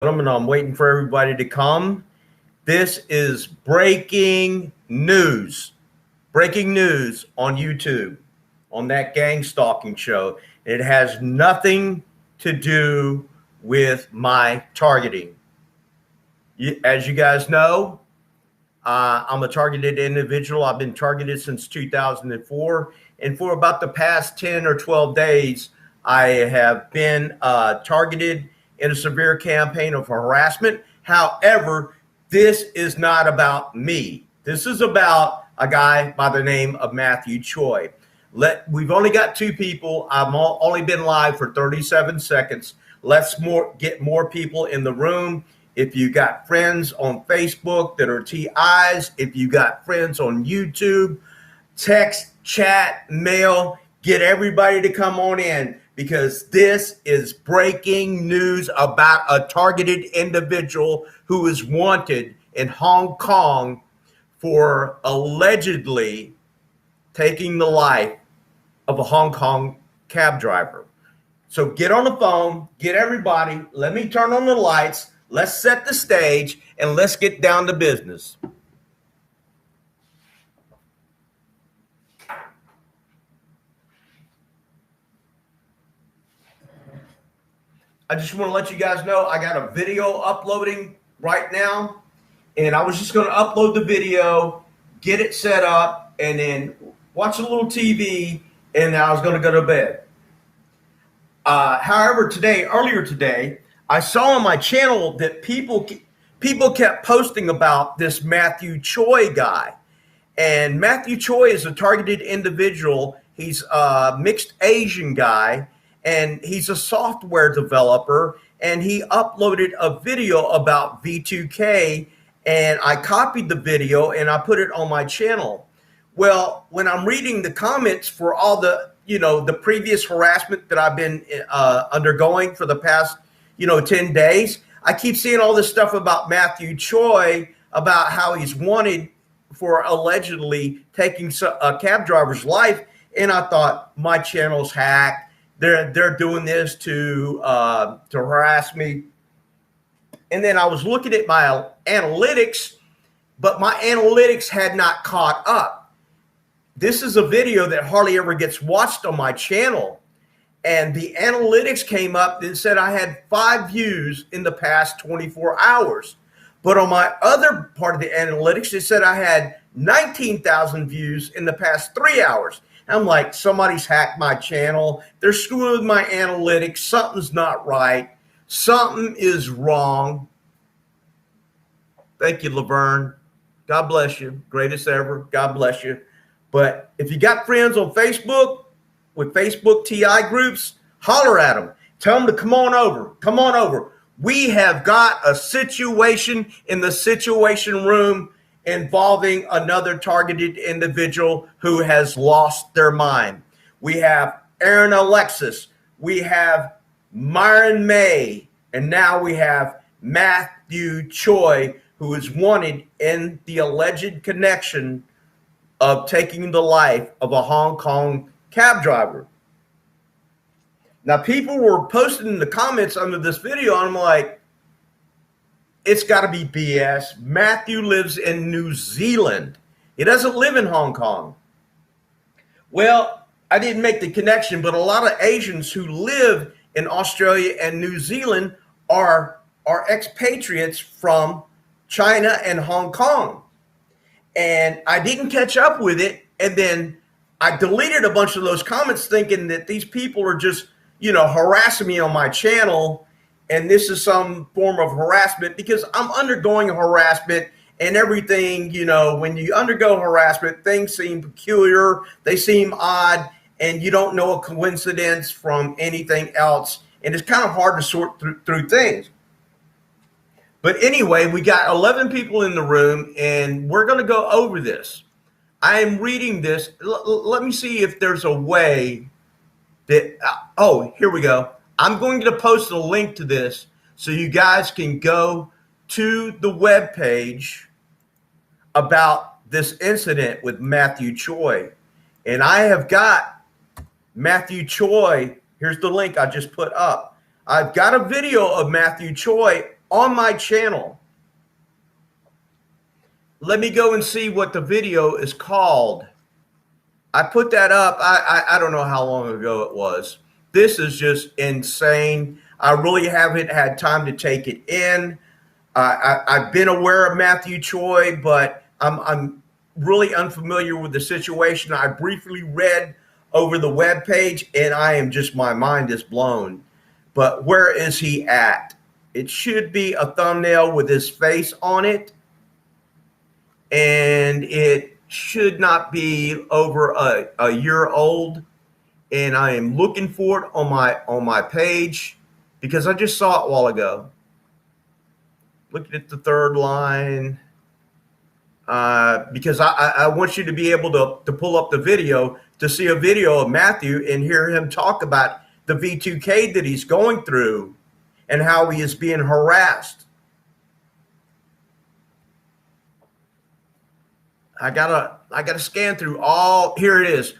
Gentlemen, I'm waiting for everybody to come. This is breaking news. Breaking news on YouTube on that gang stalking show. It has nothing to do with my targeting. As you guys know, I'm a targeted individual. I've been targeted since 2004. And for about the past 10 or 12 days, I have been targeted in a severe campaign of harassment. However, this is not about me. This is about a guy by the name of Mathew Choi. We've only got two people. I've only been live for 37 seconds. Let's get more people in the room. If you got friends on Facebook that are TIs, if you got friends on YouTube, text, chat, mail, get everybody to come on in, because this is breaking news about a targeted individual who is wanted in Hong Kong for allegedly taking the life of a Hong Kong cab driver. So get on the phone, get everybody, let me turn on the lights, let's set the stage, and let's get down to business. I just want to let you guys know I got a video uploading right now, and I was just going to upload the video, get it set up, and then watch a little TV, and I was going to go to bed. However, earlier today, I saw on my channel that people kept posting about this Mathew Choi guy. And Mathew Choi is a targeted individual. He's a mixed Asian guy, and he's a software developer, and he uploaded a video about V2K, and I copied the video and I put it on my channel. Well, when I'm reading the comments for all the previous harassment that I've been undergoing for the past 10 days, I keep seeing all this stuff about Mathew Choi, about how he's wanted for allegedly taking a cab driver's life. And I thought, my channel's hacked. They're doing this to harass me. And then I was looking at my analytics, but my analytics had not caught up. This is a video that hardly ever gets watched on my channel. And the analytics came up and said I had 5 views in the past 24 hours. But on my other part of the analytics, it said I had 19,000 views in the past 3 hours. I'm like, somebody's hacked my channel. They're screwing with my analytics. Something's not right. Something is wrong. Thank you, Laverne. God bless you. Greatest ever. God bless you. But if you got friends on Facebook with Facebook TI groups, holler at them. Tell them to come on over. Come on over. We have got a situation in the Situation Room involving another targeted individual who has lost their mind. We have Aaron Alexis. We have Myron May. And now we have Mathew Choi, who is wanted in the alleged connection of taking the life of a Hong Kong cab driver. Now, people were posting in the comments under this video, and I'm like, it's got to be BS. Mathew lives in New Zealand. He doesn't live in Hong Kong. Well, I didn't make the connection, but a lot of Asians who live in Australia and New Zealand are expatriates from China and Hong Kong. And I didn't catch up with it. And then I deleted a bunch of those comments thinking that these people are just, harassing me on my channel. And this is some form of harassment, because I'm undergoing harassment and everything. When you undergo harassment, things seem peculiar. They seem odd, and you don't know a coincidence from anything else. And it's kind of hard to sort through things. But anyway, we got 11 people in the room, and we're going to go over this. I am reading this. Let me see if there's a way that, here we go. I'm going to post a link to this so you guys can go to the webpage about this incident with Mathew Choi. And I have got Mathew Choi. Here's the link I just put up. I've got a video of Mathew Choi on my channel. Let me go and see what the video is called. I put that up. I don't know how long ago it was. This is just insane. I really haven't had time to take it in. I've been aware of Mathew Choi, but I'm really unfamiliar with the situation. I briefly read over the webpage, and my mind is blown. But where is he at? It should be a thumbnail with his face on it, and it should not be over a year old. And I am looking for it on my page because I just saw it a while ago. Looking at the third line, because I want you to be able to pull up the video to see a video of Mathew and hear him talk about the V2K that he's going through and how he is being harassed. I gotta scan through all. Here it is.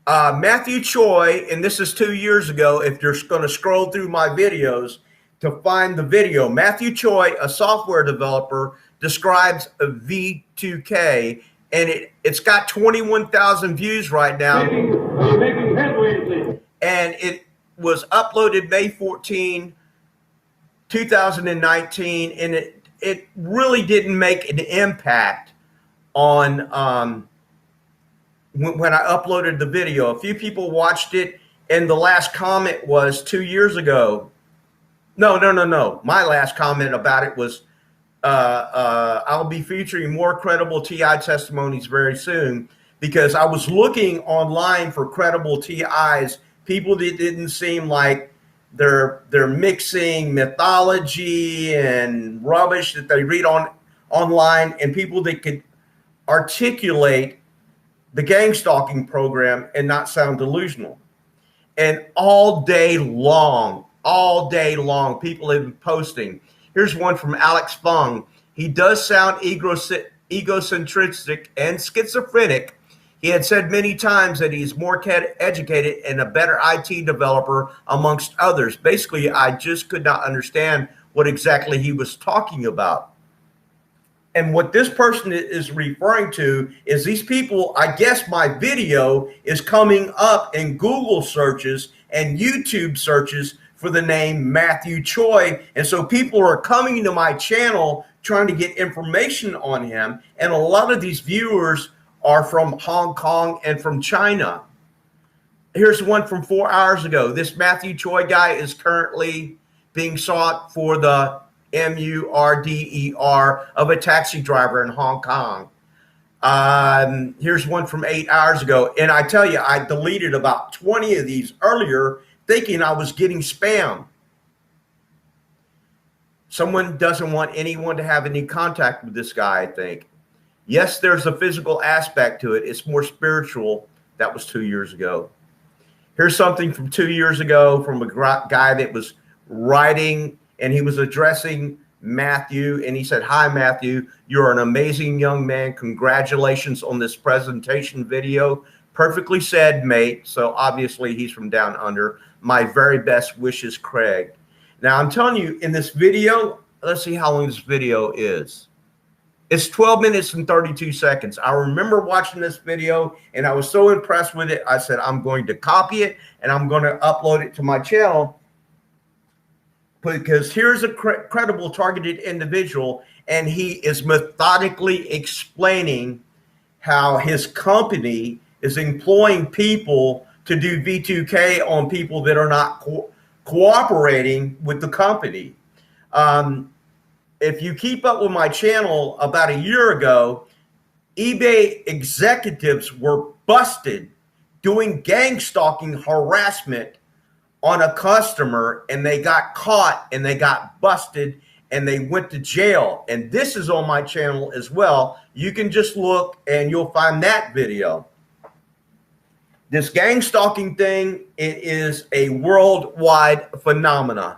Mathew Choi, and this is 2 years ago. If you're going to scroll through my videos to find the video, Mathew Choi, a software developer, describes a V2K, and it's got 21,000 views right now. Making headway, and it was uploaded May 14, 2019, and it really didn't make an impact on when I uploaded the video. A few people watched it, and the last comment was 2 years ago. No. My last comment about it was, I'll be featuring more credible TI testimonies very soon, because I was looking online for credible TIs, people that didn't seem like they're mixing mythology and rubbish that they read online, and people that could articulate the gang stalking program and not sound delusional. And all day long, people have been posting. Here's one from Alex Fung. He does sound egocentric and schizophrenic. He had said many times that he's more educated and a better IT developer, amongst others. Basically, I just could not understand what exactly he was talking about. And what this person is referring to is these people, I guess my video is coming up in Google searches and YouTube searches for the name Mathew Choi. And so people are coming to my channel trying to get information on him. And a lot of these viewers are from Hong Kong and from China. Here's one from 4 hours ago. This Mathew Choi guy is currently being sought for the MURDER of a taxi driver in Hong Kong. Here's one from 8 hours ago. And I tell you, I deleted about 20 of these earlier thinking I was getting spam. Someone doesn't want anyone to have any contact with this guy, I think. Yes, there's a physical aspect to it. It's more spiritual. That was 2 years ago. Here's something from 2 years ago from a guy that was writing, and he was addressing Mathew, and he said, "Hi, Mathew. You're an amazing young man. Congratulations on this presentation video. Perfectly said, mate." So obviously he's from down under. My very best wishes, Craig. Now, I'm telling you, in this video, let's see how long this video is. It's 12 minutes and 32 seconds. I remember watching this video, and I was so impressed with it. I said, I'm going to copy it, and I'm going to upload it to my channel, because here's a credible targeted individual, and he is methodically explaining how his company is employing people to do V2K on people that are not cooperating with the company. If you keep up with my channel, about a year ago, eBay executives were busted doing gang stalking harassment on a customer, and they got caught and they got busted and they went to jail. And this is on my channel as well. You can just look and you'll find that video. This gang stalking thing, it is a worldwide phenomenon.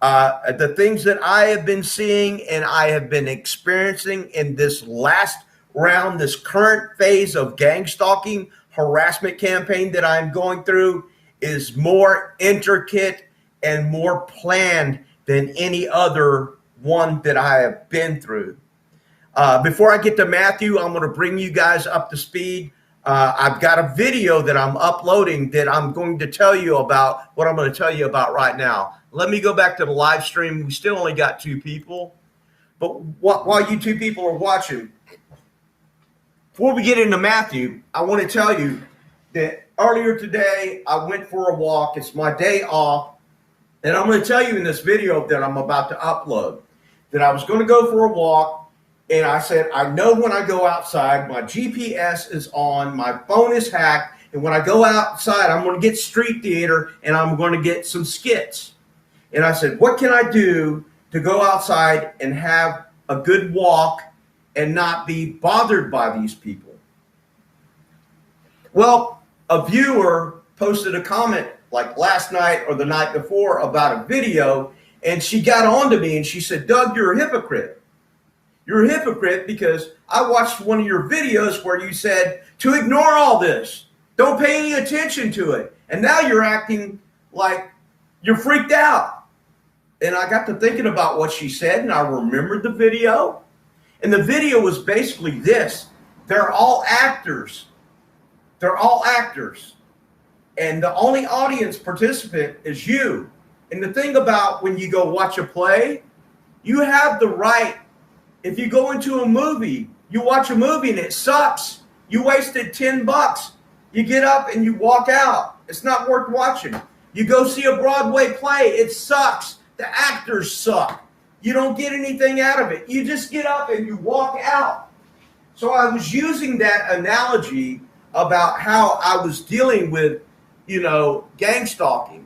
The things that I have been seeing and I have been experiencing in this last round, this current phase of gang stalking harassment campaign that I'm going through, is more intricate and more planned than any other one that I have been through. Before I get to Mathew, I'm going to bring you guys up to speed. I've got a video that I'm uploading that I'm going to tell you about what I'm going to tell you about right now. Let me go back to the live stream. We still only got 2 people. But while you 2 people are watching, before we get into Mathew, I want to tell you that earlier today, I went for a walk. It's my day off. And I'm going to tell you in this video that I'm about to upload that I was going to go for a walk. And I said, I know when I go outside, my GPS is on, my phone is hacked. And when I go outside, I'm going to get street theater and I'm going to get some skits. And I said, what can I do to go outside and have a good walk and not be bothered by these people? Well, a viewer posted a comment like last night or the night before about a video, and she got on to me and she said, Doug, you're a hypocrite. You're a hypocrite because I watched one of your videos where you said to ignore all this. Don't pay any attention to it. And now you're acting like you're freaked out. And I got to thinking about what she said, and I remembered the video. And the video was basically this. They're all actors. They're all actors. And the only audience participant is you. And the thing about when you go watch a play, you have the right. If you go into a movie, you watch a movie and it sucks. You wasted $10. You get up and you walk out. It's not worth watching. You go see a Broadway play. It sucks. The actors suck. You don't get anything out of it. You just get up and you walk out. So I was using that analogy about how I was dealing with, gang stalking.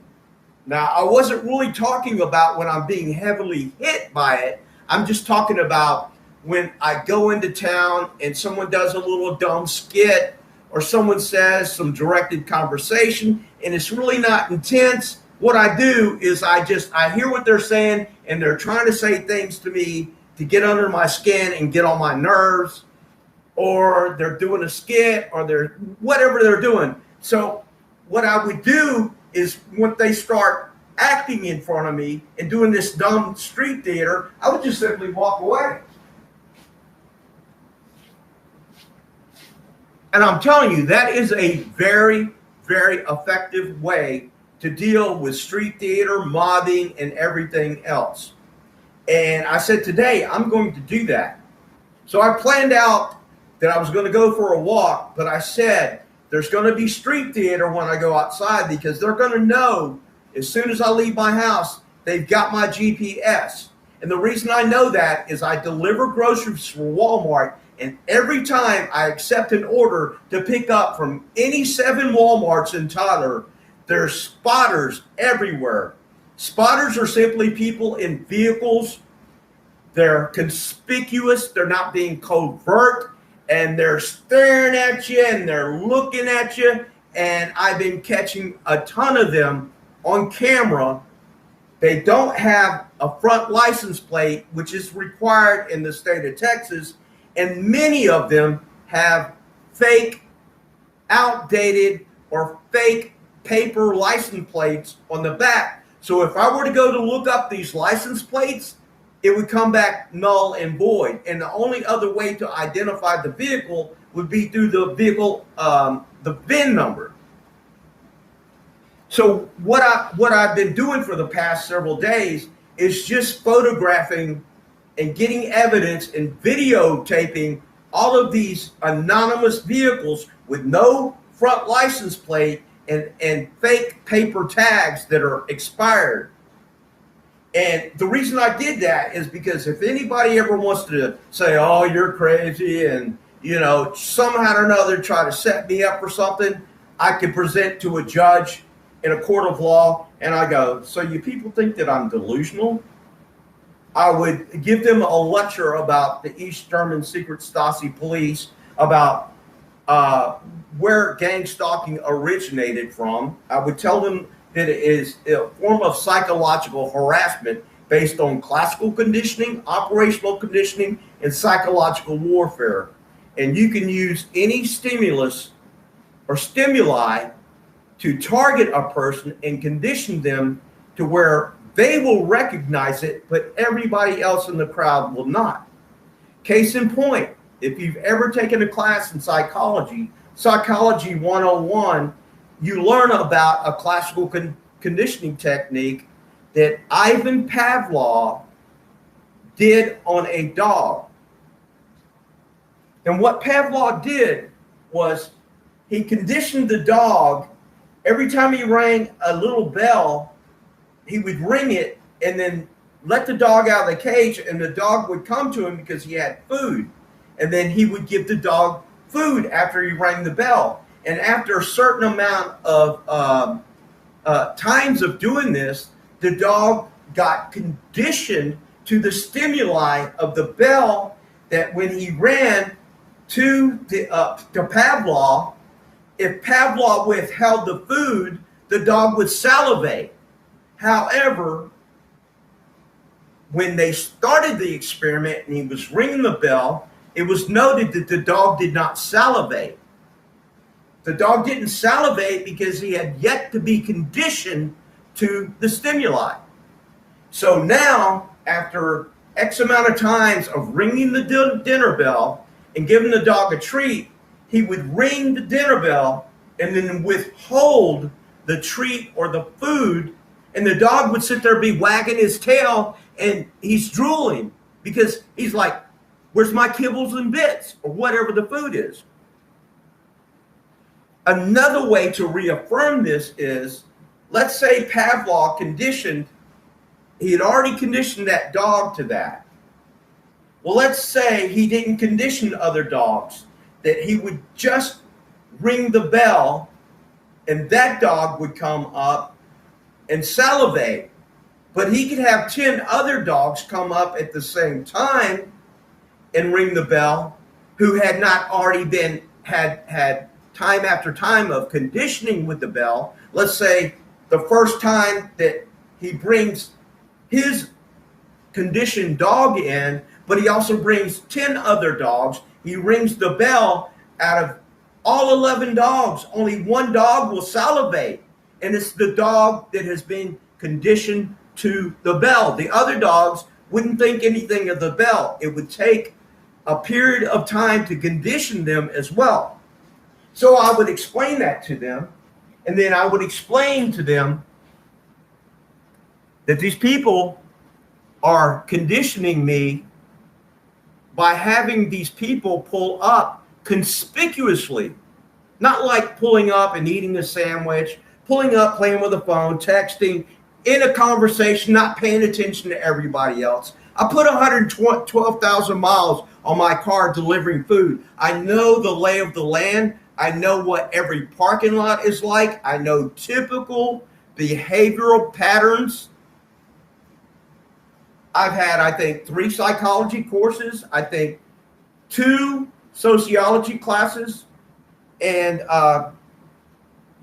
Now, I wasn't really talking about when I'm being heavily hit by it. I'm just talking about when I go into town and someone does a little dumb skit or someone says some directed conversation and it's really not intense. What I do is I hear what they're saying and they're trying to say things to me to get under my skin and get on my nerves, or they're doing a skit or they're whatever they're doing. So what I would do is when they start acting in front of me and doing this dumb street theater, I would just simply walk away. And I'm telling you, that is a very, very effective way to deal with street theater, mobbing, and everything else. And I said today, I'm going to do that. So I planned out that I was going to go for a walk, but I said there's going to be street theater when I go outside because they're going to know as soon as I leave my house, they've got my GPS. And the reason I know that is I deliver groceries for Walmart, and every time I accept an order to pick up from any 7 Walmarts in Tyler, there's spotters everywhere. Spotters are simply people in vehicles. They're conspicuous. They're not being covert, and they're staring at you and they're looking at you. And I've been catching a ton of them on camera. They don't have a front license plate, which is required in the state of Texas, and many of them have fake, outdated, or fake paper license plates on the back. So if I were to go to look up these license plates, it would come back null and void. And the only other way to identify the vehicle would be through the vehicle, the VIN number. So what I've been doing for the past several days is just photographing and getting evidence and videotaping all of these anonymous vehicles with no front license plate and fake paper tags that are expired. And the reason I did that is because if anybody ever wants to say, oh, you're crazy, and, somehow or another try to set me up for something, I could present to a judge in a court of law, and I go, so you people think that I'm delusional? I would give them a lecture about the East German Secret Stasi police, about where gang stalking originated from. I would tell them that it is a form of psychological harassment based on classical conditioning, operational conditioning, and psychological warfare. And you can use any stimulus or stimuli to target a person and condition them to where They will recognize it, but everybody else in the crowd will not. Case in point, if you've ever taken a class in psychology, Psychology 101, you learn about a classical conditioning technique that Ivan Pavlov did on a dog. And what Pavlov did was he conditioned the dog. Every time he rang a little bell, he would ring it and then let the dog out of the cage, and the dog would come to him because he had food. And then he would give the dog food after he rang the bell. And after a certain amount of times of doing this, the dog got conditioned to the stimuli of the bell, that when he ran to Pavlov, if Pavlov withheld the food, the dog would salivate. However, when they started the experiment and he was ringing the bell, it was noted that the dog did not salivate. The dog didn't salivate because he had yet to be conditioned to the stimuli. So now, after X amount of times of ringing the dinner bell and giving the dog a treat, he would ring the dinner bell and then withhold the treat or the food, and the dog would sit there, be wagging his tail, and he's drooling because he's like, where's my kibbles and bits, or whatever the food is. Another way to reaffirm this is, let's say Pavlov he had already conditioned that dog to that. Well, let's say he didn't condition other dogs, that he would just ring the bell and that dog would come up and salivate. But he could have 10 other dogs come up at the same time and ring the bell, who had not already been had time after time of conditioning with the bell. Let's say the first time that he brings his conditioned dog in, but he also brings 10 other dogs. He rings the bell. Out of all 11 dogs, only one dog will salivate, and it's the dog that has been conditioned to the bell. The other dogs wouldn't think anything of the bell. It would take a period of time to condition them as well. So I would explain that to them, and then I would explain to them that these people are conditioning me by having these people pull up conspicuously, not like pulling up and eating a sandwich, pulling up, playing with a phone, texting, in a conversation, not paying attention to everybody else. I put 112,000 miles on my car delivering food. I know the lay of the land. I know what every parking lot is like. I know typical behavioral patterns. I've had, I think, 3 psychology courses, I think 2 sociology classes, and, I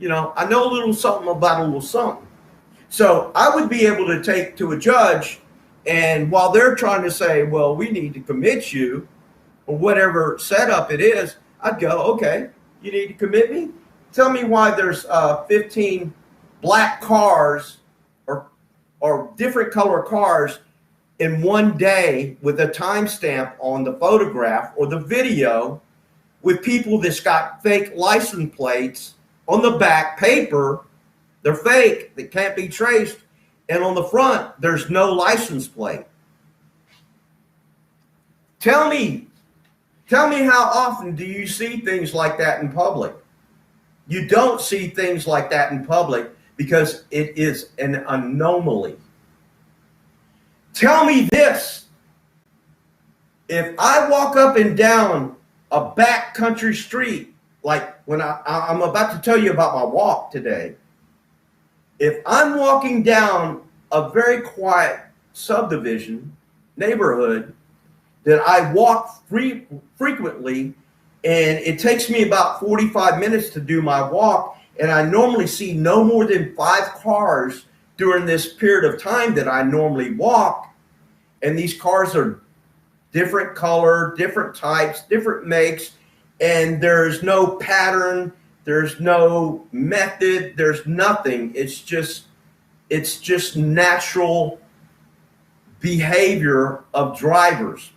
know a little something about a little something. So I would be able to take to a judge, and while they're trying to say, well, we need to commit you, or whatever setup it is, I'd go, okay, you need to commit me? Tell me why there's 15 black cars or different color cars in one day with a timestamp on the photograph or the video, with people that's got fake license plates on the back paper. They're fake. They can't be traced. And on the front, there's no license plate. Tell me how often do you see things like that in public? You don't see things like that in public because it is an anomaly. Tell me this. If I walk up and down a back country street, like when I'm about to tell you about my walk today, if I'm walking down a very quiet subdivision, neighborhood, that I walk frequently, and it takes me about 45 minutes to do my walk, and I normally see no more than 5 cars during this period of time that I normally walk, and these cars are different color, different types, different makes, and there's no pattern, there's no method, there's nothing. It's just It's just natural behavior of drivers.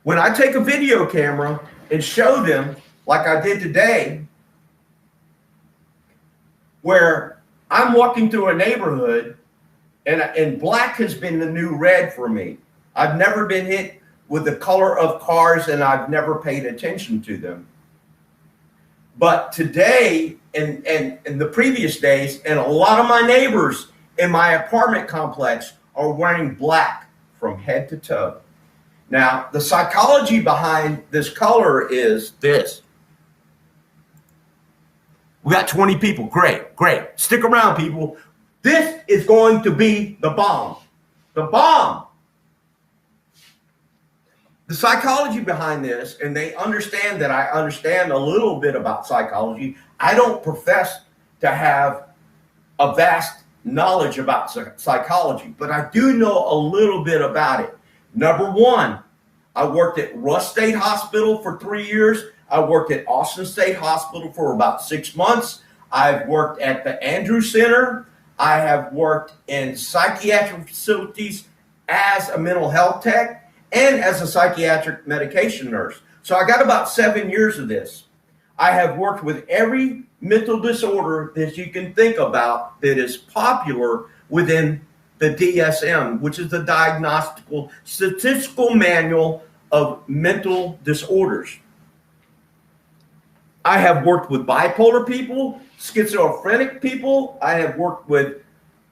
When I take a video camera and show them, like I did today, where I'm walking through a neighborhood and black has been the new red for me. I've never been hit with the color of cars and I've never paid attention to them. But today and the previous days, and a lot of my neighbors in my apartment complex are wearing black from head to toe. Now, the psychology behind this color is this. We got 20 people. Great. Stick around, people. This is going to be the bomb. The bomb. The psychology behind this, and they understand that I understand a little bit about psychology. I don't profess to have a vast knowledge about psychology, but I do know a little bit about it. Number one, I worked at Rush State Hospital for 3 years. I worked at Austin State Hospital for about 6 months. I've worked at the Andrews Center. I have worked in psychiatric facilities as a mental health tech and as a psychiatric medication nurse. So I got about 7 years of this. I have worked with every mental disorder that you can think about that is popular within the DSM, which is the Diagnostical Statistical Manual of Mental Disorders. I have worked with bipolar people, schizophrenic people. I have worked with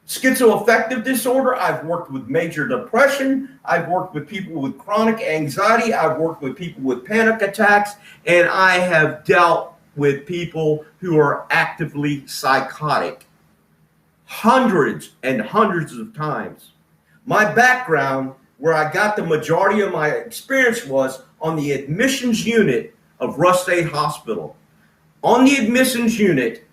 schizoaffective disorder. I've worked with major depression. I've worked with people with chronic anxiety. I've worked with people with panic attacks. And I have dealt with people who are actively psychotic hundreds and hundreds of times. My background, where I got the majority of my experience, was on the admissions unit of Rush State Hospital. On the admissions unit,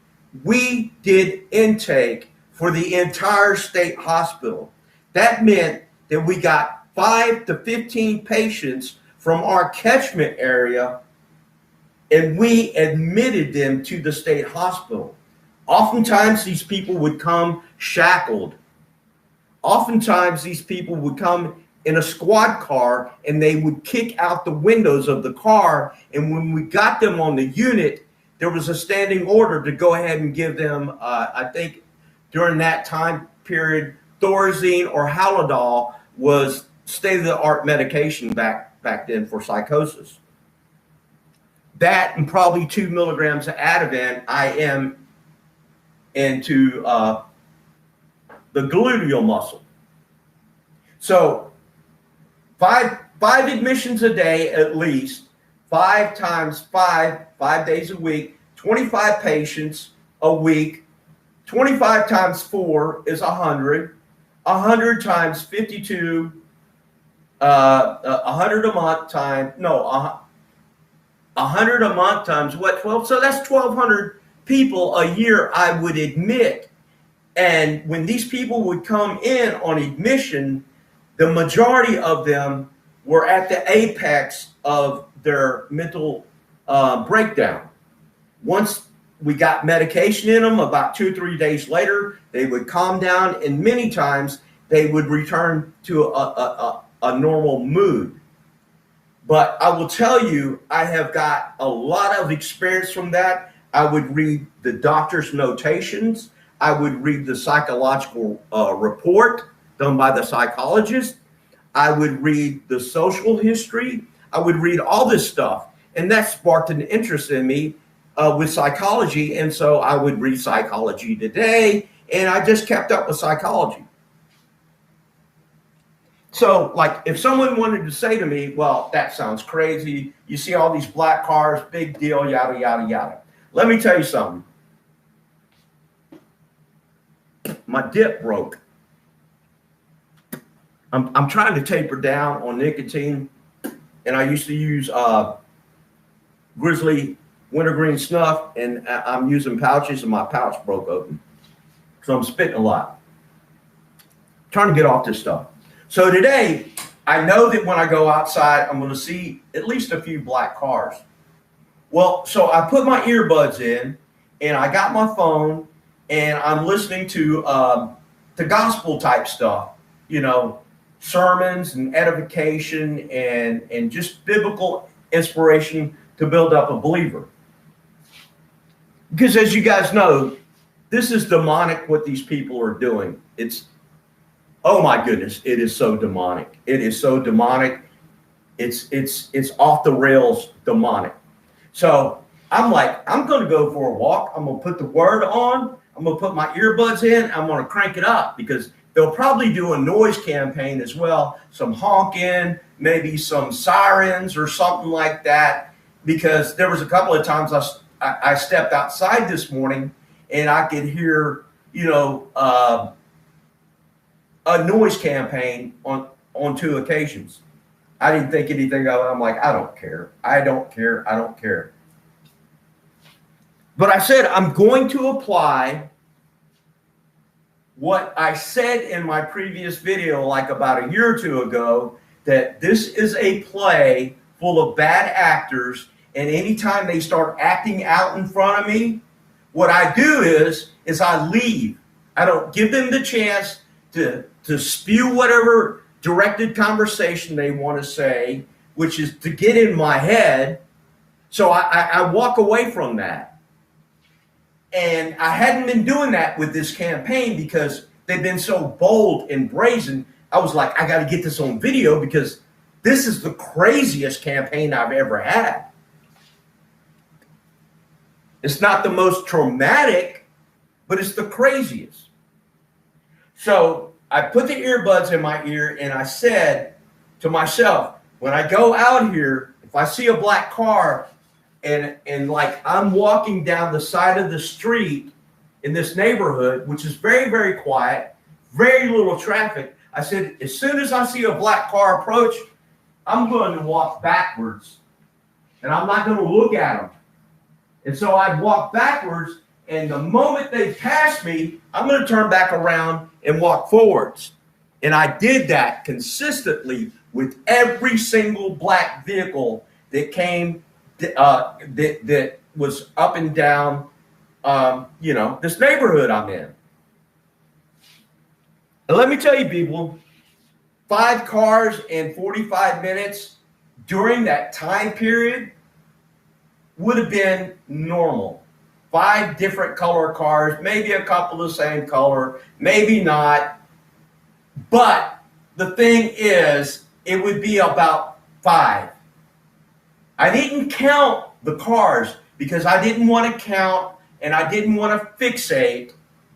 we did intake for the entire state hospital. That meant that we got 5 to 15 patients from our catchment area, and we admitted them to the state hospital. Oftentimes, these people would come shackled. Oftentimes, these people would come in a squad car, and they would kick out the windows of the car. And when we got them on the unit, there was a standing order to go ahead and give them, I think during that time period, Thorazine or Halidol was state-of-the-art medication back then for psychosis. That and probably 2 milligrams of Ativan, I am into the gluteal muscle. So five admissions a day at least, 5 times 5 days a week, 25 patients a week. 25 times 4 is 100. 100 times 52, 100 a month times, 100 a month times what, 12? So that's 1,200 people a year I would admit. And when these people would come in on admission, the majority of them were at the apex of their mental breakdown. Once we got medication in them, about 2 or 3 days later, they would calm down, and many times they would return to a normal mood. But I will tell you, I have got a lot of experience from that. I would read the doctor's notations. I would read the psychological report done by the psychologist. I would read the social history. I would read all this stuff. And that sparked an interest in me with psychology. And so I would read Psychology Today, and I just kept up with psychology. So, like, if someone wanted to say to me, well, that sounds crazy. You see all these black cars, big deal, yada, yada, yada. Let me tell you something. My dip broke. I'm trying to taper down on nicotine, and I used to use Grizzly wintergreen snuff, and I'm using pouches, and my pouch broke open. So I'm spitting a lot. I'm trying to get off this stuff. So today, I know that when I go outside, I'm going to see at least a few black cars. Well, so I put my earbuds in, and I got my phone, and I'm listening to the gospel type stuff, you know, sermons and edification and just biblical inspiration to build up a believer. Because as you guys know, this is demonic what these people are doing. It's, oh my goodness, it is so demonic. It is so demonic. It's off the rails demonic. So I'm like, I'm going to go for a walk. I'm going to put the word on. I'm going to put my earbuds in. I'm going to crank it up because they'll probably do a noise campaign as well. Some honking, maybe some sirens or something like that. Because there was a couple of times I stepped outside this morning and I could hear, you know, a noise campaign on 2 occasions. I didn't think anything of it. I'm like, I don't care. I don't care. I don't care. But I said, I'm going to apply what I said in my previous video, like about a year or 2 ago, that this is a play full of bad actors. And anytime they start acting out in front of me, what I do is I leave. I don't give them the chance to spew whatever directed conversation they want to say, which is to get in my head. So I walk away from that. And I hadn't been doing that with this campaign because they've been so bold and brazen. I was like, I got to get this on video because this is the craziest campaign I've ever had. It's not the most traumatic, but it's the craziest. So I put the earbuds in my ear and I said to myself, when I go out here, if I see a black car and like I'm walking down the side of the street in this neighborhood, which is very, very quiet, very little traffic, I said, as soon as I see a black car approach, I'm going to walk backwards and I'm not going to look at them. And so I'd walk backwards, and the moment they pass me, I'm going to turn back around and walk forwards. And I did that consistently with every single black vehicle that came, that was up and down, you know, this neighborhood I'm in. And let me tell you, people, 5 cars in 45 minutes during that time period would have been normal. 5 different color cars, maybe a couple the same color, maybe not. But the thing is, it would be about 5. I didn't count the cars because I didn't want to count and I didn't want to fixate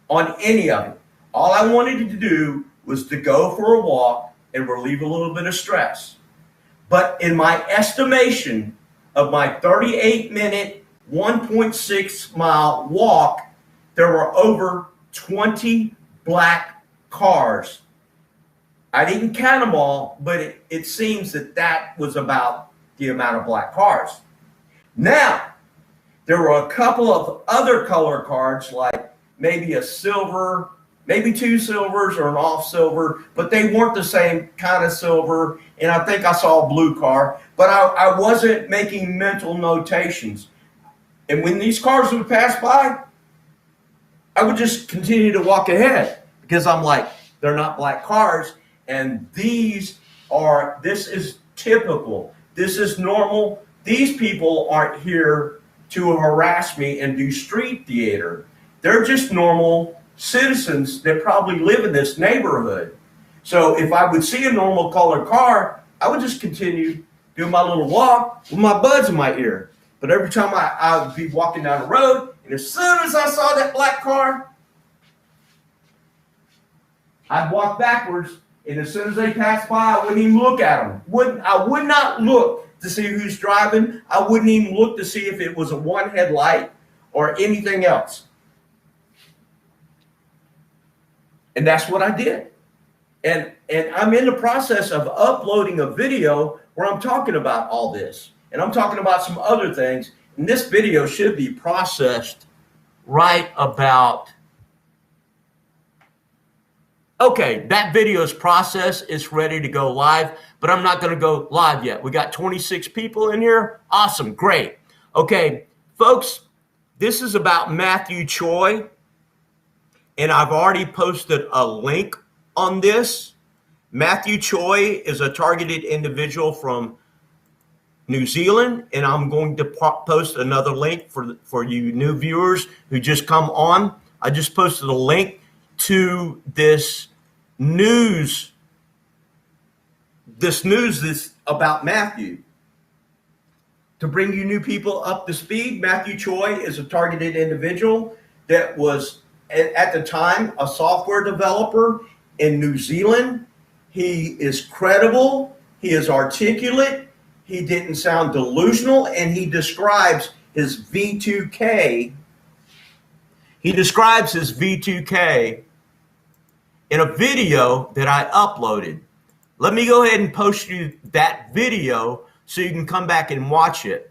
on any of it. All I wanted to do was to go for a walk and relieve a little bit of stress. But in my estimation of my 38-minute, 1.6-mile walk, there were over 20 black cars. I didn't count them all, but it seems that was about the amount of black cars. Now, there were a couple of other color cars, like maybe a silver, maybe 2 silvers or an off silver, but they weren't the same kind of silver. And I think I saw a blue car, but I wasn't making mental notations. And when these cars would pass by, I would just continue to walk ahead because I'm like, they're not black cars. And this is typical. This is normal. These people aren't here to harass me and do street theater. They're just normal citizens that probably live in this neighborhood. So if I would see a normal colored car, I would just continue doing my little walk with my buds in my ear. But every time I would be walking down the road, and as soon as I saw that black car, I'd walk backwards, and as soon as they passed by, I wouldn't even look at them. I would not look to see who's driving. I wouldn't even look to see if it was a one headlight or anything else. And that's what I did. And I'm in the process of uploading a video where I'm talking about all this. And I'm talking about some other things. And this video should be processed right about. Okay, that video is processed. It's ready to go live, but I'm not going to go live yet. We got 26 people in here. Awesome, great. Okay, folks, this is about Mathew Choi. and I've already posted a link on this. Mathew Choi is a targeted individual from New Zealand, and I'm going to post another link for you new viewers who just come on. I just posted a link to this news that's about Mathew. To bring you new people up to speed, Mathew Choi is a targeted individual that was, at the time, a software developer in New Zealand. He is credible. He is articulate. He didn't sound delusional, and he describes his V2K. He describes his V2K in a video that I uploaded. Let me go ahead and post you that video so you can come back and watch it.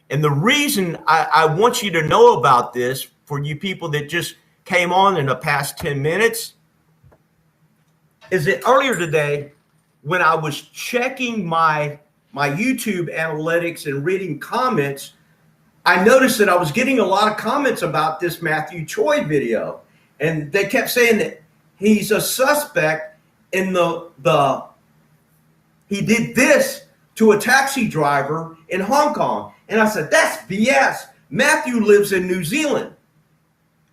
And the reason I want you to know about this, for you people that just came on in the past 10 minutes, is that earlier today, when I was checking my YouTube analytics and reading comments, I noticed that I was getting a lot of comments about this Mathew Choi video. And they kept saying that he's a suspect in he did this to a taxi driver in Hong Kong. And I said, that's BS. Mathew lives in New Zealand.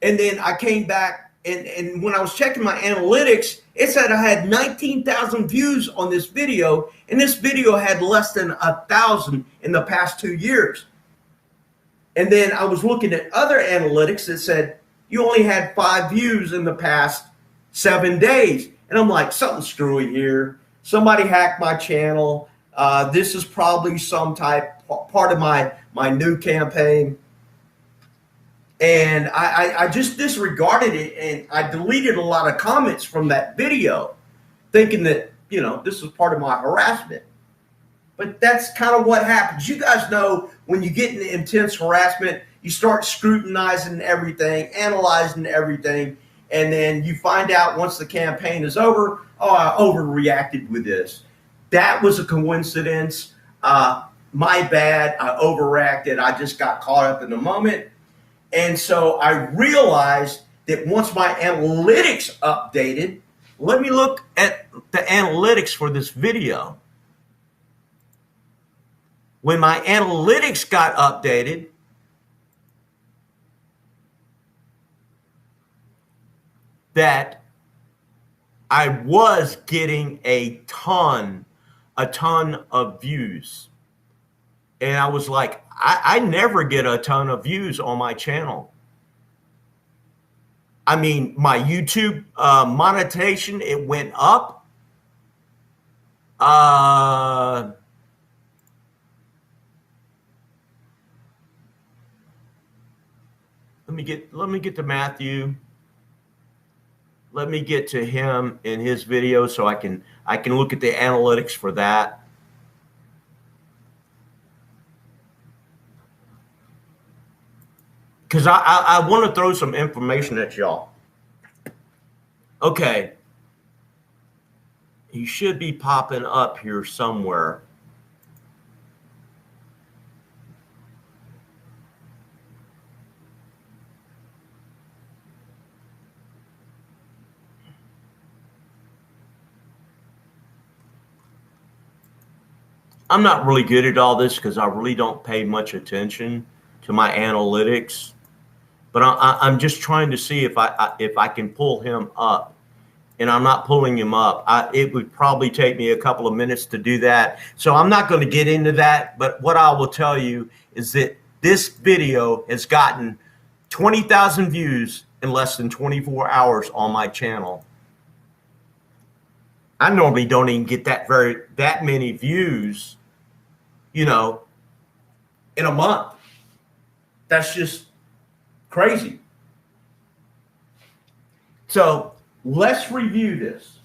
And then I came back, and when I was checking my analytics, it said I had 19,000 views on this video, and this video had less than 1,000 in the past 2 years. And then I was looking at other analytics that said you only had 5 views in the past 7 days. And I'm like, something's screwy here. Somebody hacked my channel. This is probably some part of my new campaign. And I just disregarded it, and I deleted a lot of comments from that video, thinking that, this was part of my harassment. But that's kind of what happens. You guys know when you get into intense harassment, you start scrutinizing everything, analyzing everything, and then you find out once the campaign is over, oh, I overreacted with this. That was a coincidence. My bad. I overreacted. I just got caught up in the moment. And so I realized that once my analytics updated, let me look at the analytics for this video. When my analytics got updated, that I was getting a ton of views. And I was like, I never get a ton of views on my channel. I mean, my YouTube monetization, it went up. Let me get to Mathew. Let me get to him in his video so I can look at the analytics for that. Because I want to throw some information at y'all. Okay. He should be popping up here somewhere. I'm not really good at all this because I really don't pay much attention to my analytics. But I'm just trying to see if I can pull him up, and I'm not pulling him up. It would probably take me a couple of minutes to do that. So I'm not going to get into that. But what I will tell you is that this video has gotten 20,000 views in less than 24 hours on my channel. I normally don't even get that many views, in a month. That's just crazy. So let's review this.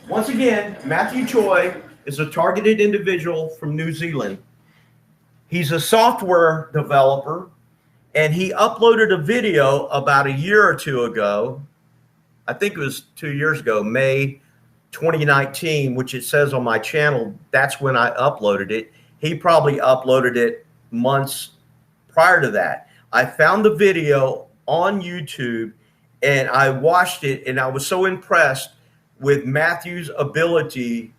Once again, Mathew Choi is a targeted individual from New Zealand. He's a software developer, and he uploaded a video about a year or two ago. I think it was 2 years ago, May 2019, which it says on my channel. That's when I uploaded it. He probably uploaded it months prior to that. I found the video on YouTube, And I watched it, and I was so impressed with Mathew's ability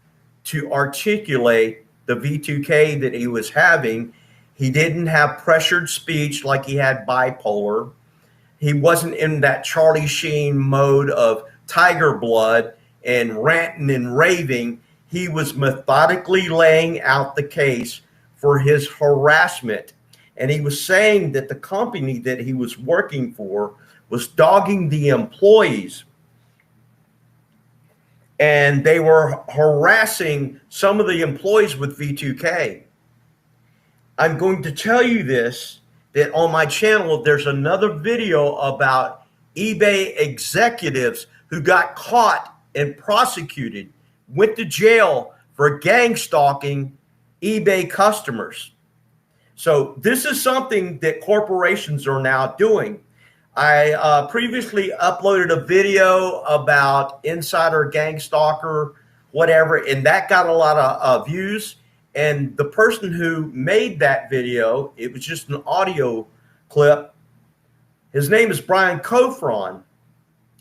to articulate the V2K that he was having. He didn't have pressured speech like he had bipolar. He wasn't in that Charlie Sheen mode of tiger blood and ranting and raving. He was methodically laying out the case for his harassment. And he was saying that the company that he was working for was dogging the employees. And they were harassing some of the employees with V2K. I'm going to tell you this, that on my channel, there's another video about eBay executives who got caught and prosecuted, went to jail for gang stalking eBay customers. So this is something that corporations are now doing. I previously uploaded a video about insider gang stalker, whatever, and that got a lot of views. And the person who made that video, it was just an audio clip. His name is Brian Cofron,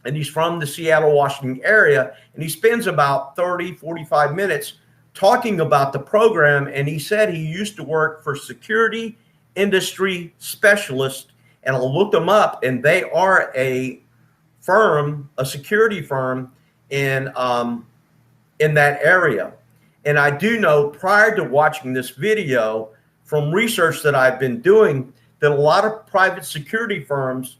and he's from the Seattle, Washington area. And he spends about 30, 45 minutes talking about the program. And he said he used to work for security industry specialists. And I looked them up, and they are a firm, a security firm in that area. And I do know, prior to watching this video, from research that I've been doing, that a lot of private security firms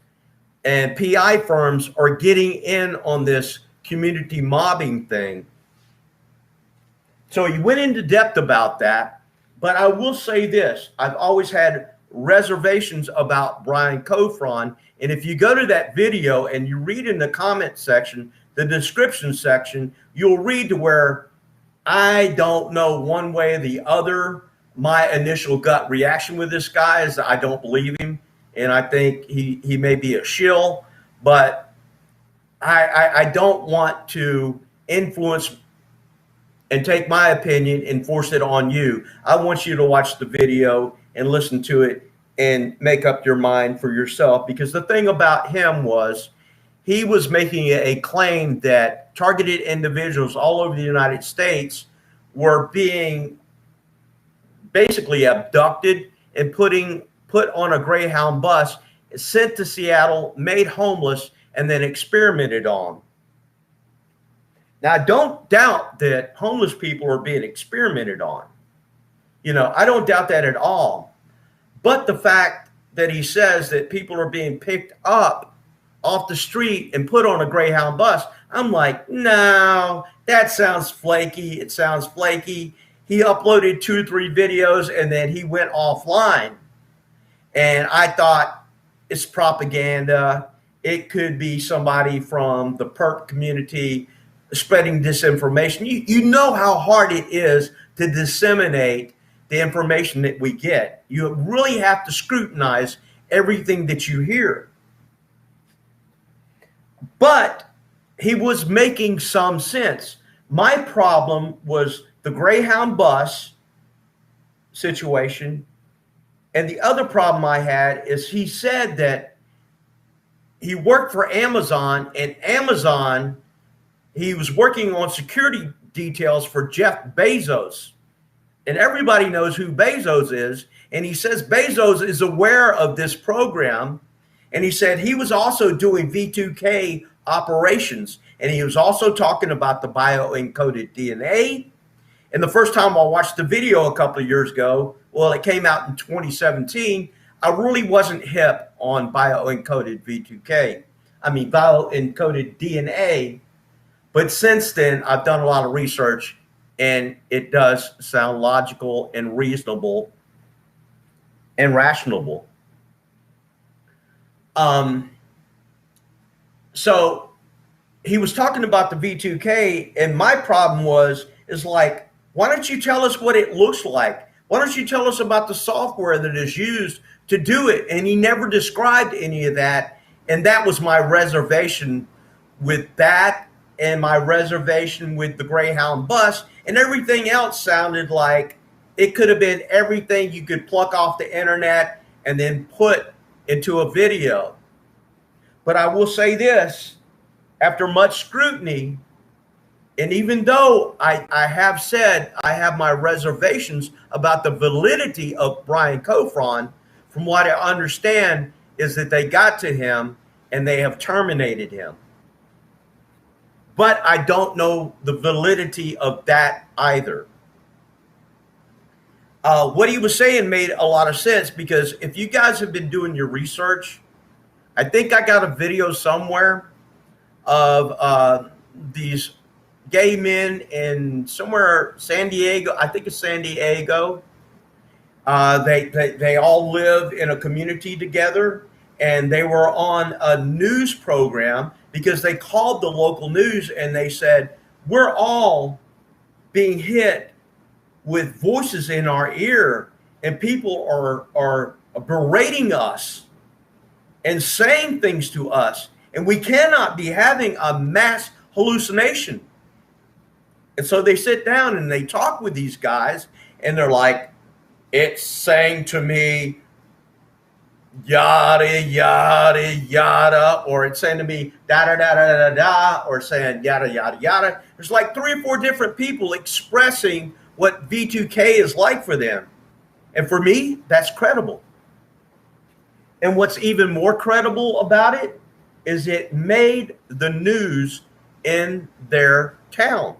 and PI firms are getting in on this community mobbing thing. So he went into depth about that. But I will say this, I've always had reservations about Brian Cofron. And if you go to that video and you read in the comment section, the description section, you'll read to where I don't know one way or the other. My initial gut reaction with this guy is I don't believe him. And I think he may be a shill, but I don't want to influence and take my opinion and force it on you. I want you to watch the video and listen to it and make up your mind for yourself. Because the thing about him was he was making a claim that targeted individuals all over the United States were being basically abducted and put on a Greyhound bus, sent to Seattle, made homeless, and then experimented on. Now, I don't doubt that homeless people are being experimented on. You know, I don't doubt that at all. But the fact that he says that people are being picked up off the street and put on a Greyhound bus, I'm like, no, that sounds flaky. It sounds flaky. He uploaded 2 or 3 videos and then he went offline. And I thought it's propaganda. It could be somebody from the perp community spreading disinformation. You know how hard it is to disseminate the information that we get. You really have to scrutinize everything that you hear. But he was making some sense. My problem was the Greyhound bus situation. And the other problem I had is he said that he worked for Amazon, and Amazon, he was working on security details for Jeff Bezos. And everybody knows who Bezos is. And he says Bezos is aware of this program. And he said he was also doing V2K operations. And he was also talking about the bioencoded DNA. And the first time I watched the video a couple of years ago, well, it came out in 2017, I really wasn't hip on bioencoded V2K. I mean, bioencoded DNA. But since then, I've done a lot of research, and it does sound logical and reasonable and rational. So he was talking about the V2K, and my problem is like, why don't you tell us what it looks like? Why don't you tell us about the software that is used to do it? And he never described any of that. And that was my reservation with that, and my reservation with the Greyhound bus, and everything else sounded like it could have been everything you could pluck off the internet and then put into a video. But I will say this, after much scrutiny, and even though I have said I have my reservations about the validity of Brian Cofron, from what I understand is that they got to him and they have terminated him. But I don't know the validity of that either. What he was saying made a lot of sense, because if you guys have been doing your research, I think I got a video somewhere of these gay men in somewhere San Diego. I think it's San Diego. They all live in a community together, and they were on a news program because they called the local news and they said, we're all being hit with voices in our ear, and people are berating us and saying things to us, and we cannot be having a mass hallucination. And so they sit down and they talk with these guys, and they're like, it's saying to me, yada, yada, yada, or it's saying to me, da, da, da, da, da, da, or saying yada, yada, yada. There's like 3 or 4 different people expressing what V2K is like for them. And for me, that's credible. And what's even more credible about it is it made the news in their town.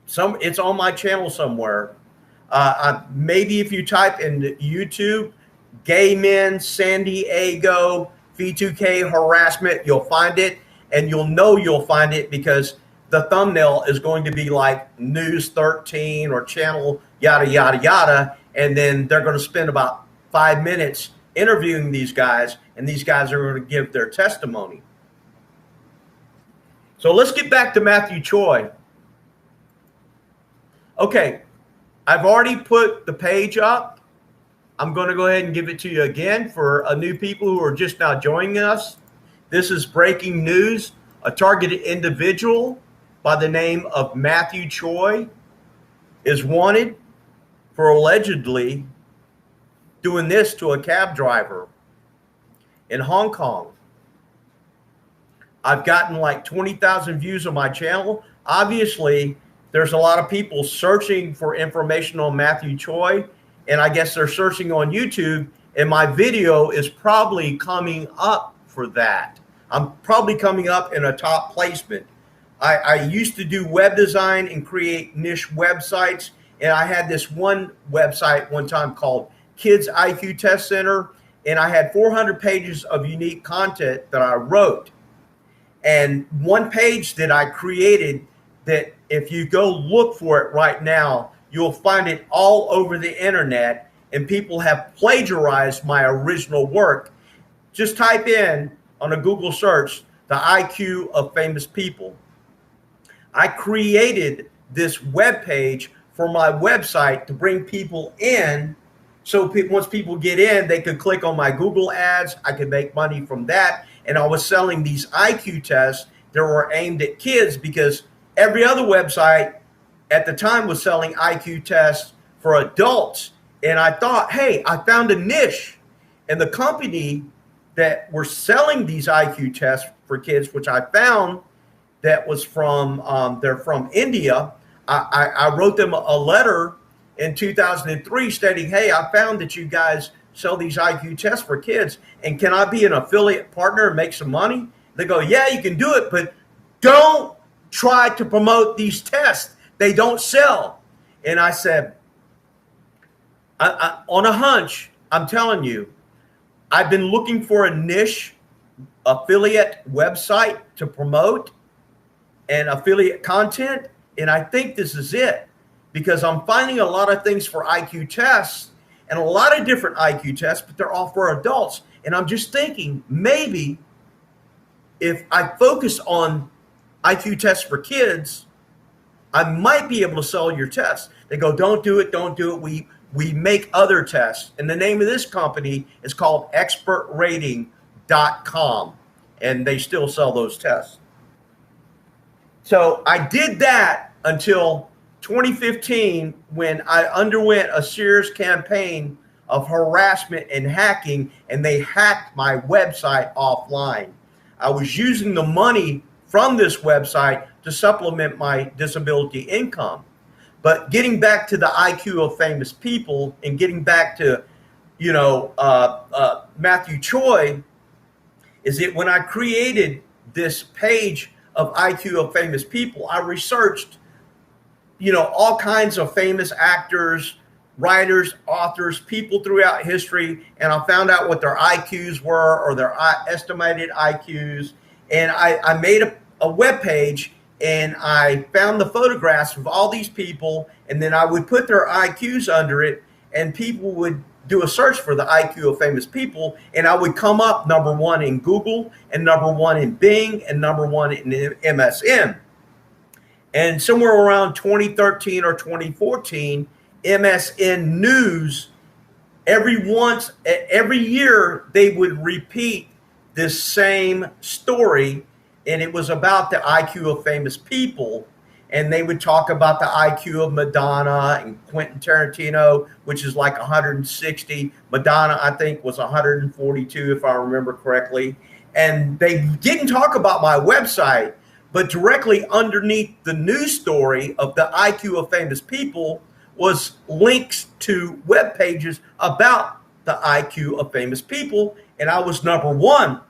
It's on my channel somewhere. Maybe if you type in YouTube, gay men, San Diego, V2K harassment, you'll find it. And you'll find it because the thumbnail is going to be like News 13 or channel yada, yada, yada. And then they're going to spend about 5 minutes interviewing these guys, and these guys are going to give their testimony. So let's get back to Mathew Choi. Okay, I've already put the page up. I'm going to go ahead and give it to you again for new people who are just now joining us. This is breaking news. A targeted individual by the name of Mathew Choi is wanted for allegedly doing this to a cab driver in Hong Kong. I've gotten like 20,000 views on my channel. Obviously, there's a lot of people searching for information on Mathew Choi, and I guess they're searching on YouTube, and my video is probably coming up for that. I'm probably coming up in a top placement. I used to do web design and create niche websites, and I had this one website one time called Kids IQ Test Center, and I had 400 pages of unique content that I wrote. And one page that I created that if you go look for it right now, you'll find it all over the internet, and people have plagiarized my original work. Just type in on a Google search, the IQ of famous people. I created this web page for my website to bring people in. So once people get in, they could click on my Google ads. I could make money from that. And I was selling these IQ tests that were aimed at kids, because every other website at the time was selling IQ tests for adults. And I thought, hey, I found a niche. And the company that were selling these IQ tests for kids, which I found that was from, they're from India. I wrote them a letter in 2003 stating, hey, I found that you guys sell these IQ tests for kids, and can I be an affiliate partner and make some money? They go, yeah, you can do it, but don't try to promote these tests. They don't sell. And I said, on a hunch, I'm telling you, I've been looking for a niche affiliate website to promote and affiliate content, and I think this is it, because I'm finding a lot of things for IQ tests and a lot of different IQ tests, but they're all for adults. And I'm just thinking, maybe if I focus on IQ tests for kids, I might be able to sell your tests. They go, don't do it, don't do it. We make other tests. And the name of this company is called expertrating.com, and they still sell those tests. So I did that until 2015, when I underwent a serious campaign of harassment and hacking, and they hacked my website offline. I was using the money from this website to supplement my disability income. But getting back to the IQ of famous people and getting back to, Mathew Choi, is that when I created this page of IQ of famous people, I researched, all kinds of famous actors, writers, authors, people throughout history, and I found out what their IQs were or their estimated IQs. And I made a web page, and I found the photographs of all these people, and then I would put their IQs under it, and people would do a search for the IQ of famous people, and I would come up #1 in Google and #1 in Bing and #1 in MSN. And somewhere around 2013 or 2014, MSN News, every year they would repeat this same story, and it was about the IQ of famous people. And they would talk about the IQ of Madonna and Quentin Tarantino, which is like 160. Madonna, I think, was 142, if I remember correctly. And they didn't talk about my website, but directly underneath the news story of the IQ of famous people was links to web pages about the IQ of famous people. And I was #1.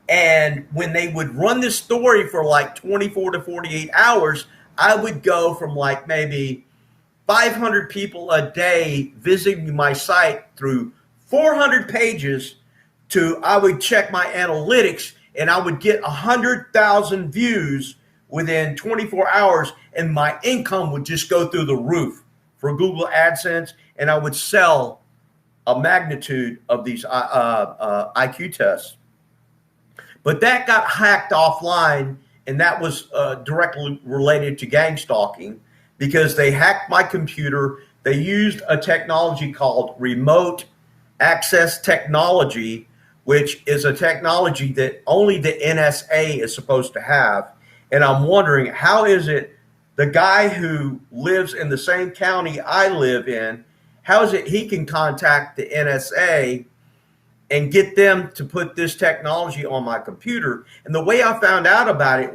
And when they would run this story for like 24 to 48 hours, I would go from like maybe 500 people a day visiting my site through 400 pages to, I would check my analytics and I would get 100,000 views within 24 hours, and my income would just go through the roof for Google AdSense, and I would sell a magnitude of these IQ tests. But that got hacked offline, and that was directly related to gang stalking, because they hacked my computer. They used a technology called remote access technology, which is a technology that only the NSA is supposed to have. And I'm wondering, how is it the guy who lives in the same county I live in, how is it he can contact the NSA and get them to put this technology on my computer? And the way I found out about it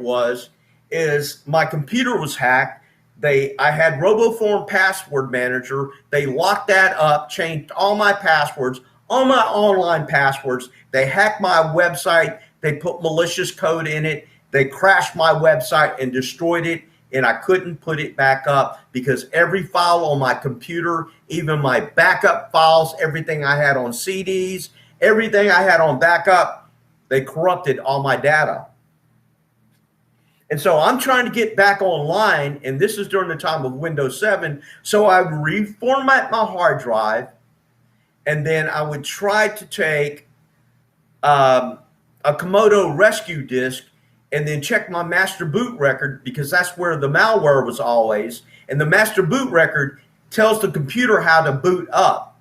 is my computer was hacked. I had RoboForm Password Manager. They locked that up, changed all my passwords, all my online passwords. They hacked my website. They put malicious code in it. They crashed my website and destroyed it, and I couldn't put it back up because every file on my computer, even my backup files, everything I had on CDs, everything I had on backup, they corrupted all my data. And so I'm trying to get back online, and this is during the time of Windows 7. So I reformat my hard drive, and then I would try to take a Komodo rescue disk and then check my master boot record, because that's where the malware was always. And the master boot record tells the computer how to boot up.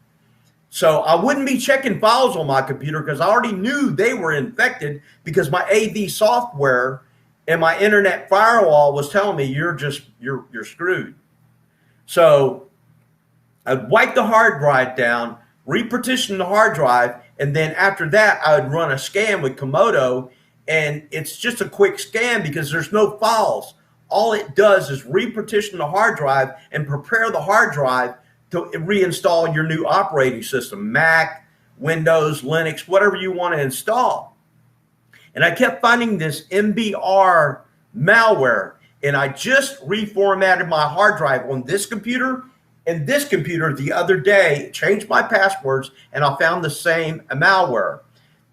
So I wouldn't be checking files on my computer because I already knew they were infected, because my AV software and my internet firewall was telling me you're screwed. So I'd wipe the hard drive down, repartition the hard drive, and then after that I would run a scan with Komodo, and it's just a quick scan because there's no files. All it does is repartition the hard drive and prepare the hard drive to reinstall your new operating system, Mac, Windows, Linux, whatever you want to install. And I kept finding this MBR malware, and I just reformatted my hard drive on this computer and this computer the other day, changed my passwords, and I found the same malware.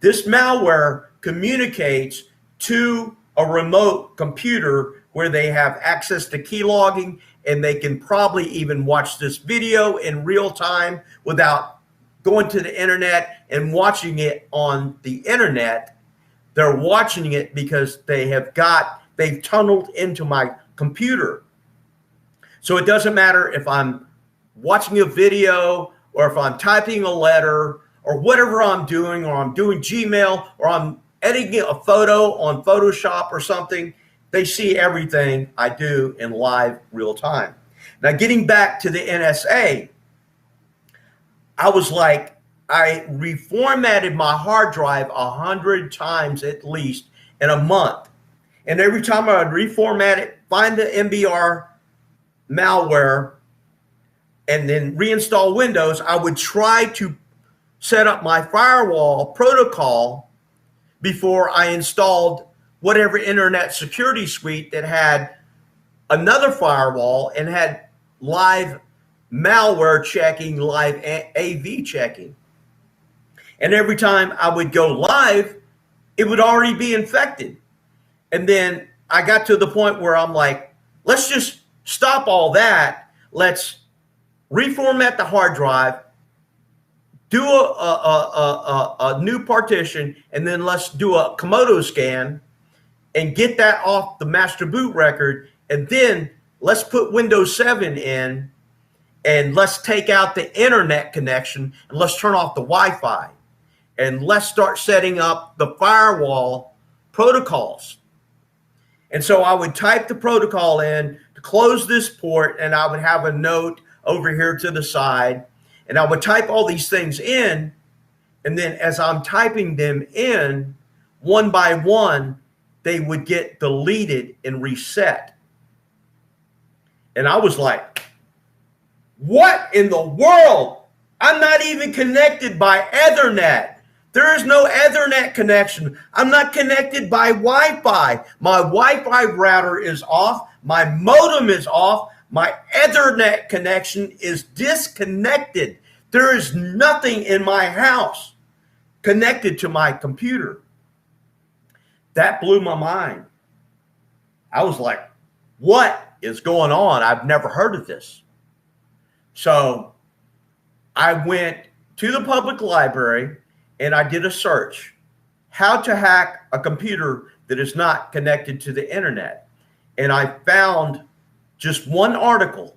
This malware communicates to a remote computer where they have access to key logging, and they can probably even watch this video in real time without going to the internet and watching it on the internet. They're watching it because they've tunneled into my computer. So it doesn't matter if I'm watching a video or if I'm typing a letter or whatever I'm doing, or I'm doing Gmail, or I'm editing a photo on Photoshop or something. They see everything I do in live real time. Now, getting back to the NSA, I was like, I reformatted my hard drive 100 times at least in a month. And every time I would reformat it, find the MBR malware, and then reinstall Windows, I would try to set up my firewall protocol before I installed whatever internet security suite that had another firewall and had live malware checking, live AV checking. And every time I would go live, it would already be infected. And then I got to the point where I'm like, let's just stop all that. Let's reformat the hard drive, do a new partition, and then let's do a Komodo scan and get that off the master boot record. And then let's put Windows 7 in, and let's take out the internet connection, and let's turn off the Wi-Fi. And let's start setting up the firewall protocols. And so I would type the protocol in to close this port, and I would have a note over here to the side, and I would type all these things in. And then as I'm typing them in, one by one, they would get deleted and reset. And I was like, what in the world? I'm not even connected by Ethernet. There is no Ethernet connection. I'm not connected by Wi-Fi. My Wi-Fi router is off. My modem is off. My Ethernet connection is disconnected. There is nothing in my house connected to my computer. That blew my mind. I was like, what is going on? I've never heard of this. So I went to the public library and I did a search. How to hack a computer that is not connected to the internet. And I found just one article,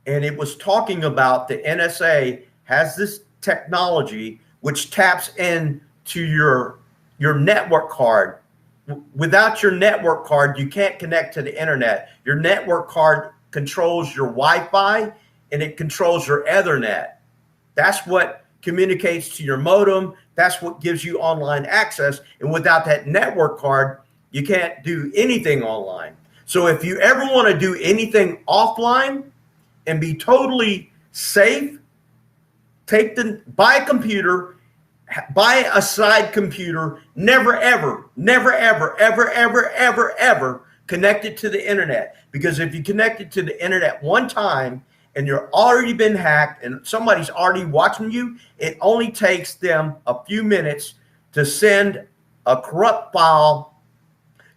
and it was talking about the NSA has this technology which taps into your network card. Without your network card, you can't connect to the internet. Your network card controls your Wi-Fi and it controls your Ethernet. That's what communicates to your modem. That's what gives you online access. And without that network card, you can't do anything online. So if you ever want to do anything offline and be totally safe, buy a computer, buy a side computer, never, ever connect it to the internet. Because if you connect it to the internet one time and you're already been hacked and somebody's already watching you, it only takes them a few minutes to send a corrupt file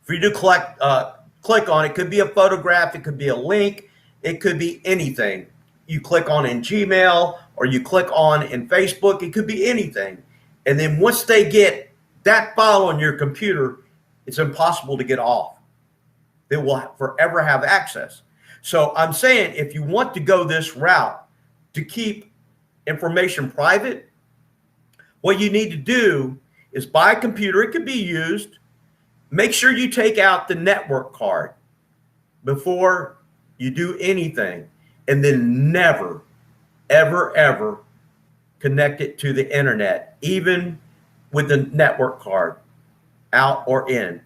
for you to click on. It could be a photograph, it could be a link, it could be anything. You click on in Gmail or you click on in Facebook, it could be anything. And then once they get that file on your computer, it's impossible to get off. They will forever have access. So I'm saying if you want to go this route to keep information private, what you need to do is buy a computer. It could be used. Make sure you take out the network card before you do anything. And then never, ever connect it to the internet, even with the network card out or in.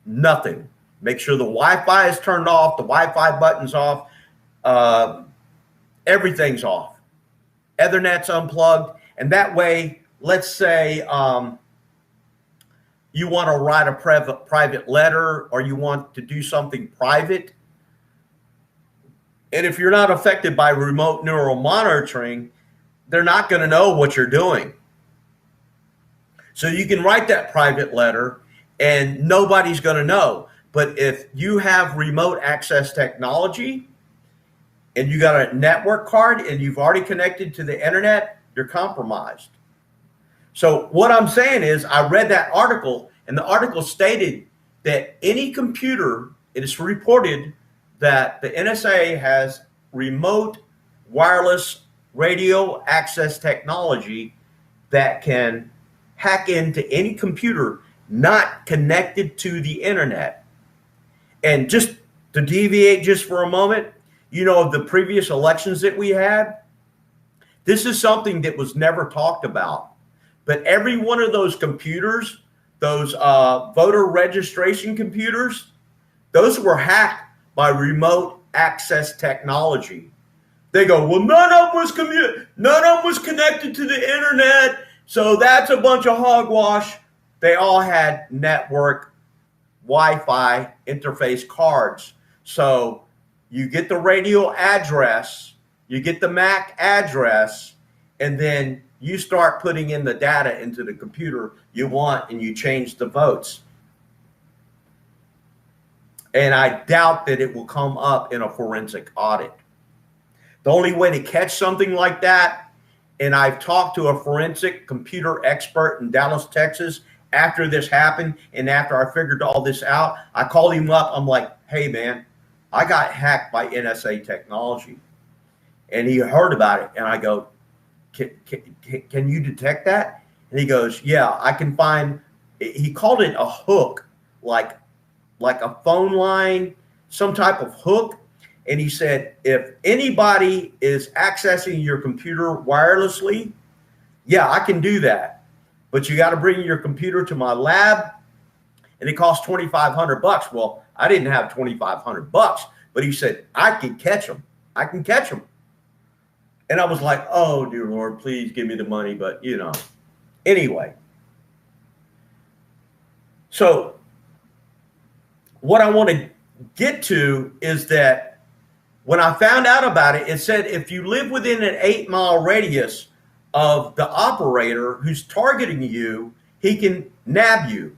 Nothing. Make sure the Wi-Fi is turned off, the Wi-Fi button's off, everything's off. Ethernet's unplugged, and that way, let's say you want to write a private letter or you want to do something private, and if you're not affected by remote neural monitoring, they're not going to know what you're doing. So you can write that private letter and nobody's going to know. But if you have remote access technology and you got a network card and you've already connected to the internet, you're compromised. So what I'm saying is I read that article, and the article stated that any computer, it is reported that the NSA has remote wireless radio access technology that can hack into any computer not connected to the internet. And just to deviate just for a moment, you know, the previous elections that we had, This is something that was never talked about. But every one of those computers, those voter registration computers, those were hacked by remote access technology. They go, well, none of them was connected to the internet, so that's a bunch of hogwash. They all had network Wi-Fi interface cards. So you get the radio address, you get the MAC address, and then you start putting in the data into the computer you want, and you change the votes. And I doubt that it will come up in a forensic audit. The only way to catch something like that, and I've talked to a forensic computer expert in Dallas, Texas, after this happened, and after I figured all this out, I called him up. I'm like, hey, man, I got hacked by NSA technology. And he heard about it, and I go, can you detect that? And he goes, yeah, I can find, he called it a hook, like a phone line, some type of hook. And he said, if anybody is accessing your computer wirelessly, yeah, I can do that. But you got to bring your computer to my lab, and it costs $2,500. Well, I didn't have $2,500, but he said, I can catch them. I can catch them. And I was like, oh, dear Lord, please give me the money. But, you know, anyway. So what I want to get to is that when I found out about it, it said if you live within an 8-mile radius of the operator who's targeting you, he can nab you.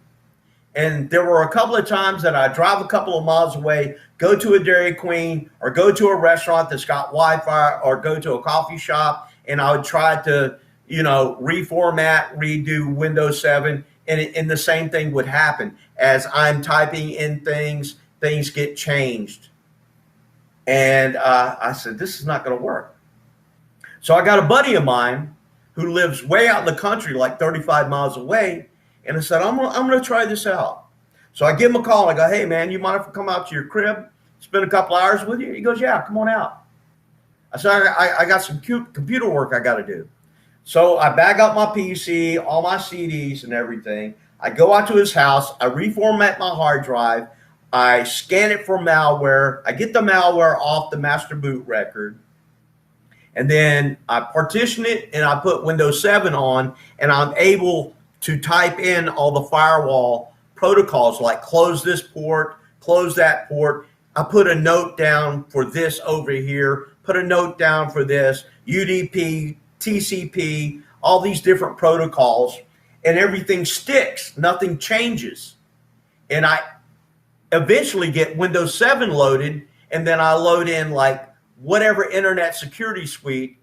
And there were a couple of times that I drive a couple of miles away, go to a Dairy Queen or go to a restaurant that's got Wi-Fi or go to a coffee shop, and I would try to, you know, reformat, redo Windows 7, and the same thing would happen. As I'm typing in things get changed. And I said, this is not going to work. So I got a buddy of mine who lives way out in the country, like 35 miles away. And I said, I'm going to try this out. So I give him a call. I go, hey, man, you mind if I come out to your crib, spend a couple hours with you? He goes, yeah, come on out. I said, I got some computer work I got to do. So I bag up my PC, all my CDs and everything. I go out to his house. I reformat my hard drive. I scan it for malware. I get the malware off the master boot record. And then I partition it and I put Windows 7 on, and I'm able to type in all the firewall protocols like close this port, close that port. I put a note down for this over here, put a note down for this, UDP, TCP, all these different protocols, and everything sticks. Nothing changes. And I eventually get Windows 7 loaded, and then I load in like whatever internet security suite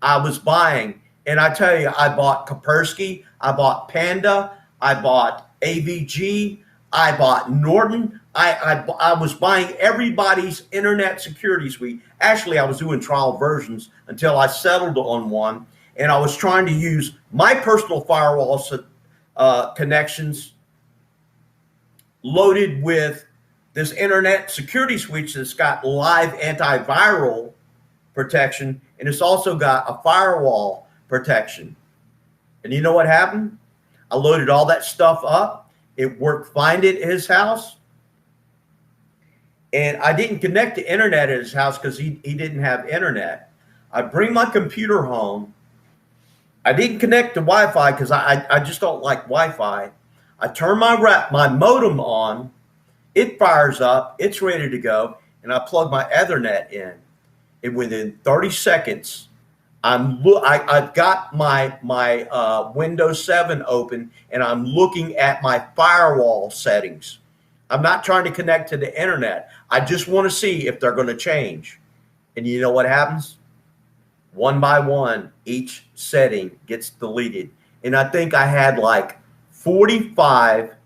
I was buying. And I tell you, I bought Kaspersky, I bought Panda, I bought AVG, I bought Norton. I was buying everybody's internet security suite. Actually, I was doing trial versions until I settled on one, and I was trying to use my personal firewall connections loaded with this internet security suite that's got live antiviral protection, and it's also got a firewall protection. And you know what happened? I loaded all that stuff up. It worked fine at his house. And I didn't connect to internet at his house because he didn't have internet. I bring my computer home. I didn't connect to Wi-Fi because I just don't like Wi-Fi. I turn my modem on. It fires up. It's ready to go. And I plug my Ethernet in. And within 30 seconds, I've got my Windows 7 open, and I'm looking at my firewall settings. I'm not trying to connect to the internet. I just want to see if they're going to change. And you know what happens? One by one, each setting gets deleted. And I think I had like 45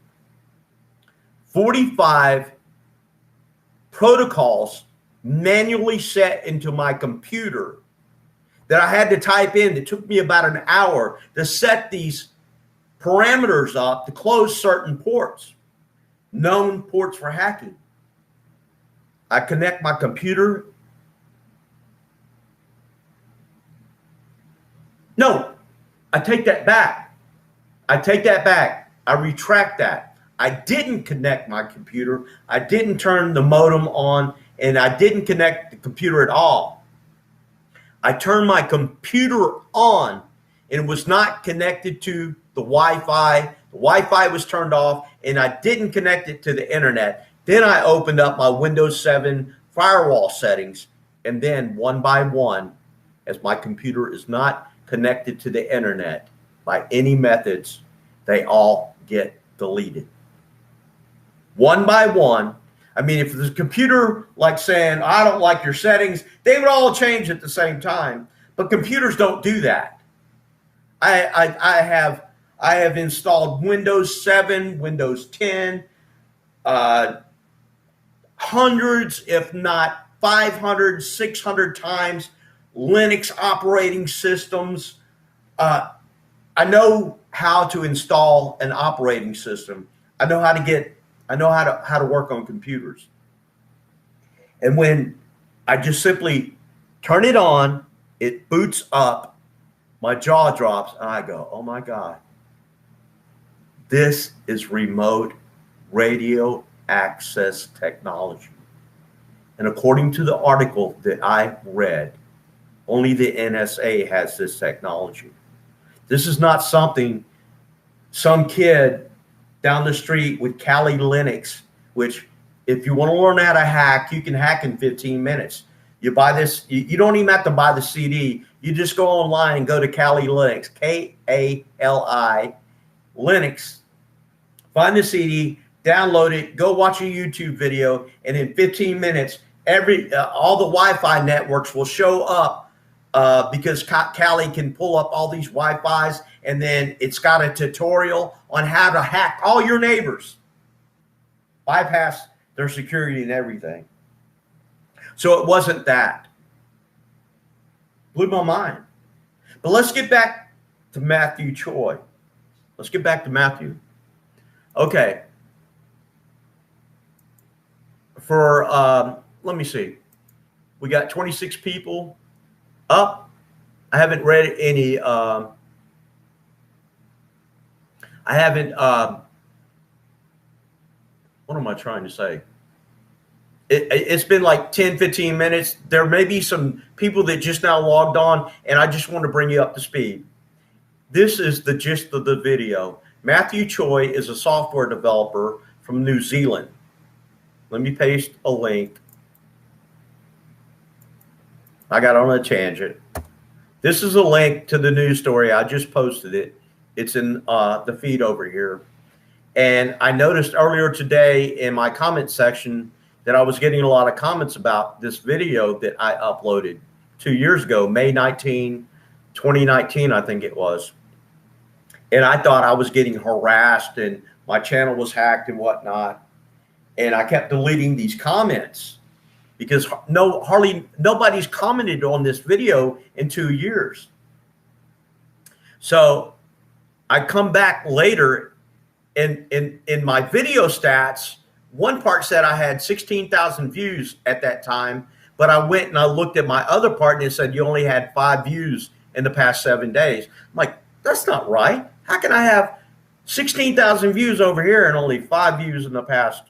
protocols manually set into my computer that I had to type in. It took me about an hour to set these parameters up to close certain ports, known ports for hacking. I connect my computer. No, I take that back. I take that back. I retract that. I didn't connect my computer. I didn't turn the modem on, and I didn't connect the computer at all. I turned my computer on, and it was not connected to the Wi-Fi. The Wi-Fi was turned off, and I didn't connect it to the internet. Then I opened up my Windows 7 firewall settings, and then one by one, as my computer is not connected to the internet by any methods, they all get deleted. One by one. I mean, if the computer like saying, I don't like your settings, they would all change at the same time. But computers don't do that. I have installed Windows 7, Windows 10, hundreds, if not 500, 600 times, Linux operating systems. I know how to install an operating system. I know how to work on computers. And when I just simply turn it on, it boots up, my jaw drops, and I go, oh my God, this is remote radio access technology. And according to the article that I read, only the NSA has this technology. This is not something some kid down the street with Kali Linux, which if you want to learn how to hack, you can hack in 15 minutes. You buy this, you don't even have to buy the CD. You just go online and go to Kali Linux, K-A-L-I, Linux, find the CD, download it, go watch a YouTube video, and in 15 minutes, all the Wi-Fi networks will show up because Kali can pull up all these Wi-Fis, and then it's got a tutorial on how to hack all your neighbors, bypass their security and everything. So it wasn't that. Blew my mind. But let's get back to Mathew Choi. Let's get back to Mathew. Okay. Let me see. We got 26 people up. I haven't read any. What am I trying to say? It's been like 10, 15 minutes. There may be some people that just now logged on, and I just want to bring you up to speed. This is the gist of the video. Mathew Choi is a software developer from New Zealand. Let me paste a link. I got on a tangent. This is a link to the news story. I just posted it. It's in the feed over here. And I noticed earlier today in my comment section that I was getting a lot of comments about this video that I uploaded 2 years ago, May 19, 2019, I think it was. And I thought I was getting harassed and my channel was hacked and whatnot. And I kept deleting these comments because hardly nobody's commented on this video in 2 years. So I come back later and in my video stats, one part said I had 16,000 views at that time, but I went and I looked at my other part and it said you only had 5 views in the past 7 days. I'm like, that's not right. How can I have 16,000 views over here and only 5 views in the past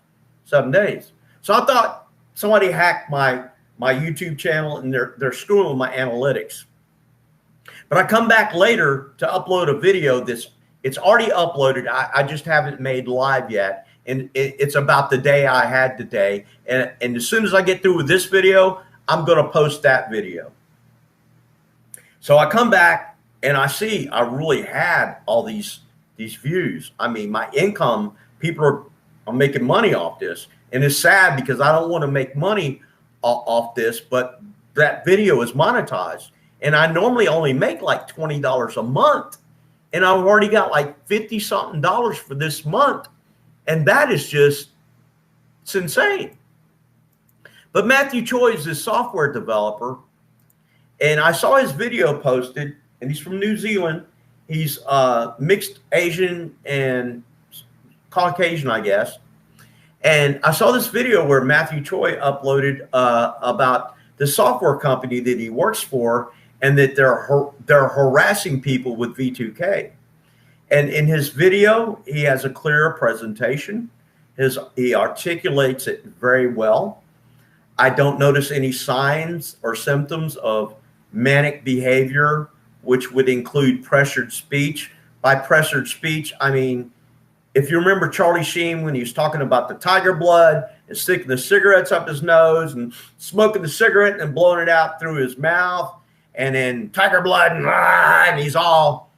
7 days? So I thought somebody hacked my YouTube channel and they're screwing with my analytics. But I come back later to upload a video it's already uploaded. I just haven't made live yet. And it's about the day I had today. And as soon as I get through with this video, I'm going to post that video. So I come back and I see I really had all these views. I mean, my income, people are making money off this. And it's sad because I don't want to make money off this, but that video is monetized. And I normally only make like $20 a month. And I've already got like $50-something for this month. And that is just, it's insane. But Mathew Choi is this software developer. And I saw his video posted, and he's from New Zealand. He's mixed Asian and Caucasian, I guess. And I saw this video where Mathew Choi uploaded about the software company that he works for. and that they're harassing people with V2K. And in his video, he has a clear presentation. He articulates it very well. I don't notice any signs or symptoms of manic behavior, which would include pressured speech. By pressured speech, I mean, if you remember Charlie Sheen when he was talking about the tiger blood and sticking the cigarettes up his nose and smoking the cigarette and blowing it out through his mouth, and then tiger blood and he's all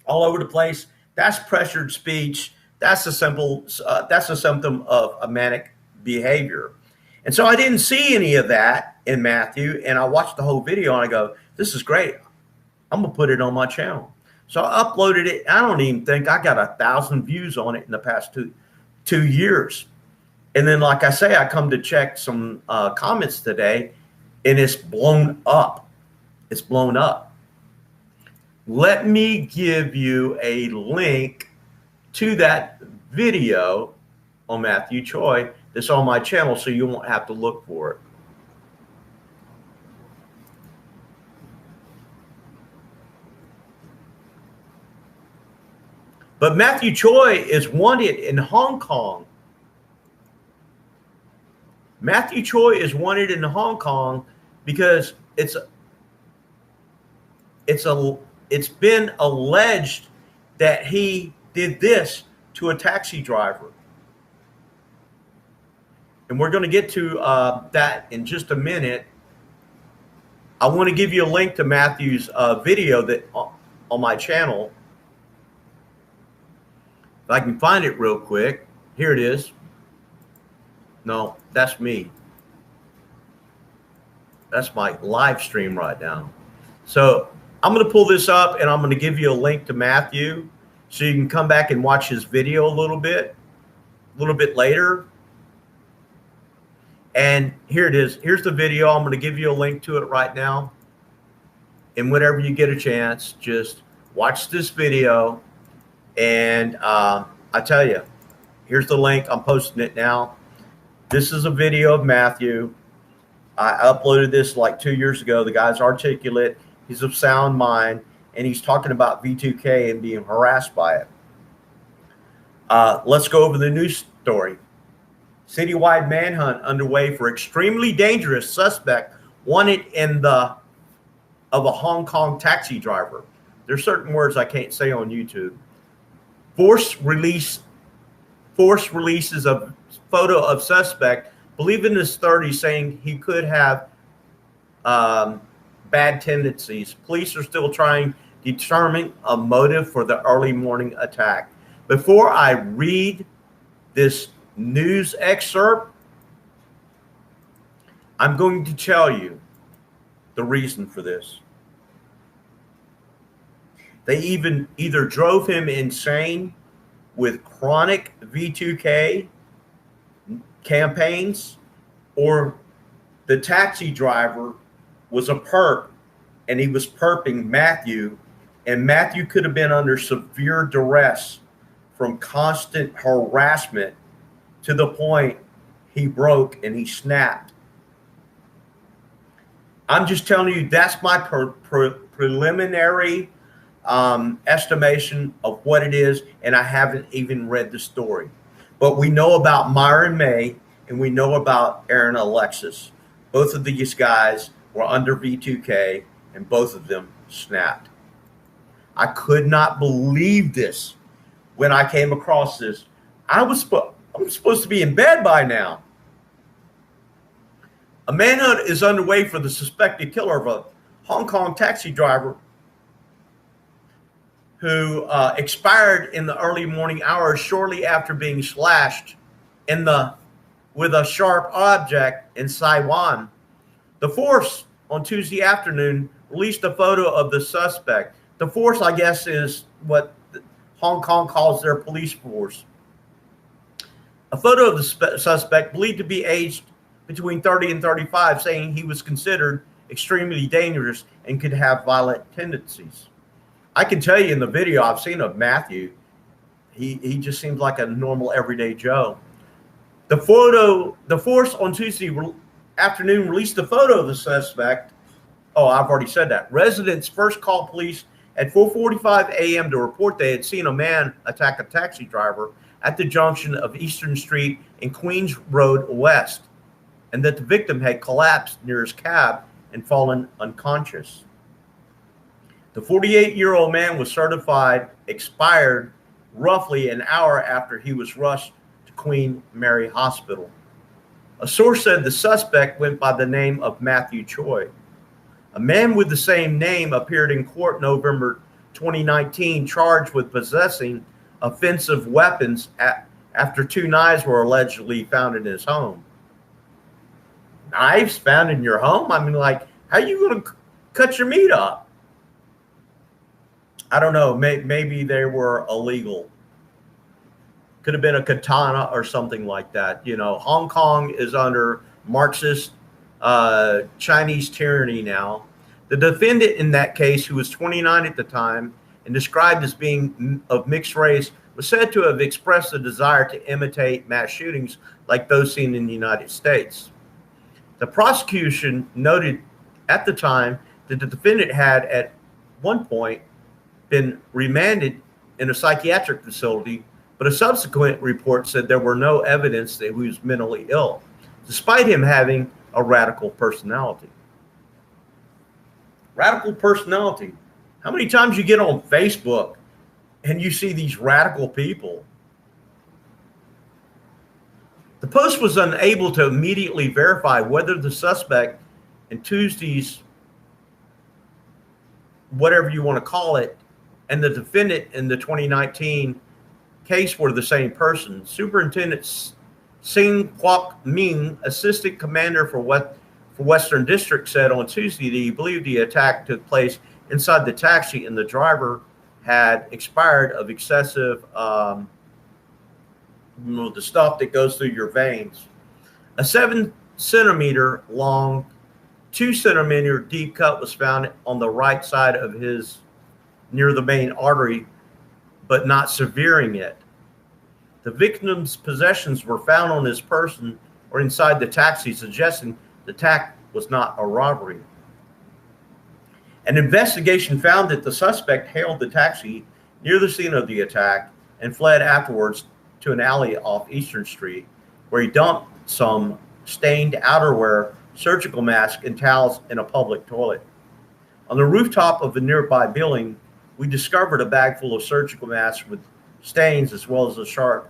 over the place. That's pressured speech. That's a symptom of a manic behavior. And so I didn't see any of that in Mathew, and I watched the whole video and I go, this is great. I'm gonna put it on my channel. So I uploaded it. I don't even think I got 1,000 views on it in the past two years. And then, like I say, I come to check some comments today, and it's blown up. It's blown up. Let me give you a link to that video on Mathew Choi that's on my channel so you won't have to look for it. But Mathew Choi is wanted in Hong Kong. Mathew Choi is wanted in Hong Kong because it's been alleged that he did this to a taxi driver. And we're going to get to that in just a minute. I want to give you a link to Mathew's video that on my channel. If I can find it real quick. Here it is. No, that's me. That's my live stream right now. So I'm going to pull this up and I'm going to give you a link to Mathew so you can come back and watch his video a little bit later. And here it is. Here's the video. I'm going to give you a link to it right now. And whenever you get a chance, just watch this video. And I tell you, here's the link. I'm posting it now. This is a video of Mathew. I uploaded this like 2 years ago. The guy's articulate. He's of sound mind. And he's talking about V2K and being harassed by it. Let's go over the news story. Citywide manhunt underway for extremely dangerous suspect wanted of a Hong Kong taxi driver. There's certain words I can't say on YouTube. Force releases a photo of suspect, believe in his 30s, saying he could have bad tendencies. Police are still trying to determine a motive for the early morning attack. Before I read this news excerpt, I'm going to tell you the reason for this. They either drove him insane with chronic V2K campaigns, or the taxi driver was a perp and he was perping Mathew, and Mathew could have been under severe duress from constant harassment to the point he broke and he snapped. I'm just telling you, that's my preliminary estimation of what it is, and I haven't even read the story. But we know about Myron May and we know about Aaron Alexis. Both of these guys were under V2K and both of them snapped. I could not believe this when I came across this. I'm supposed to be in bed by now. A manhunt is underway for the suspected killer of a Hong Kong taxi driver who expired in the early morning hours shortly after being slashed with a sharp object in Taiwan. The Force on Tuesday afternoon released a photo of the suspect. The Force, I guess, is what Hong Kong calls their police force. A photo of the suspect, believed to be aged between 30 and 35, saying he was considered extremely dangerous and could have violent tendencies. I can tell you in the video I've seen of Mathew, he just seems like a normal everyday Joe. The Force on Tuesday afternoon released a photo of the suspect Oh, I've already said that. Residents first called police at 4:45 a.m. to report they had seen a man attack a taxi driver at the junction of Eastern Street and Queens Road West, and that the victim had collapsed near his cab and fallen unconscious. The 48-year-old man was certified expired roughly an hour after he was rushed to Queen Mary Hospital. A source said the suspect went by the name of Mathew Choi. A man with the same name appeared in court November 2019, charged with possessing offensive weapons after 2 knives were allegedly found in his home. Knives found in your home? I mean, like, how are you going to cut your meat up? I don't know. Maybe they were illegal. Could have been a katana or something like that. You know, Hong Kong is under Marxist Chinese tyranny now. The defendant in that case, who was 29 at the time and described as being of mixed race, was said to have expressed a desire to imitate mass shootings like those seen in the United States. The prosecution noted at the time that the defendant had at one point been remanded in a psychiatric facility, but a subsequent report said there were no evidence that he was mentally ill, despite him having a radical personality. Radical personality. How many times you get on Facebook and you see these radical people? The Post was unable to immediately verify whether the suspect in Tuesday's, whatever you want to call it, and the defendant in the 2019 case were the same person. Superintendent Sing Kwok Ming, assistant commander for Western District, said on Tuesday that he believed the attack took place inside the taxi and the driver had expired of excessive, the stuff that goes through your veins. A 7-centimeter long, 2-centimeter deep cut was found on the right side of his, near the main artery, but not severing it. The victim's possessions were found on his person or inside the taxi, suggesting the attack was not a robbery. An investigation found that the suspect hailed the taxi near the scene of the attack and fled afterwards to an alley off Eastern Street, where he dumped some stained outerwear, surgical mask, and towels in a public toilet. On the rooftop of a nearby building, we discovered a bag full of surgical masks with stains, as well as a sharp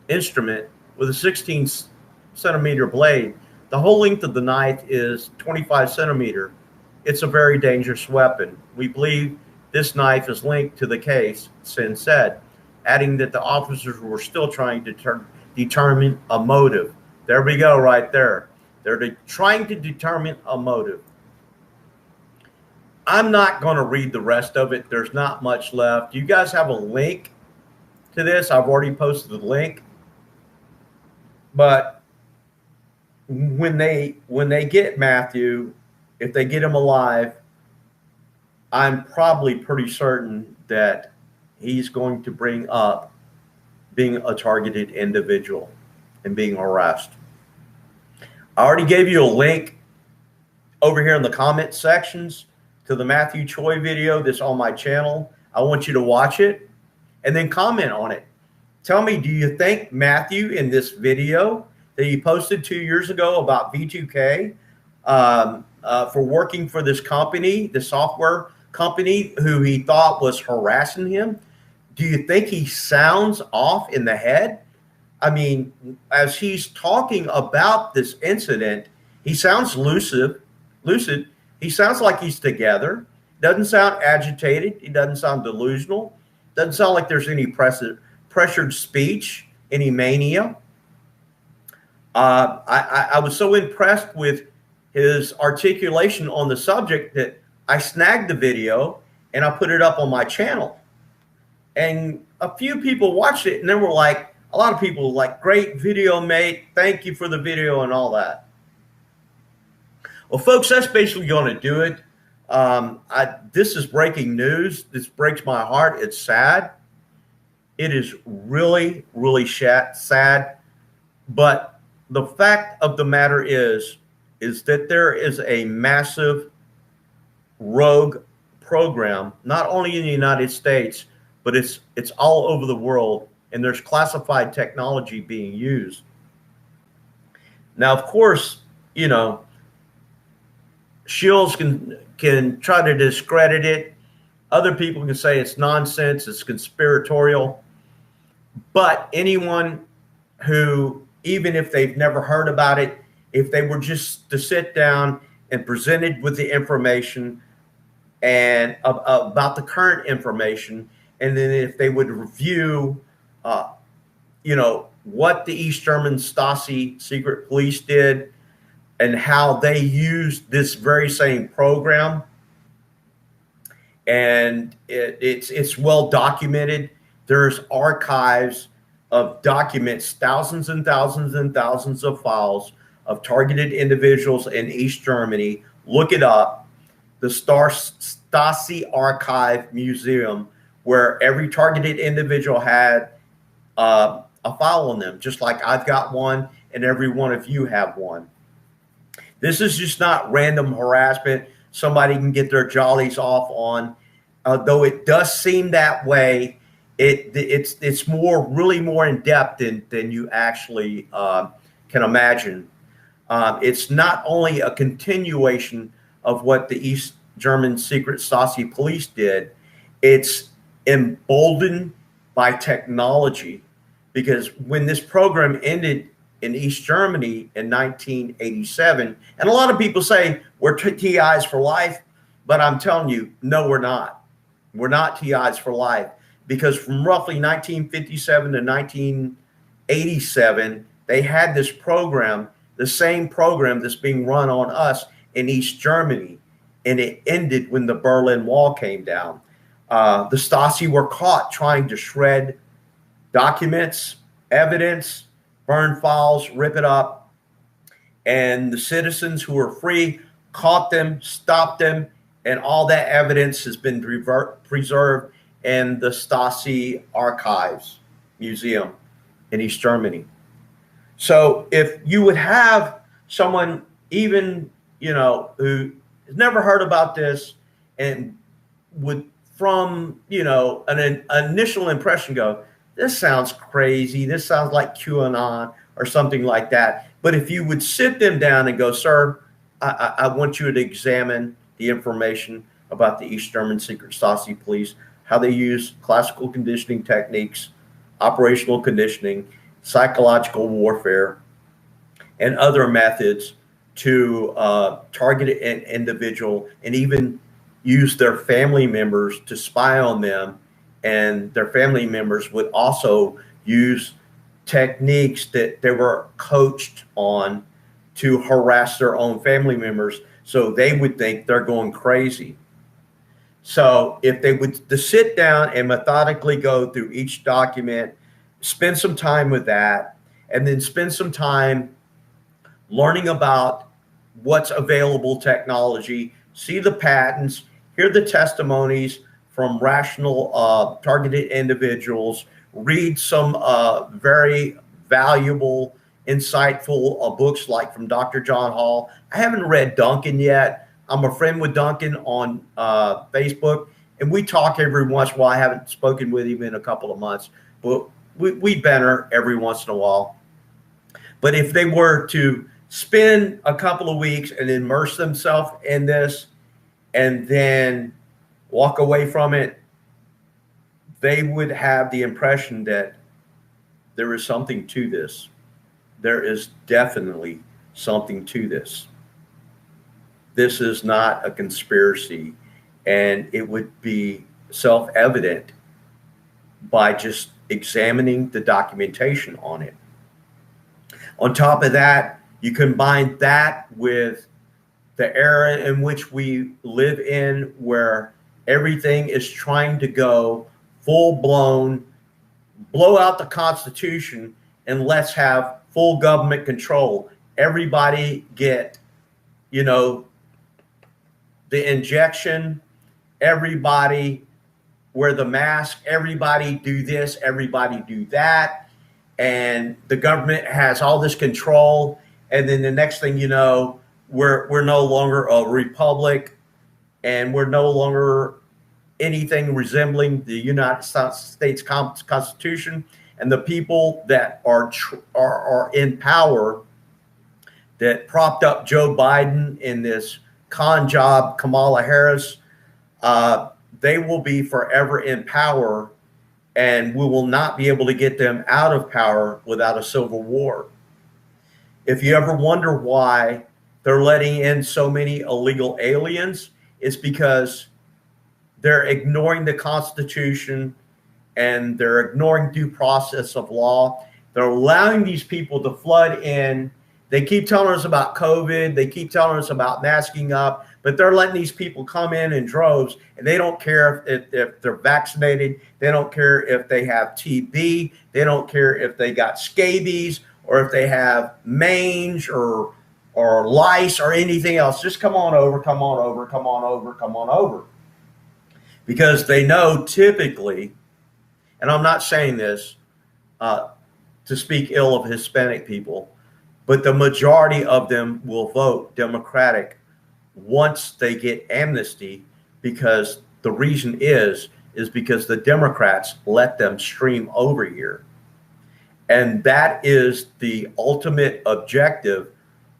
instrument with a 16-centimeter blade. The whole length of the knife is 25 centimeters. It's a very dangerous weapon. We believe this knife is linked to the case, Sin said, adding that the officers were still trying to determine a motive. There we go, right there. They're trying to determine a motive. I'm not going to read the rest of it. There's not much left. You guys have a link to this. I've already posted the link. But when they get Mathew, if they get him alive, I'm probably pretty certain that he's going to bring up being a targeted individual and being harassed. I already gave you a link over here in the comment sections to the Mathew Choi video that's on my channel. I want you to watch it and then comment on it. Tell me, do you think Mathew in this video that he posted 2 years ago about V2K for working for this company, the software company who he thought was harassing him, do you think he sounds off in the head? I mean, as he's talking about this incident, he sounds lucid. He sounds like he's together. Doesn't sound agitated. He doesn't sound delusional. Doesn't sound like there's any pressured speech, any mania. I was so impressed with his articulation on the subject that I snagged the video and I put it up on my channel. And a few people watched it, and they were like, a lot of people like, great video, mate. Thank you for the video and all that. Well, folks, that's basically going to do it. This is breaking news. This breaks my heart. It's sad. It is really, really sad. But the fact of the matter is that there is a massive rogue program, not only in the United States, but it's all over the world, and there's classified technology being used. Now, of course, you know, Shields can try to discredit it. Other people can say it's nonsense, it's conspiratorial. But anyone who, even if they've never heard about it, if they were just to sit down and presented with the information and about the current information, and then if they would review, you know, what the East German Stasi secret police did and how they used this very same program, and it's well documented. There's archives of documents, thousands and thousands and thousands of files of targeted individuals in East Germany. Look it up. The Stasi Archive Museum, where every targeted individual had a file on them, just like I've got one and every one of you have one. This is just not random harassment somebody can get their jollies off on. Though it does seem that way, it's really more in depth than you actually can imagine. It's not only a continuation of what the East German secret Stasi police did, it's emboldened by technology, because when this program ended in East Germany in 1987, and a lot of people say we're TIs for life, but I'm telling you, no, we're not. We're not TIs for life, because from roughly 1957 to 1987, they had this program, the same program that's being run on us in East Germany, and it ended when the Berlin Wall came down. The Stasi were caught trying to shred documents, evidence, burn files, rip it up, and the citizens who were free caught them, stopped them, and all that evidence has been preserved in the Stasi Archives Museum in East Germany. So if you would have someone, even, you know, who has never heard about this and would, from, you know, an initial impression, go, this sounds crazy, this sounds like QAnon or something like that. But if you would sit them down and go, sir, I want you to examine the information about the East German secret Stasi police, how they use classical conditioning techniques, operational conditioning, psychological warfare, and other methods to target an individual, and even use their family members to spy on them. And their family members would also use techniques that they were coached on to harass their own family members, so they would think they're going crazy. So if they would to sit down and methodically go through each document, spend some time with that, and then spend some time learning about what's available technology, see the patents, hear the testimonies from rational targeted individuals, read some very valuable, insightful books like from Dr. John Hall. I haven't read Duncan yet. I'm a friend with Duncan on Facebook, and we talk every once in a while. I haven't spoken with him in a couple of months, but we banter every once in a while. But if they were to spend a couple of weeks and immerse themselves in this and then walk away from it, they would have the impression that there is something to this. There is definitely something to this. This is not a conspiracy, and it would be self-evident by just examining the documentation on it. On top of that, you combine that with the era in which we live in, where everything is trying to go full-blown, blow out the Constitution, and let's have full government control. Everybody get, you know, the injection, everybody wear the mask, everybody do this, everybody do that. And the government has all this control. And then the next thing you know, we're no longer a republic. and we're no longer anything resembling the United States Constitution. And the people that are in power, that propped up Joe Biden in this con job, Kamala Harris, they will be forever in power, and we will not be able to get them out of power without a civil war. If you ever wonder why they're letting in so many illegal aliens, it's because they're ignoring the Constitution and they're ignoring due process of law. They're allowing these people to flood in. They keep telling us about COVID. They keep telling us about masking up, but they're letting these people come in droves, and they don't care if they're vaccinated. They don't care if they have TB. They don't care if they got scabies or if they have mange or lice or anything else. Just come on over, come on over, come on over, come on over. Because they know typically, and I'm not saying this to speak ill of Hispanic people, but the majority of them will vote Democratic once they get amnesty, because the reason is because the Democrats let them stream over here. And that is the ultimate objective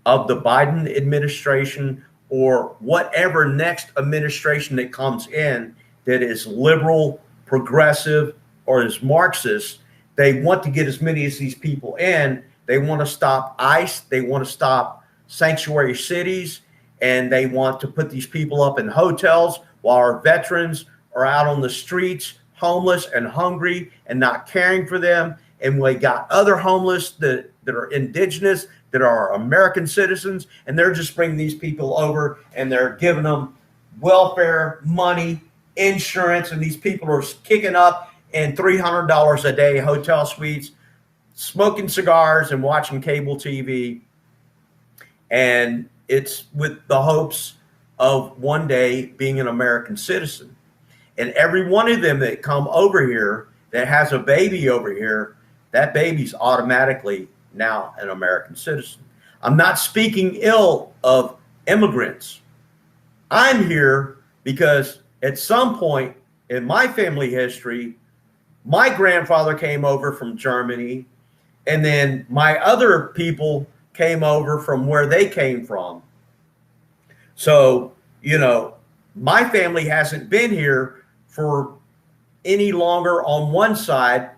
of the Biden administration, or whatever next administration that comes in that is liberal, progressive, or is Marxist. They want to get as many as these people in. They want to stop ICE. They want to stop sanctuary cities. And they want to put these people up in hotels while our veterans are out on the streets, homeless and hungry and not caring for them. And we got other homeless that are indigenous, that are American citizens, and they're just bringing these people over and they're giving them welfare, money, insurance, and these people are kicking up in $300 a day hotel suites, smoking cigars and watching cable TV. And it's with the hopes of one day being an American citizen. And every one of them that come over here that has a baby over here, that baby's automatically now an American citizen. I'm not speaking ill of immigrants. I'm here because at some point in my family history, my grandfather came over from Germany, and then my other people came over from where they came from. So, my family hasn't been here for any longer on one side.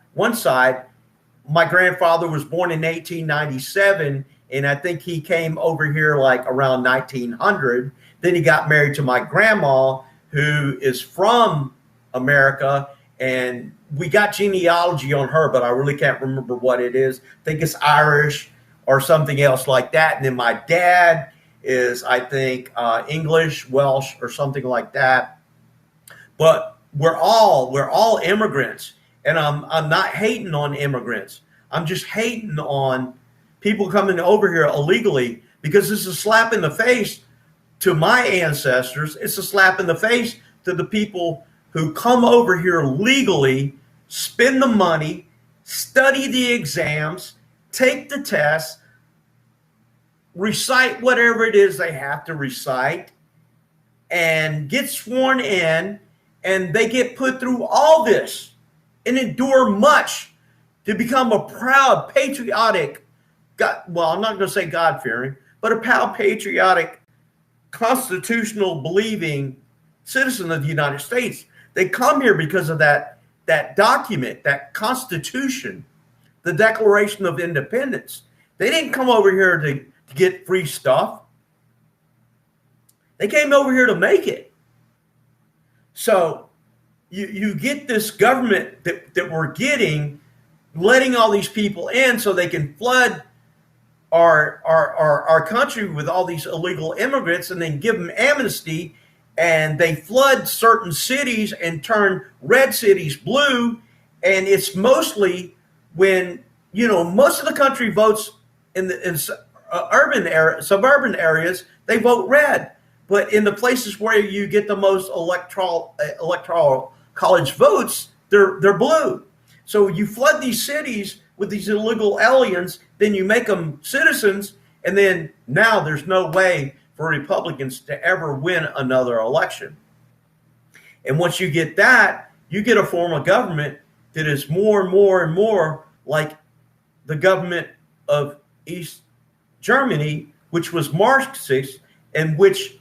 My grandfather was born in 1897, and I think he came over here like around 1900. Then he got married to my grandma, who is from America, and we got genealogy on her, but I really can't remember what it is. I think it's Irish or something else like that. And then my dad is, I think, English, Welsh, or something like that. But we're all immigrants, and I'm not hating on immigrants. I'm just hating on people coming over here illegally, because it's a slap in the face to my ancestors. It's a slap in the face to the people who come over here legally, spend the money, study the exams, take the tests, recite whatever it is they have to recite, and get sworn in, and they get put through all this and endure much to become a proud, patriotic, I'm not going to say God-fearing, but a proud, patriotic, constitutional believing citizen of the United States. They come here because of that document, that Constitution, the Declaration of Independence. They didn't come over here to get free stuff. They came over here to make it. So you get this government that we're getting, letting all these people in so they can flood our country with all these illegal immigrants, and then give them amnesty, and they flood certain cities and turn red cities blue. And it's mostly when, most of the country votes in suburban areas, they vote red. But in the places where you get the most electoral college votes, they're blue. So you flood these cities with these illegal aliens, then you make them citizens, and then now there's no way for Republicans to ever win another election. And once you get that, you get a form of government that is more and more and more like the government of East Germany, which was Marxist, and which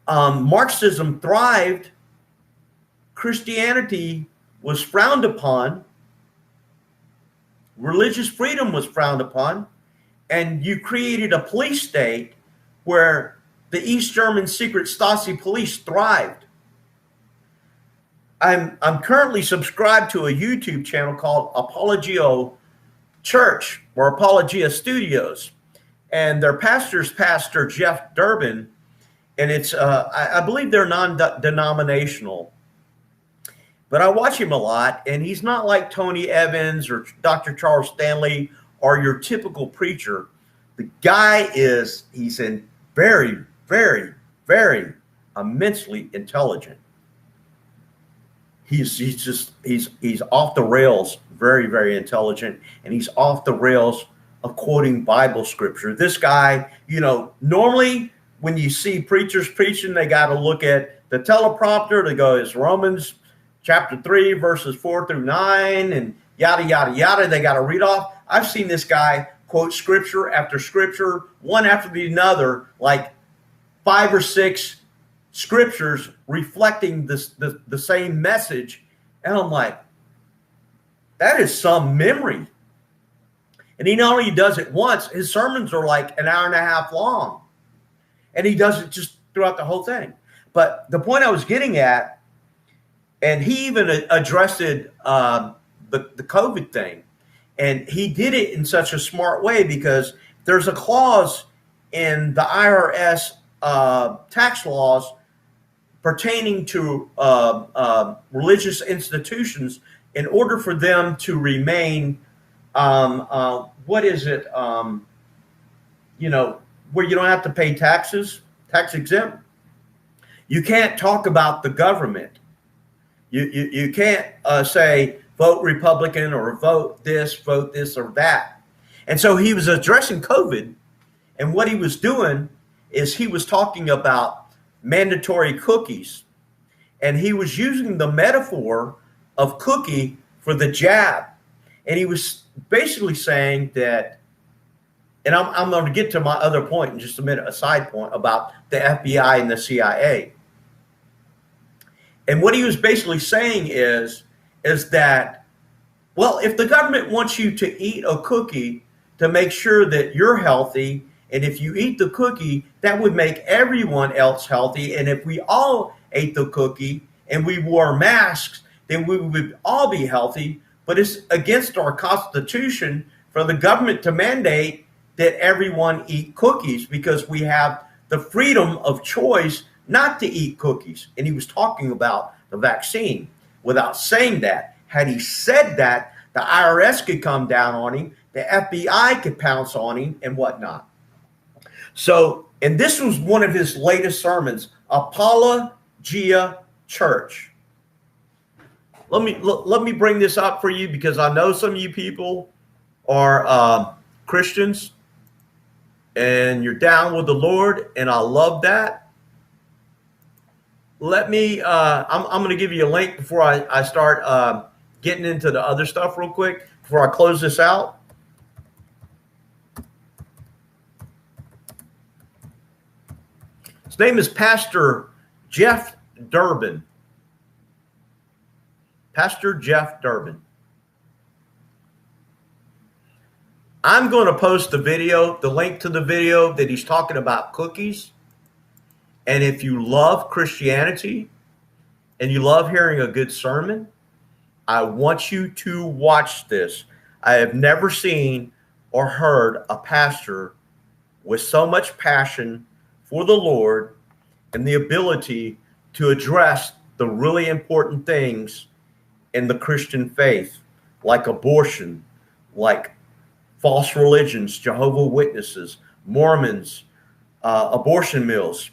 Marxism thrived. Christianity was frowned upon. Religious freedom was frowned upon. And you created a police state where the East German secret Stasi police thrived. I'm currently subscribed to a YouTube channel called Apologio Church or Apologia Studios, and their pastor's Pastor Jeff Durbin, and it's I believe they're non-denominational, but I watch him a lot, and he's not like Tony Evans or Dr. Charles Stanley or your typical preacher. The guy he's very, very, very immensely intelligent. He's off the rails, very, very intelligent, and he's off the rails of quoting Bible scripture. This guy, normally when you see preachers preaching, they got to look at the teleprompter to go, it's Romans chapter 3, verses 4 through 9, and yada, yada, yada. They got to read off. I've seen this guy quote scripture after scripture, one after the other, like 5 or 6 scriptures reflecting the same message. And I'm like, that is some memory. And he not only does it once, his sermons are like an hour and a half long. And he does it just throughout the whole thing. But the point I was getting at, and he even addressed it, the COVID thing. And he did it in such a smart way because there's a clause in the IRS tax laws pertaining to religious institutions in order for them to remain, where you don't have to pay taxes, tax exempt. You can't talk about the government. You can't say vote Republican or vote this or that. And so he was addressing COVID, and what he was doing is he was talking about mandatory cookies, and he was using the metaphor of cookie for the jab. And he was basically saying that, and I'm going to get to my other point in just a minute, a side point about the FBI and the CIA. And what he was basically saying is that, well, if the government wants you to eat a cookie to make sure that you're healthy, and if you eat the cookie, that would make everyone else healthy. And if we all ate the cookie and we wore masks, then we would all be healthy. But it's against our Constitution for the government to mandate that everyone eat cookies because we have the freedom of choice not to eat cookies. And he was talking about the vaccine without saying that. Had he said that, the IRS could come down on him, the FBI could pounce on him, and whatnot. So, and this was one of his latest sermons, Apologia Church. Let me bring this up for you because I know some of you people are Christians and you're down with the Lord, and I love that. Let me, I'm going to give you a link before I start getting into the other stuff real quick, before I close this out. His name is Pastor Jeff Durbin. Pastor Jeff Durbin. I'm going to post the video, the link to the video that he's talking about cookies. And if you love Christianity and you love hearing a good sermon, I want you to watch this. I have never seen or heard a pastor with so much passion for the Lord and the ability to address the really important things in the Christian faith, like abortion, like false religions, Jehovah's Witnesses, Mormons, abortion mills.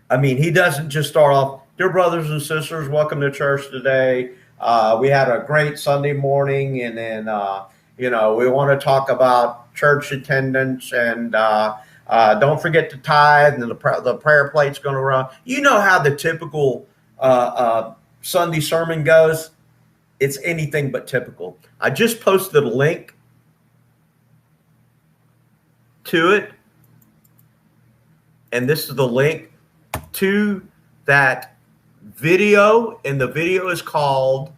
I mean, he doesn't just start off, dear brothers and sisters, welcome to church today. We had a great Sunday morning, and then, we want to talk about church attendance, and Don't forget to tithe, and the prayer plate's going to run. You know how the typical Sunday sermon goes. It's anything but typical. I just posted a link to it, and this is the link to that video, and the video is called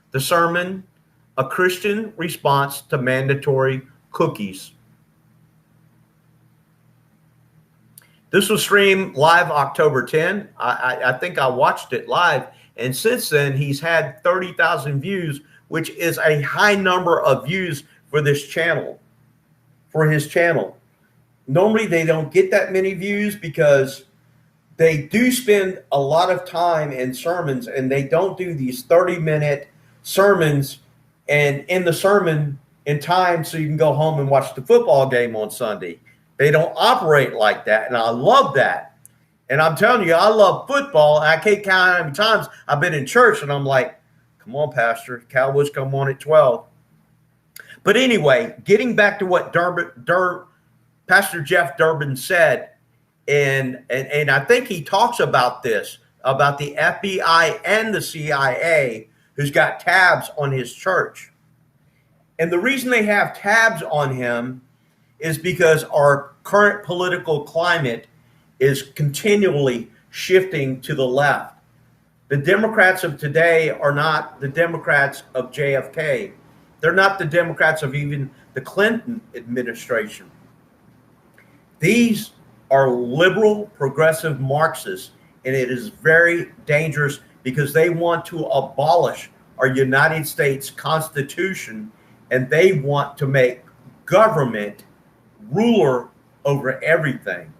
"The Sermon: A Christian Response to Mandatory Cookies." This was streamed live October 10. I think I watched it live, and since then he's had 30,000 views, which is a high number of views for this channel, for his channel. Normally they don't get that many views because they do spend a lot of time in sermons, and they don't do these 30-minute sermons and in the sermon in time so you can go home and watch the football game on Sunday. They don't operate like that, and I love that. And I'm telling you, I love football, and I can't count how many times I've been in church, and I'm like, come on, Pastor, Cowboys come on at 12. But anyway, getting back to what Pastor Jeff Durbin said, and I think he talks about this, about the FBI and the CIA who's got tabs on his church. And the reason they have tabs on him is because our current political climate is continually shifting to the left. The Democrats of today are not the Democrats of JFK. They're not the Democrats of even the Clinton administration. These are liberal, progressive Marxists, and it is very dangerous because they want to abolish our United States Constitution, and they want to make government ruler over everything.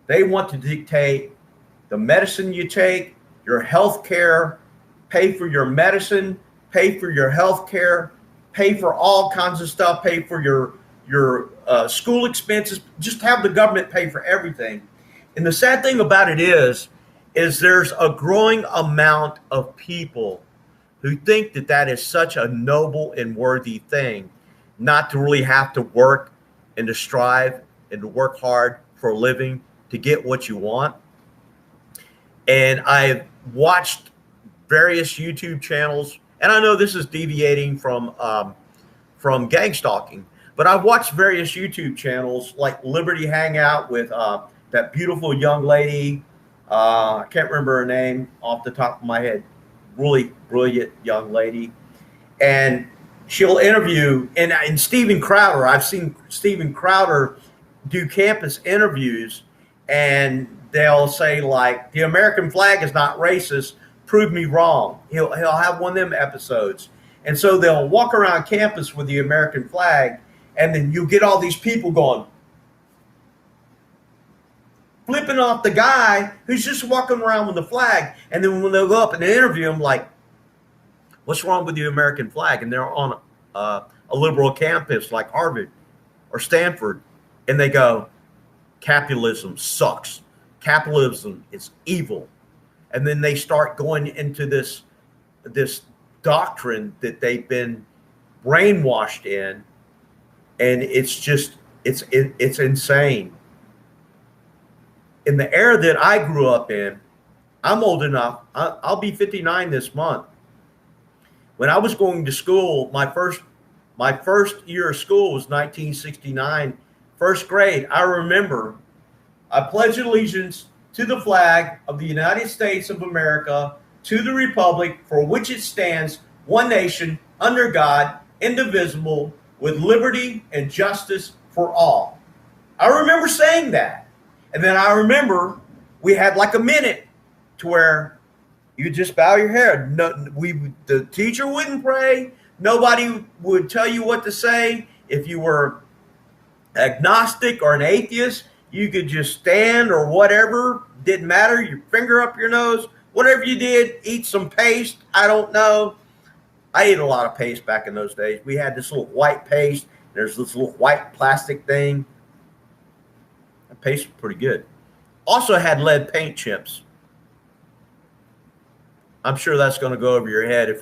They want to dictate the medicine you take, your health care, pay for your medicine, pay for your health care, pay for all kinds of stuff, pay for your school expenses, just have the government pay for everything. And the sad thing about it is there's a growing amount of people who think that that is such a noble and worthy thing, not to really have to work and to strive and to work hard for a living to get what you want. And I've watched various YouTube channels, and I know this is deviating from gang stalking, but I've watched various YouTube channels like Liberty Hangout with that beautiful young lady. I can't remember her name off the top of my head. Really brilliant young lady. And she'll interview, and Steven Crowder, I've seen Steven Crowder do campus interviews, and they'll say, like, the American flag is not racist, prove me wrong. He'll have one of them episodes. And so they'll walk around campus with the American flag, and then you get all these people going, flipping off the guy who's just walking around with the flag. And then when they'll go up and interview him, like, what's wrong with the American flag? And they're on a liberal campus like Harvard or Stanford, and they go, capitalism sucks. Capitalism is evil. And then they start going into this doctrine that they've been brainwashed in, and it's just it's insane. In the era that I grew up in, I'm old enough. I'll be 59 this month. When I was going to school, my first year of school was 1969, first grade. I remember I pledged allegiance to the flag of the United States of America, to the republic for which it stands, one nation, under God, indivisible, with liberty and justice for all. I remember saying that. And then I remember we had like a minute to where you just bow your head. No, the teacher wouldn't pray. Nobody would tell you what to say. If you were agnostic or an atheist, you could just stand or whatever. Didn't matter. Your finger up your nose. Whatever you did, eat some paste. I don't know. I ate a lot of paste back in those days. We had this little white paste. There's this little white plastic thing. The paste was pretty good. Also had lead paint chips. I'm sure that's going to go over your head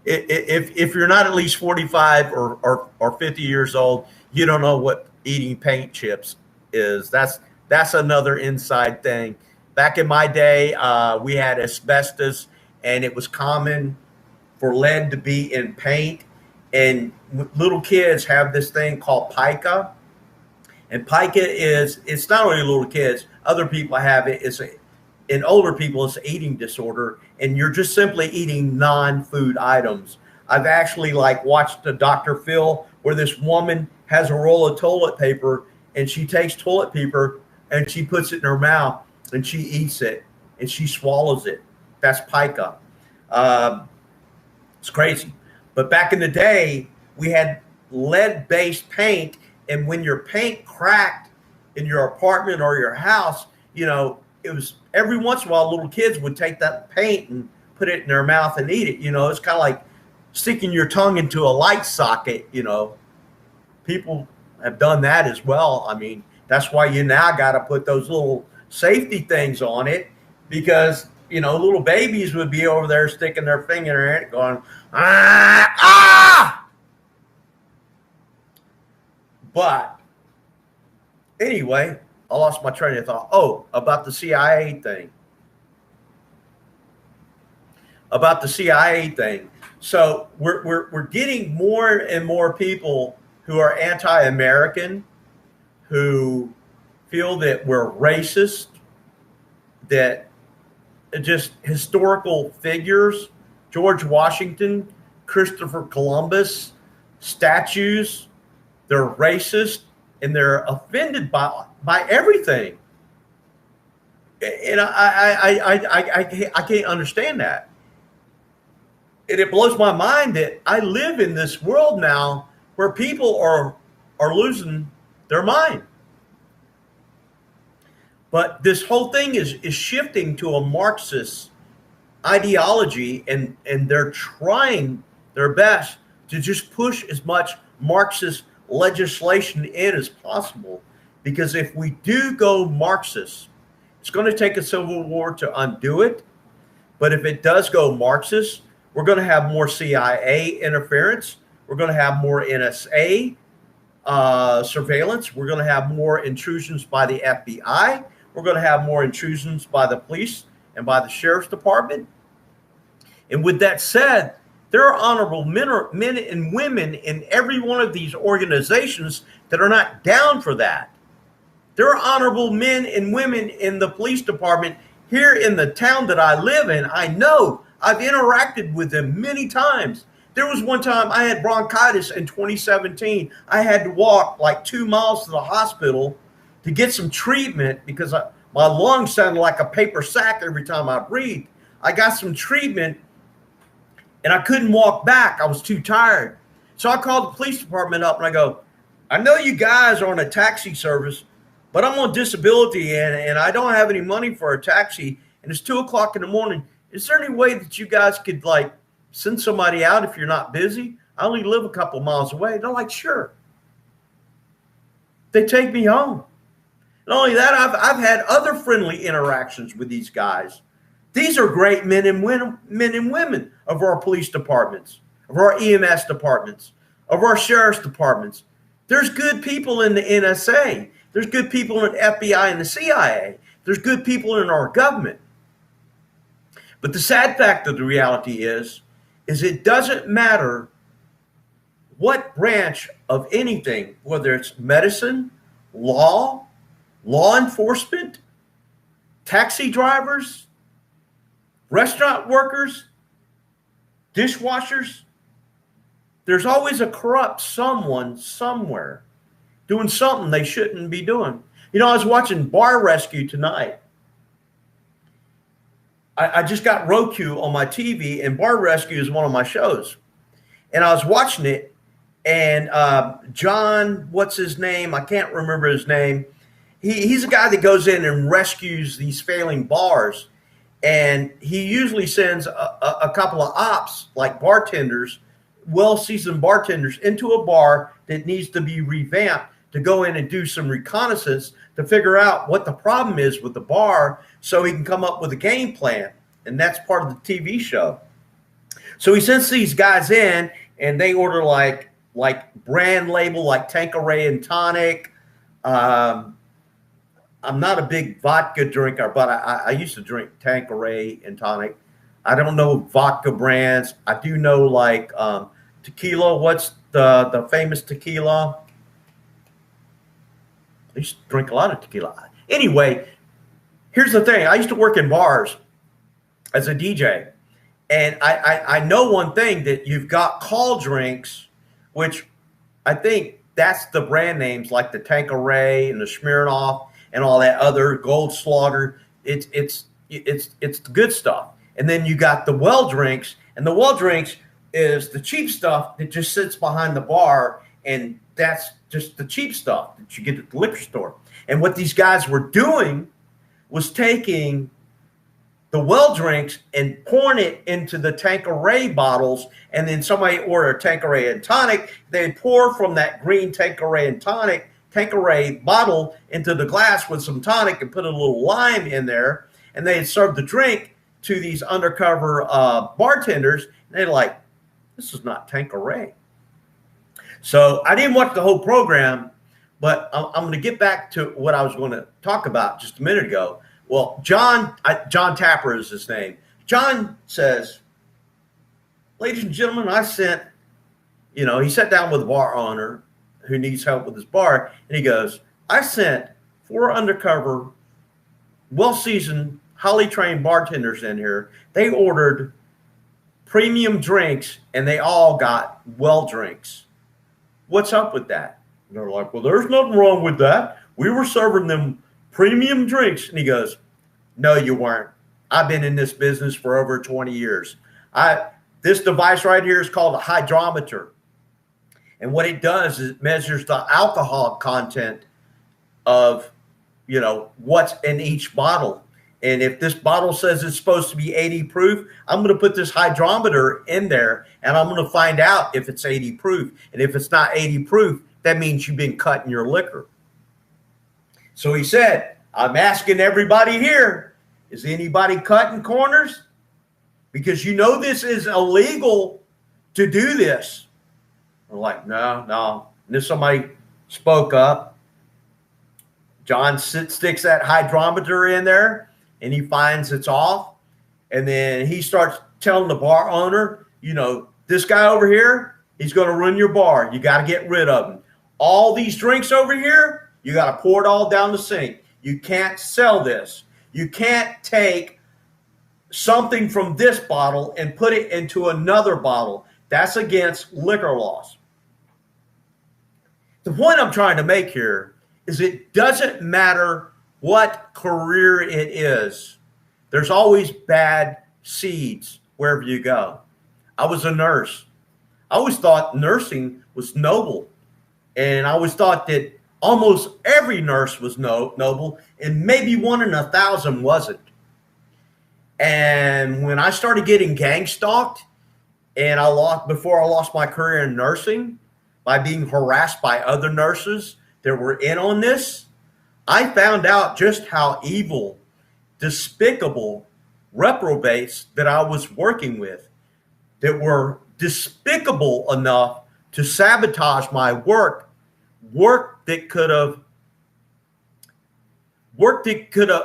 if you're not at least 45 or 50 years old. You don't know what eating paint chips that's another inside thing. Back in my day, we had asbestos, and it was common for lead to be in paint. And little kids have this thing called pica. And pica it's not only little kids, other people have it. In older people, it's an eating disorder, and you're just simply eating non-food items. I've actually watched the Dr. Phil where this woman has a roll of toilet paper, and she takes toilet paper and she puts it in her mouth and she eats it and she swallows it. That's pica. It's crazy. But back in the day, we had lead-based paint, and when your paint cracked in your apartment or your house, it was every once in a while little kids would take that paint and put it in their mouth and eat it. It's kind of like sticking your tongue into a light socket. People have done that as well. I mean, that's why you now got to put those little safety things on it, because little babies would be over there sticking their finger in it going, ah. But anyway, I lost my train of thought. Oh, about the CIA thing. So we're getting more and more people who are anti-American, who feel that we're racist, that just historical figures, George Washington, Christopher Columbus, statues, they're racist and they're offended by everything. And I can't understand that. And it blows my mind that I live in this world now where people are losing their mind. But this whole thing is shifting to a Marxist ideology, and they're trying their best to just push as much Marxist legislation in as possible. Because if we do go Marxist, it's going to take a civil war to undo it. But if it does go Marxist, we're going to have more CIA interference. We're going to have more NSA surveillance. We're going to have more intrusions by the FBI. We're going to have more intrusions by the police and by the sheriff's department. And with that said, there are honorable men and women in every one of these organizations that are not down for that. There are honorable men and women in the police department here in the town that I live in. I know. I've interacted with them many times. There was one time I had bronchitis in 2017. I had to walk 2 miles to the hospital to get some treatment because my lungs sounded like a paper sack every time I breathed. I got some treatment and I couldn't walk back. I was too tired. So I called the police department up and I go, I know you guys are on a taxi service, but I'm on disability and I don't have any money for a taxi. And it's 2 o'clock in the morning. Is there any way that you guys could send somebody out if you're not busy? I only live a couple miles away. They're like, sure. They take me home. Not only that, I've had other friendly interactions with these guys. These are great men and women of our police departments, of our EMS departments, of our sheriff's departments. There's good people in the NSA. There's good people in the FBI and the CIA. There's good people in our government. But the sad fact of the reality is it doesn't matter what branch of anything, whether it's medicine, law enforcement, taxi drivers, restaurant workers, dishwashers, there's always a corrupt someone somewhere doing something they shouldn't be doing. I was watching Bar Rescue tonight. I just got Roku on my TV, and Bar Rescue is one of my shows. And I was watching it, and John, what's his name? I can't remember his name. He's a guy that goes in and rescues these failing bars. And he usually sends a couple of ops, like bartenders, well-seasoned bartenders, into a bar that needs to be revamped to go in and do some reconnaissance to figure out what the problem is with the bar so he can come up with a game plan. And that's part of the TV show. So he sends these guys in and they order like brand label like Tanqueray and Tonic. I'm not a big vodka drinker, but I used to drink Tanqueray and Tonic. I don't know vodka brands. I do know like tequila. What's the famous tequila? I used to drink a lot of tequila. Anyway, here's the thing. I used to work in bars as a DJ. And I know one thing, that you've got call drinks, which I think that's the brand names like the Tanqueray and the Smirnoff and all that other Gold Slaughter. It's the good stuff. And then you got the well drinks, and the well drinks is the cheap stuff that just sits behind the bar, and that's just the cheap stuff that you get at the liquor store. And what these guys were doing was taking the well drinks and pouring it into the Tanqueray bottles, and then somebody ordered a Tanqueray and Tonic. They'd pour from that green Tanqueray and Tanqueray bottle into the glass with some tonic and put a little lime in there, and they'd serve the drink to these undercover bartenders, and they're like, this is not Tanqueray. So I didn't watch the whole program, but I'm going to get back to what I was going to talk about just a minute ago. Well, John Tapper is his name. John says, ladies and gentlemen, I sent, he sat down with a bar owner who needs help with his bar, and he goes, I sent 4 undercover, well-seasoned, highly trained bartenders in here. They ordered premium drinks, and they all got well drinks. What's up with that? And they're like, well, there's nothing wrong with that. We were serving them premium drinks. And he goes, no, you weren't. I've been in this business for over 20 years. This device right here is called a hydrometer. And what it does is it measures the alcohol content of, what's in each bottle. And if this bottle says it's supposed to be 80 proof, I'm going to put this hydrometer in there, and I'm going to find out if it's 80 proof. And if it's not 80 proof, that means you've been cutting your liquor. So he said, I'm asking everybody here, is anybody cutting corners? Because this is illegal to do this. We're like, no. And then somebody spoke up. John sticks that hydrometer in there, and he finds it's off. And then he starts telling the bar owner, this guy over here, he's going to run your bar. You got to get rid of him. All these drinks over here, you got to pour it all down the sink. You can't sell this. You can't take something from this bottle and put it into another bottle. That's against liquor laws. The point I'm trying to make here is it doesn't matter what career it is. There's always bad seeds wherever you go. I was a nurse. I always thought nursing was noble. And I always thought that almost every nurse was noble, and maybe 1 in 1,000 wasn't. And when I started getting gang stalked, and before I lost my career in nursing, by being harassed by other nurses that were in on this, I found out just how evil, despicable reprobates that I was working with, that were despicable enough to sabotage my work that could have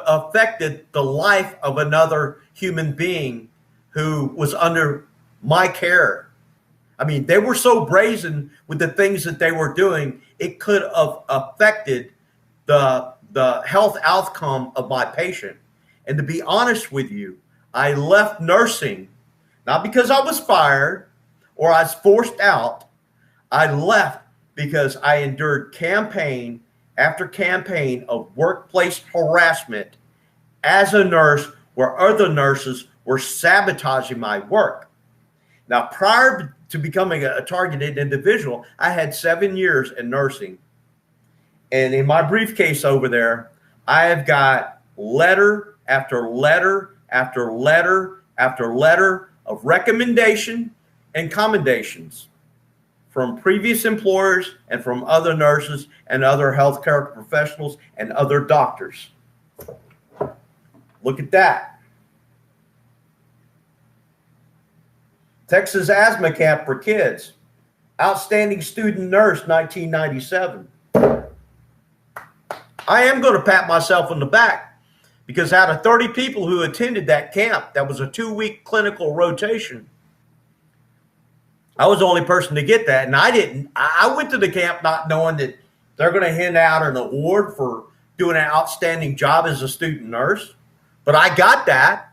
affected the life of another human being who was under my care. I mean, they were so brazen with the things that they were doing, it could have affected the health outcome of my patient. And to be honest with you, I left nursing, not because I was fired or I was forced out. I left because I endured campaign after campaign of workplace harassment as a nurse, where other nurses were sabotaging my work. Now, prior to becoming a targeted individual, I had 7 years in nursing. And in my briefcase over there, I have got letter after letter after letter after letter of recommendation and commendations from previous employers and from other nurses and other healthcare professionals and other doctors. Look at that. Texas asthma camp for kids. Outstanding Student Nurse, 1997. I am going to pat myself on the back because out of 30 people who attended that camp, that was a 2-week clinical rotation, I was the only person to get that. And I went to the camp not knowing that they're going to hand out an award for doing an outstanding job as a student nurse. But I got that.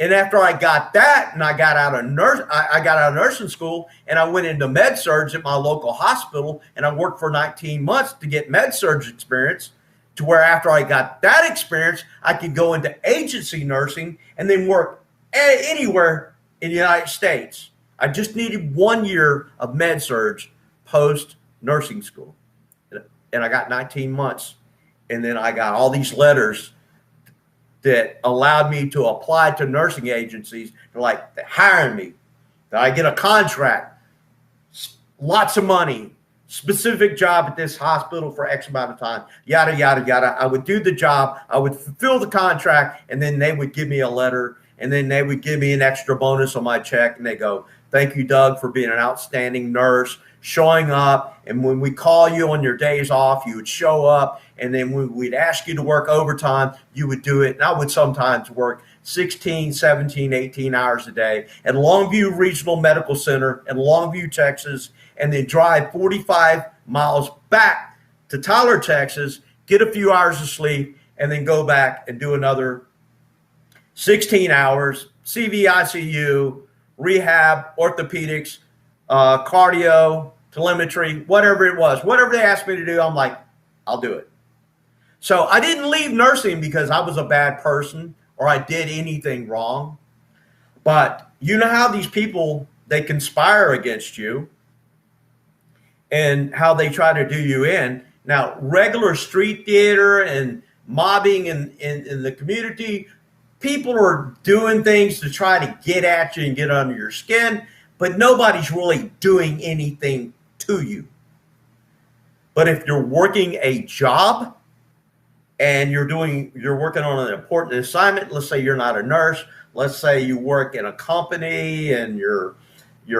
And after I got that and I got out of nursing school and I went into med surg at my local hospital and I worked for 19 months to get med surg experience, to where after I got that experience, I could go into agency nursing and then work anywhere in the United States. I just needed 1 year of med surg post nursing school. And I got 19 months. And then I got all these letters that allowed me to apply to nursing agencies. They're like, they're hiring me. That I get a contract, lots of money, specific job at this hospital for X amount of time, yada, yada, yada. I would do the job. I would fulfill the contract, and then they would give me a letter, and then they would give me an extra bonus on my check, and they go, thank you, Doug, for being an outstanding nurse, showing up. And when we call you on your days off, you would show up. And then when we'd ask you to work overtime, you would do it. And I would sometimes work 16, 17, 18 hours a day at Longview Regional Medical Center in Longview, Texas, and then drive 45 miles back to Tyler, Texas, get a few hours of sleep, and then go back and do another 16 hours, CVICU, rehab, orthopedics, cardio, telemetry, whatever it was. Whatever they asked me to do, I'm like, I'll do it. So I didn't leave nursing because I was a bad person or I did anything wrong. But you know how these people, they conspire against you and how they try to do you in. Now, regular street theater and mobbing in the community, people are doing things to try to get at you and get under your skin, but nobody's really doing anything to you. But if you're working a job and you're working on an important assignment, let's say you're not a nurse, let's say you work in a company and you're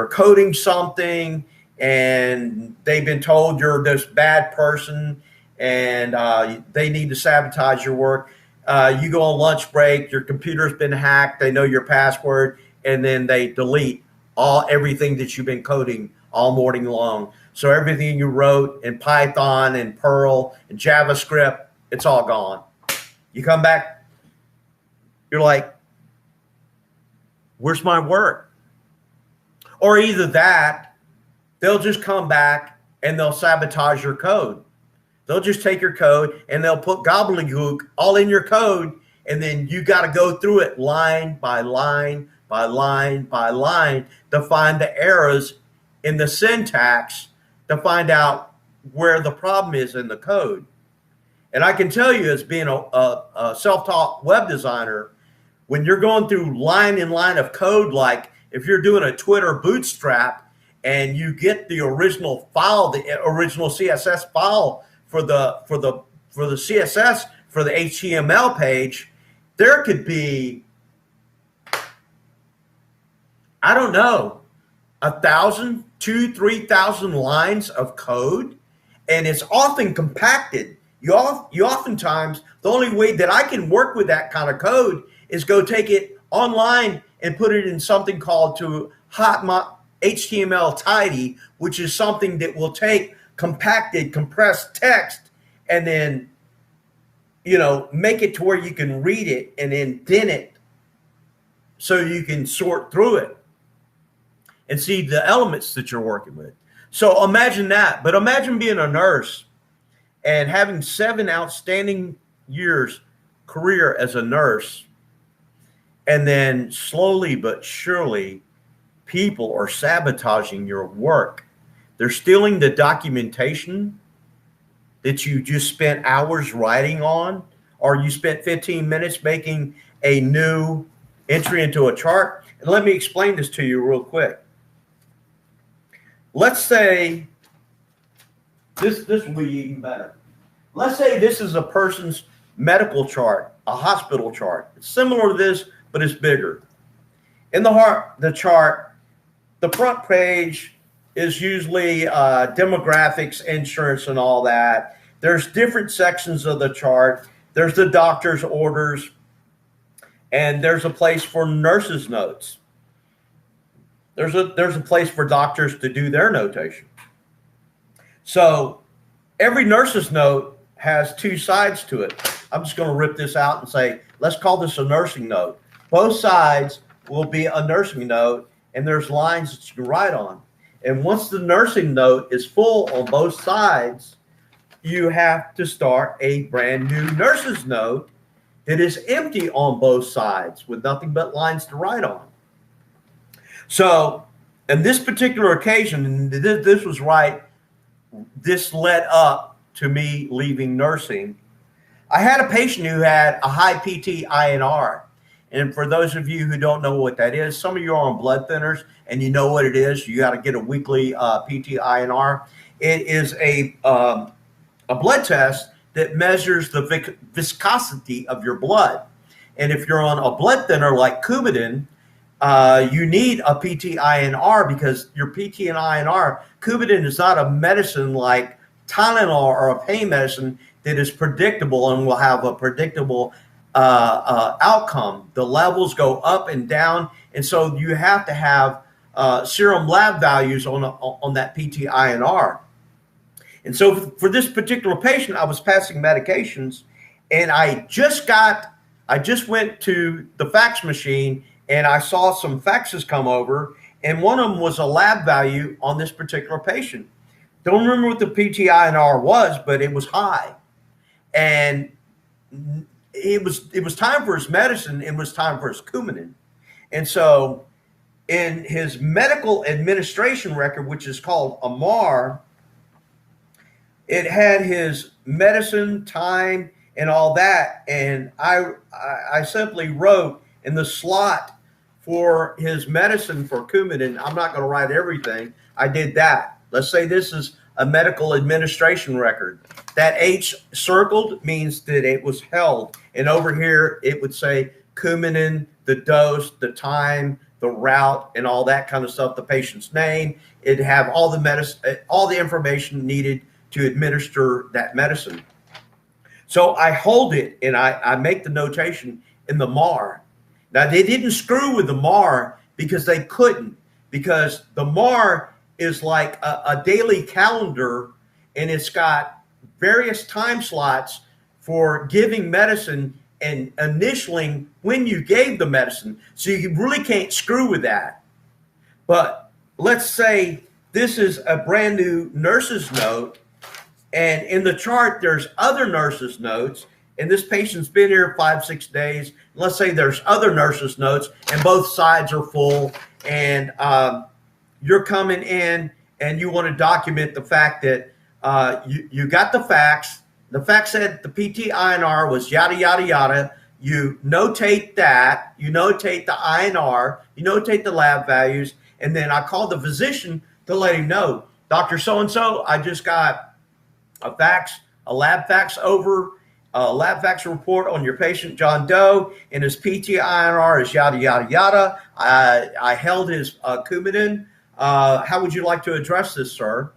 coding something and they've been told you're this bad person and they need to sabotage your work. You go on lunch break, your computer's been hacked, they know your password, and then they delete everything that you've been coding all morning long. So everything you wrote in Python and Perl and JavaScript, it's all gone. You come back, you're like, where's my work? Or either that, they'll just come back and they'll sabotage your code. They'll just take your code and they'll put gobbledygook all in your code, and then you got to go through it line by line by line by line to find the errors in the syntax to find out where the problem is in the code. And I can tell you, as being a self-taught web designer, when you're going through line in line of code, like if you're doing a Twitter bootstrap and you get the original file, the original CSS file for the CSS for the HTML page, there could be, I don't know, 1,000, 2,000, 3,000 lines of code, and it's often compacted. You oftentimes, the only way that I can work with that kind of code is go take it online and put it in something called to HTML tidy, which is something that will take compacted, compressed text and then, make it to where you can read it and indent it so you can sort through it and see the elements that you're working with. So imagine that. But imagine being a nurse and having 7 outstanding years career as a nurse, and then slowly but surely people are sabotaging your work. They're stealing the documentation that you just spent hours writing on, or you spent 15 minutes making a new entry into a chart. And let me explain this to you real quick. Let's say this will be even better. Let's say this is a person's medical chart, a hospital chart. It's similar to this, but it's bigger. In the chart, the front page is usually demographics, insurance, and all that. There's different sections of the chart. There's the doctor's orders, and there's a place for nurses' notes. There's a place for doctors to do their notation. So every nurse's note has two sides to it. I'm just going to rip this out and say, let's call this a nursing note. Both sides will be a nursing note, and there's lines that you can write on. And once the nursing note is full on both sides, you have to start a brand new nurse's note that is empty on both sides with nothing but lines to write on. So, in this particular occasion, this was right, this led up to me leaving nursing. I had a patient who had a high PT-INR. And for those of you who don't know what that is, some of you are on blood thinners and you know what it is. You got to get a weekly PT-INR. It is a blood test that measures the viscosity of your blood. And if you're on a blood thinner like Coumadin, you need a PT-INR because your PT-INR, Coumadin is not a medicine like Tylenol or a pain medicine that is predictable and will have a predictable outcome. The levels go up and down, and so you have to have serum lab values on that PT-INR. And so for this particular patient, I was passing medications, and I just went to the fax machine, and I saw some faxes come over, and one of them was a lab value on this particular patient. Don't remember what the PT-INR was, but it was high, and it was time for his medicine. It was time for his Coumadin. And so in his medical administration record, which is called a MAR, it had his medicine, time, and all that. And I simply wrote in the slot for his medicine for Coumadin, I'm not going to write everything. I did that. Let's say this is a medical administration record. That H circled means that it was held. And over here, it would say Coumadin, the dose, the time, the route, and all that kind of stuff, the patient's name. It'd have all the medicine, all the information needed to administer that medicine. So I hold it and I make the notation in the MAR. Now, they didn't screw with the MAR because they couldn't, because the MAR is like a daily calendar, and it's got various time slots for giving medicine and initialing when you gave the medicine. So you really can't screw with that. But let's say this is a brand new nurse's note, and in the chart, there's other nurses' notes, and this patient's been here 5-6 days. Let's say there's other nurses' notes, and both sides are full, and you're coming in, and you want to document the fact that you got the fax. The fax said the PT-INR was yada, yada, yada. You notate that. You notate the INR. You notate the lab values, and then I called the physician to let him know, Dr. So-and-so, I just got a lab fax report on your patient, John Doe, and his PT-INR is yada, yada, yada. I held his Coumadin. How would you like to address this, sir?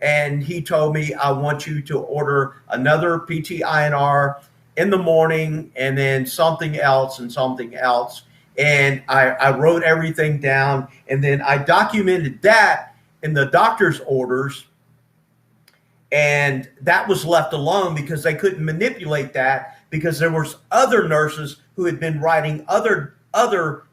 And he told me, I want you to order another PT-INR in the morning and then something else and something else. And I wrote everything down, and then I documented that in the doctor's orders. And that was left alone because they couldn't manipulate that, because there was other nurses who had been writing other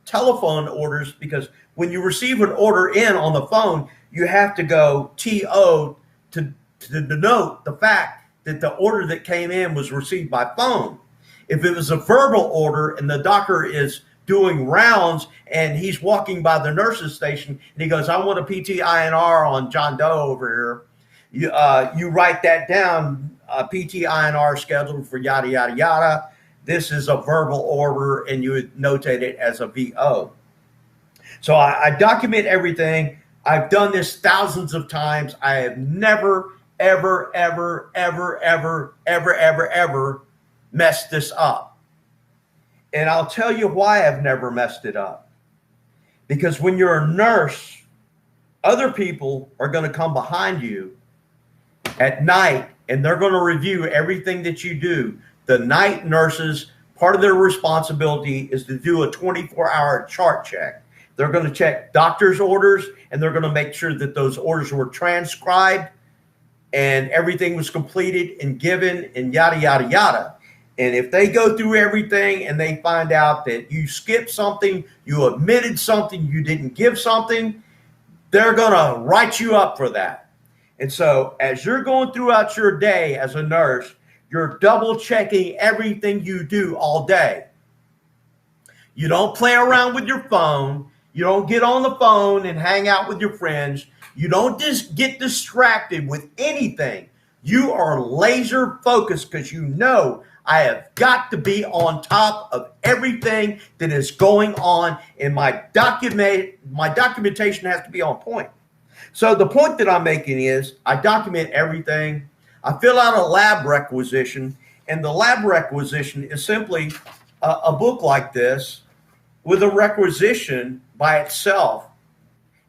telephone orders, because when you receive an order in on the phone, you have to go TO to denote the fact that the order that came in was received by phone. If it was a verbal order and the doctor is doing rounds and he's walking by the nurse's station and he goes, I want a PT-INR on John Doe over here. You write that down, PT-INR scheduled for yada, yada, yada. This is a verbal order, and you would notate it as a VO. So I document everything. I've done this thousands of times. I have never, ever, ever, ever, ever, ever, ever, ever messed this up. And I'll tell you why I've never messed it up. Because when you're a nurse, Other people are going to come behind you at night, and they're going to review everything that you do. The night nurses, part of their responsibility is to do a 24-hour chart check. They're going to check doctor's orders, and they're going to make sure that those orders were transcribed and everything was completed and given and yada, yada, yada. And if they go through everything and they find out that you skipped something, you omitted something, you didn't give something, they're going to write you up for that. And so as you're going throughout your day as a nurse, you're double checking everything you do all day. You don't play around with your phone. You don't get on the phone and hang out with your friends. You don't just get distracted with anything. You are laser focused because you know I have got to be on top of everything that is going on, and my documentation has to be on point. So the point that I'm making is I document everything. I fill out a lab requisition, and the lab requisition is simply a book like this with a requisition by itself,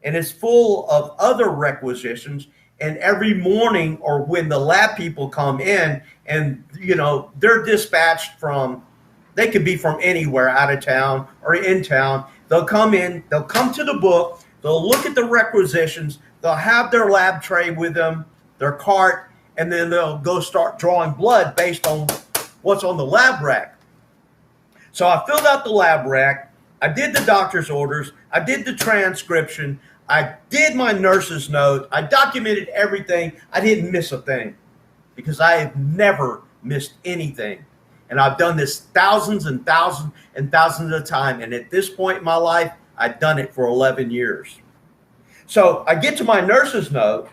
and it's full of other requisitions. And every morning, or when the lab people come in, and they're dispatched from, they could be from anywhere, out of town or in town. They'll come in, they'll come to the book, they'll look at the requisitions, they'll have their lab tray with them, their cart, and then they'll go start drawing blood based on what's on the lab rack. So I filled out the lab rack, I did the doctor's orders, I did the transcription, I did my nurse's note, I documented everything. I didn't miss a thing because I have never missed anything. And I've done this thousands and thousands and thousands of times. And at this point in my life, I've done it for 11 years. So I get to my nurse's note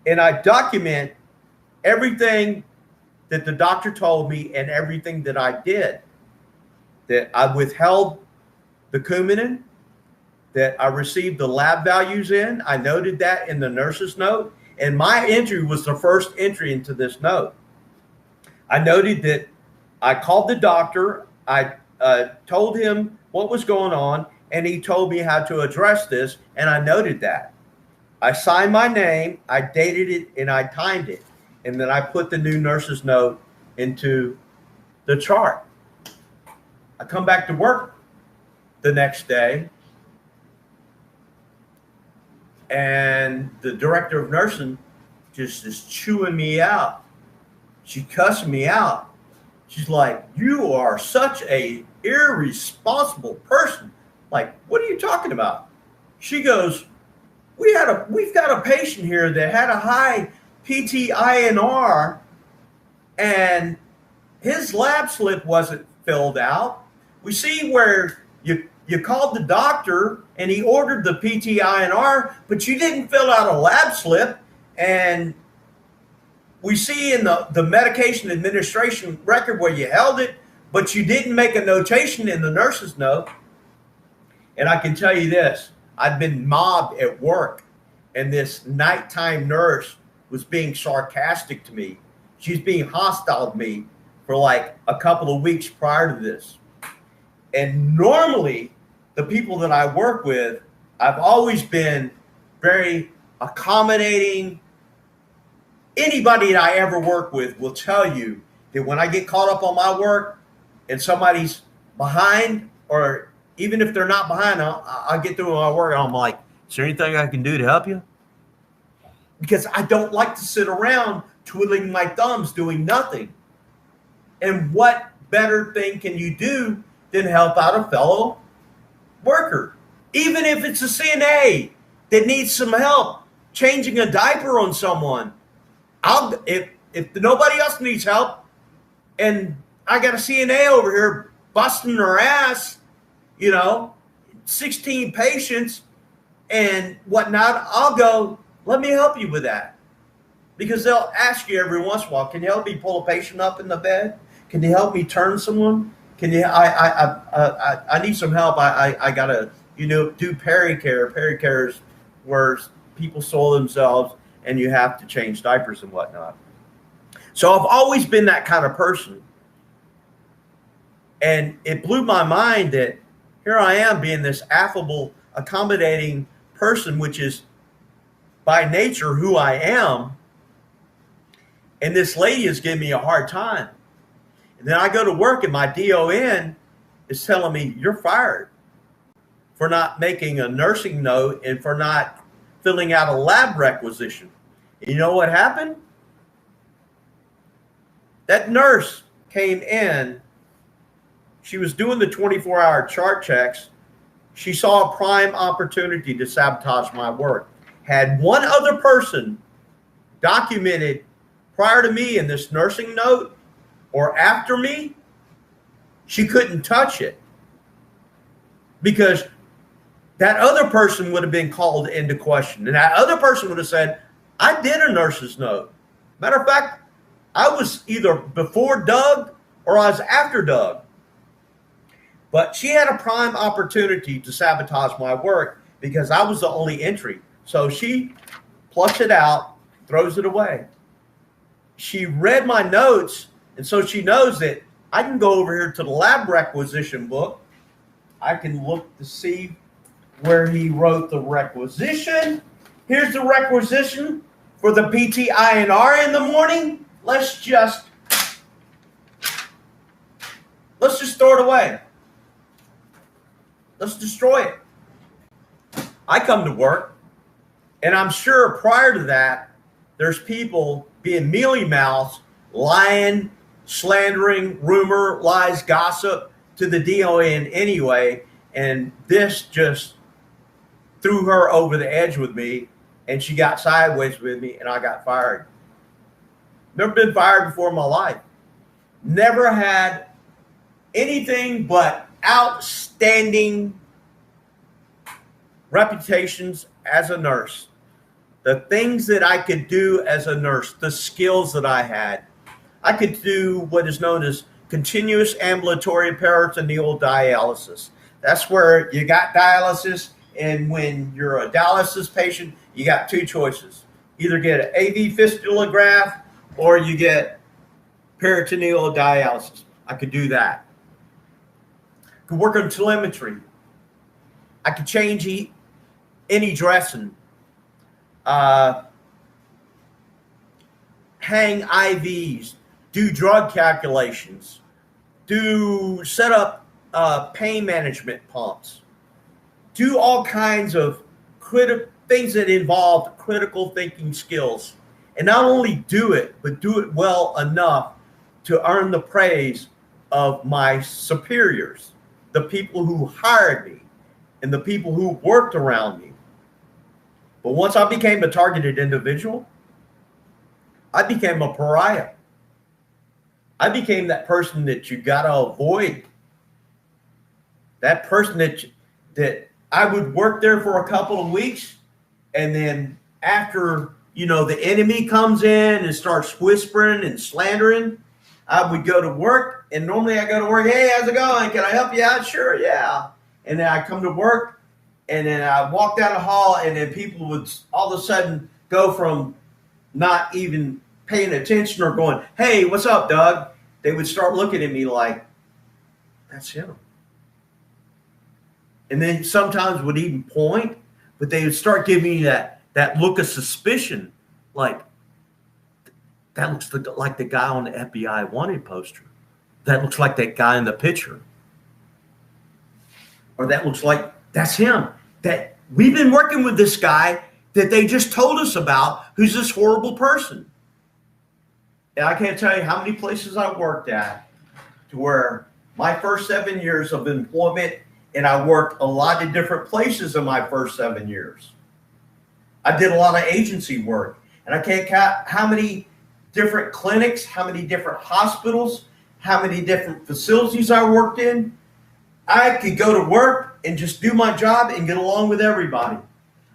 and I document everything that the doctor told me and everything that I did. That I withheld the Coumadin, that I received the lab values in. I noted that in the nurse's note. And my entry was the first entry into this note. I noted that I called the doctor. I told him what was going on, and he told me how to address this, and I noted that. I signed my name, I dated it, and I timed it. And then I put the new nurse's note into the chart. I come back to work the next day, and the director of nursing just is chewing me out. She cussing me out. She's like, "You are such a irresponsible person." Like, what are you talking about? She goes, we've got a patient here that had a high PT-INR, and his lab slip wasn't filled out. We see where you called the doctor and he ordered the PT-INR, but you didn't fill out a lab slip. And we see in the medication administration record where you held it, but you didn't make a notation in the nurse's note. And I can tell you this, I've been mobbed at work, and this nighttime nurse was being sarcastic to me. She's being hostile to me for like a couple of weeks prior to this. And normally, the people that I work with, I've always been very accommodating. Anybody that I ever work with will tell you that when I get caught up on my work and somebody's behind, or even if they're not behind, I'll get through my work and I'm like, is there anything I can do to help you? Because I don't like to sit around twiddling my thumbs doing nothing. And what better thing can you do than help out a fellow worker? Even if it's a CNA that needs some help changing a diaper on someone. If nobody else needs help and I got a CNA over here busting her ass, 16 patients and whatnot, I'll go, let me help you with that. Because they'll ask you every once in a while, can you help me pull a patient up in the bed? Can you help me turn someone? Can you? I need some help. I gotta do pericare. Pericare is where people soil themselves and you have to change diapers and whatnot. So I've always been that kind of person, and it blew my mind that here I am being this affable, accommodating person, which is by nature who I am. And this lady is giving me a hard time. And then I go to work and my DON is telling me, you're fired for not making a nursing note and for not filling out a lab requisition. And you know what happened? That nurse came in. She was doing the 24-hour chart checks. She saw a prime opportunity to sabotage my work. Had one other person documented prior to me in this nursing note or after me, she couldn't touch it because that other person would have been called into question. And that other person would have said, I did a nurse's note. Matter of fact, I was either before Doug or I was after Doug. But she had a prime opportunity to sabotage my work because I was the only entry. So she plucks it out, throws it away. She read my notes, and so she knows that I can go over here to the lab requisition book. I can look to see where he wrote the requisition. Here's the requisition for the PT-INR in the morning. Let's just throw it away. Let's destroy it. I come to work, and I'm sure prior to that, there's people being mealy-mouthed, lying, slandering, rumor, lies, gossip to the DON anyway, and this just threw her over the edge with me, and she got sideways with me, and I got fired. Never been fired before in my life. Never had anything but outstanding reputations as a nurse. The things that I could do as a nurse, the skills that I had. I could do what is known as continuous ambulatory peritoneal dialysis. That's where you got dialysis, and when you're a dialysis patient, you got two choices. Either get an AV fistula graft or you get peritoneal dialysis. I could do that. Could work on telemetry. I could change any dressing. Hang IVs, do drug calculations, set up pain management pumps, do all kinds of things that involve critical thinking skills. And not only do it, but do it well enough to earn the praise of my superiors, the people who hired me and the people who worked around me. But once I became a targeted individual, I became a pariah. I became that person that you got to avoid. That person that I would work there for a couple of weeks, and then after, the enemy comes in and starts whispering and slandering, I would go to work, and normally I go to work, hey, how's it going? Can I help you out? Sure, yeah. And then I come to work, and then I walk down the hall, and then people would all of a sudden go from not even paying attention or going, hey, what's up, Doug? They would start looking at me like, that's him. And then sometimes would even point, but they would start giving me that look of suspicion, like, that looks like the guy on the FBI wanted poster. That looks like that guy in the picture. Or that looks like that's him. That we've been working with this guy that they just told us about, who's this horrible person. And I can't tell you how many places I worked at to where my first 7 years of employment, and I worked a lot of different places in my first 7 years. I did a lot of agency work, and I can't count how many different clinics, how many different hospitals, how many different facilities I worked in. I could go to work and just do my job and get along with everybody.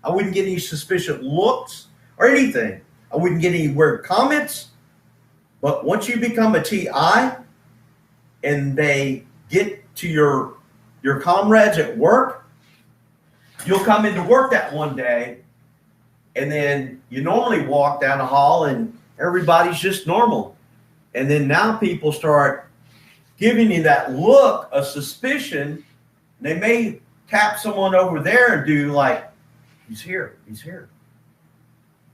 I wouldn't get any suspicious looks or anything. I wouldn't get any weird comments. But once you become a TI and they get to your comrades at work, you'll come into work that one day, and then you normally walk down the hall and everybody's just normal. And then now people start giving you that look of suspicion. They may tap someone over there and do like, he's here.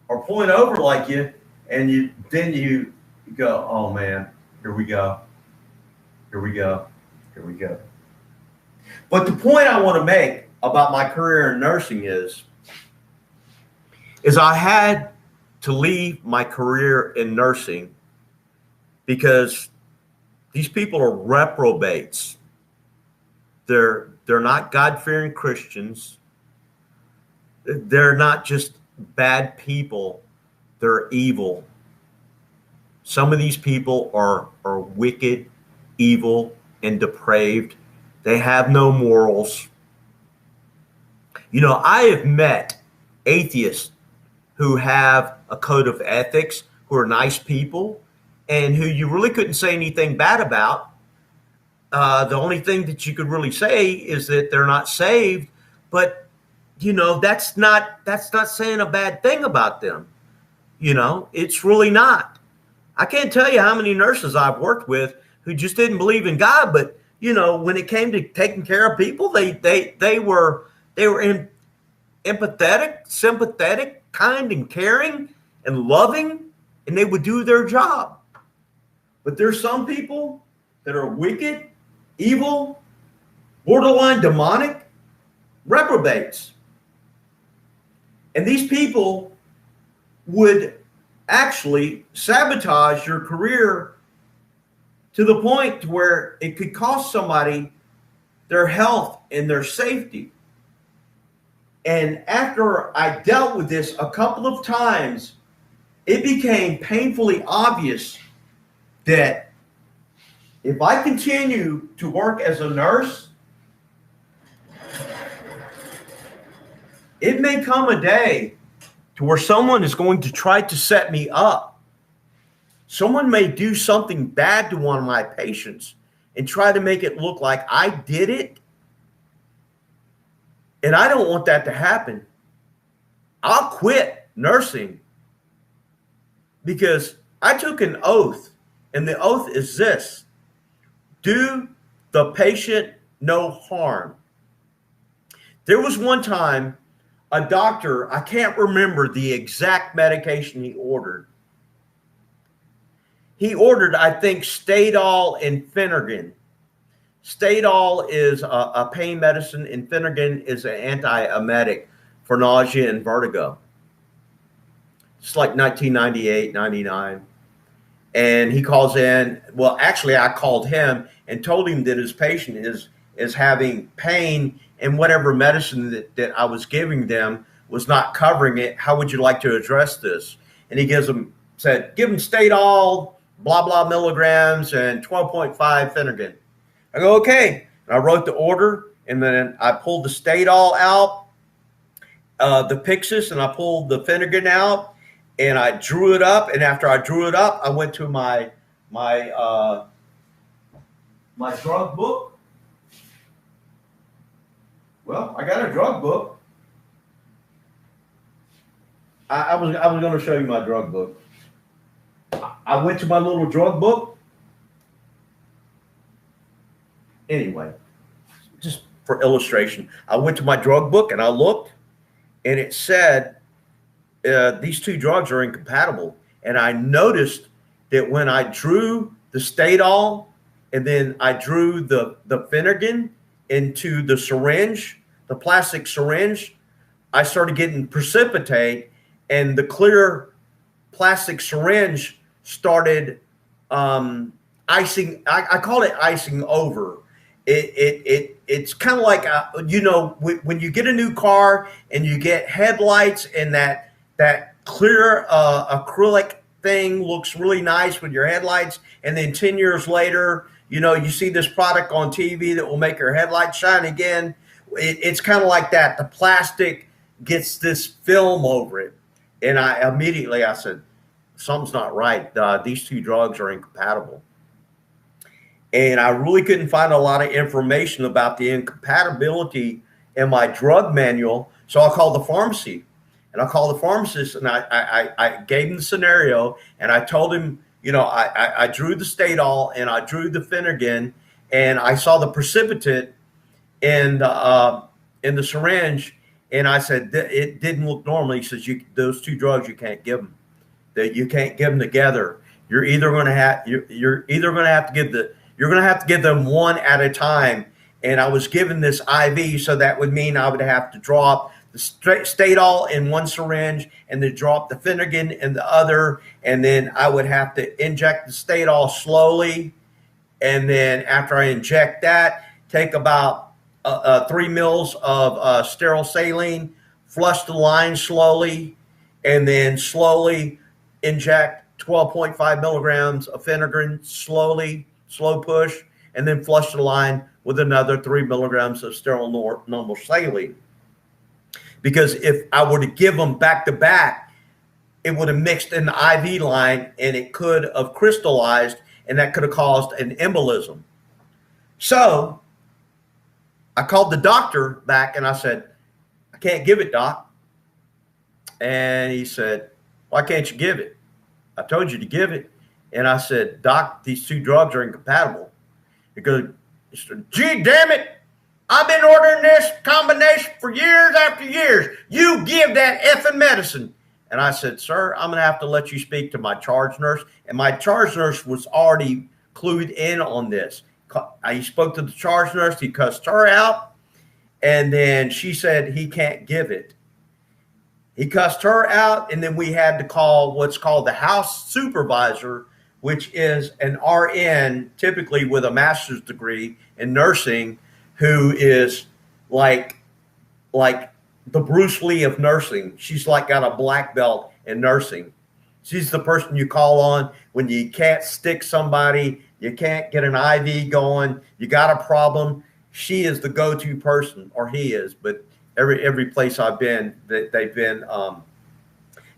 or point over like you, and you go, oh man, here we go, here we go, here we go. But the point I want to make about my career in nursing is I had to leave my career in nursing because these people are reprobates. They're not God-fearing Christians. They're not just bad people. They're evil. Some of these people are wicked, evil, and depraved. They have no morals. You know, I have met atheists who have a code of ethics, who are nice people, and who you really couldn't say anything bad about. The only thing that you could really say is that they're not saved, but you know, that's not saying a bad thing about them. You know, it's really not. I can't tell you how many nurses I've worked with who just didn't believe in God, but you know, when it came to taking care of people, they were empathetic, sympathetic, kind and caring and loving, and they would do their job. But there's some people that are wicked, evil, borderline demonic, reprobates. And these people would actually sabotage your career to the point where it could cost somebody their health and their safety. And after I dealt with this a couple of times, it became painfully obvious that if I continue to work as a nurse, it may come a day to where someone is going to try to set me up. Someone may do something bad to one of my patients and try to make it look like I did it. And I don't want that to happen. I'll quit nursing because I took an oath, and the oath is this: do the patient no harm. There was one time a doctor, I can't remember the exact medication he ordered. He ordered, I think, Stadol and Phenergan. Stadol is a pain medicine, and Phenergan is an antiemetic for nausea and vertigo. It's like 1998, 99. And he calls in. Well, actually, I called him and told him that his patient is having pain, and whatever medicine that I was giving them was not covering it. How would you like to address this? And he said, give them Stadol, blah, blah milligrams, and 12.5 Phenergan. I go, okay. And I wrote the order, and then I pulled the Stadol out, the Pyxis, and I pulled the Phenergan out, and I drew it up. And after I drew it up, I went to my drug book. Well, I got a drug book. I was going to show you my drug book. I went to my little drug book. Anyway, just for illustration, I went to my drug book and I looked, and it said these two drugs are incompatible. And I noticed that when I drew the Stadol and then I drew the Phenergan into the syringe, the plastic syringe, I started getting precipitate, and the clear plastic syringe started icing. I call it icing over. It's kind of like you know, when you get a new car and you get headlights and that clear acrylic thing looks really nice with your headlights, and then 10 years later, you know, you see this product on TV that will make your headlights shine again. It's kind of like that. The plastic gets this film over it, and I immediately said, something's not right. These two drugs are incompatible. And I really couldn't find a lot of information about the incompatibility in my drug manual. So I called the pharmacy, and I called the pharmacist, and I gave him the scenario, and I told him, you know, I drew the Stadol and I drew the Phenergan, and I saw the precipitate in the syringe, And I said, it didn't look normal. He says, those two drugs, you can't give them. That you can't give them together. You're either going to have to give them one at a time. And I was given this IV, so that would mean I would have to drop the Stadol in one syringe and then drop the Finnegan in the other. And then I would have to inject the Stadol slowly. And then after I inject that, take about 3 mils of sterile saline, flush the line slowly, and then slowly inject 12.5 milligrams of Finnegan slowly, slow push, and then flush the line with another 3 milligrams of sterile normal saline. Because if I were to give them back to back, it would have mixed in the IV line and it could have crystallized, and that could have caused an embolism. So I called the doctor back and I said, I can't give it, doc. And he said, why can't you give it? I told you to give it. And I said, doc, these two drugs are incompatible. He goes, gee, damn it. I've been ordering this combination for years after years. You give that effing medicine. And I said, sir, I'm going to have to let you speak to my charge nurse. And my charge nurse was already clued in on this. I spoke to the charge nurse. He cussed her out. And then she said he can't give it. He cussed her out. And then we had to call what's called the house supervisor, which is an RN, typically with a master's degree in nursing, who is like the Bruce Lee of nursing. She's like got a black belt in nursing. She's the person you call on when you can't stick somebody, you can't get an IV going, you got a problem. She is the go-to person, or he is. But every place I've been, they've been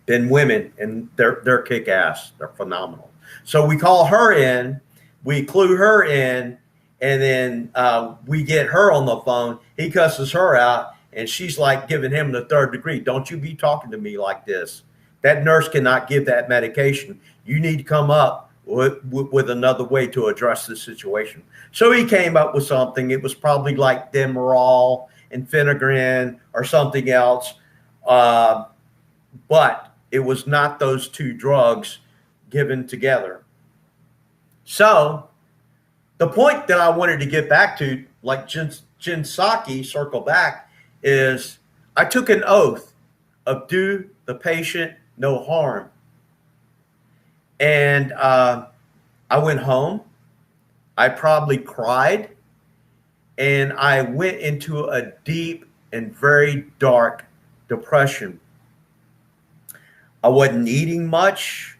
women, and they're kick ass. They're phenomenal. So we call her in, we clue her in, and then we get her on the phone. He cusses her out, and she's like giving him the third degree. Don't you be talking to me like this. That nurse cannot give that medication. You need to come up with another way to address this situation. So he came up with something. It was probably like Demerol and Finnegan or something else. But it was not those two drugs given together. So the point that I wanted to get back to, like Jen Psaki, circle back, is I took an oath of do the patient no harm. And I went home. I probably cried. And I went into a deep and very dark depression. I wasn't eating much.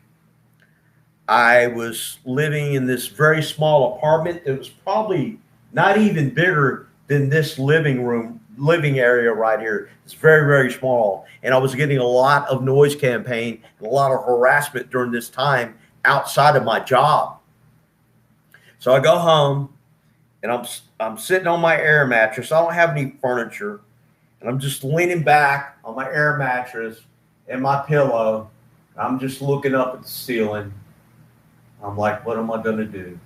I was living in this very small apartment that was probably not even bigger than this living area right here. It's very, very small. And I was getting a lot of noise campaign and a lot of harassment during this time outside of my job. So I go home and I'm sitting on my air mattress. I don't have any furniture. And I'm just leaning back on my air mattress and my pillow. I'm just looking up at the ceiling. I'm like, what am I going to do?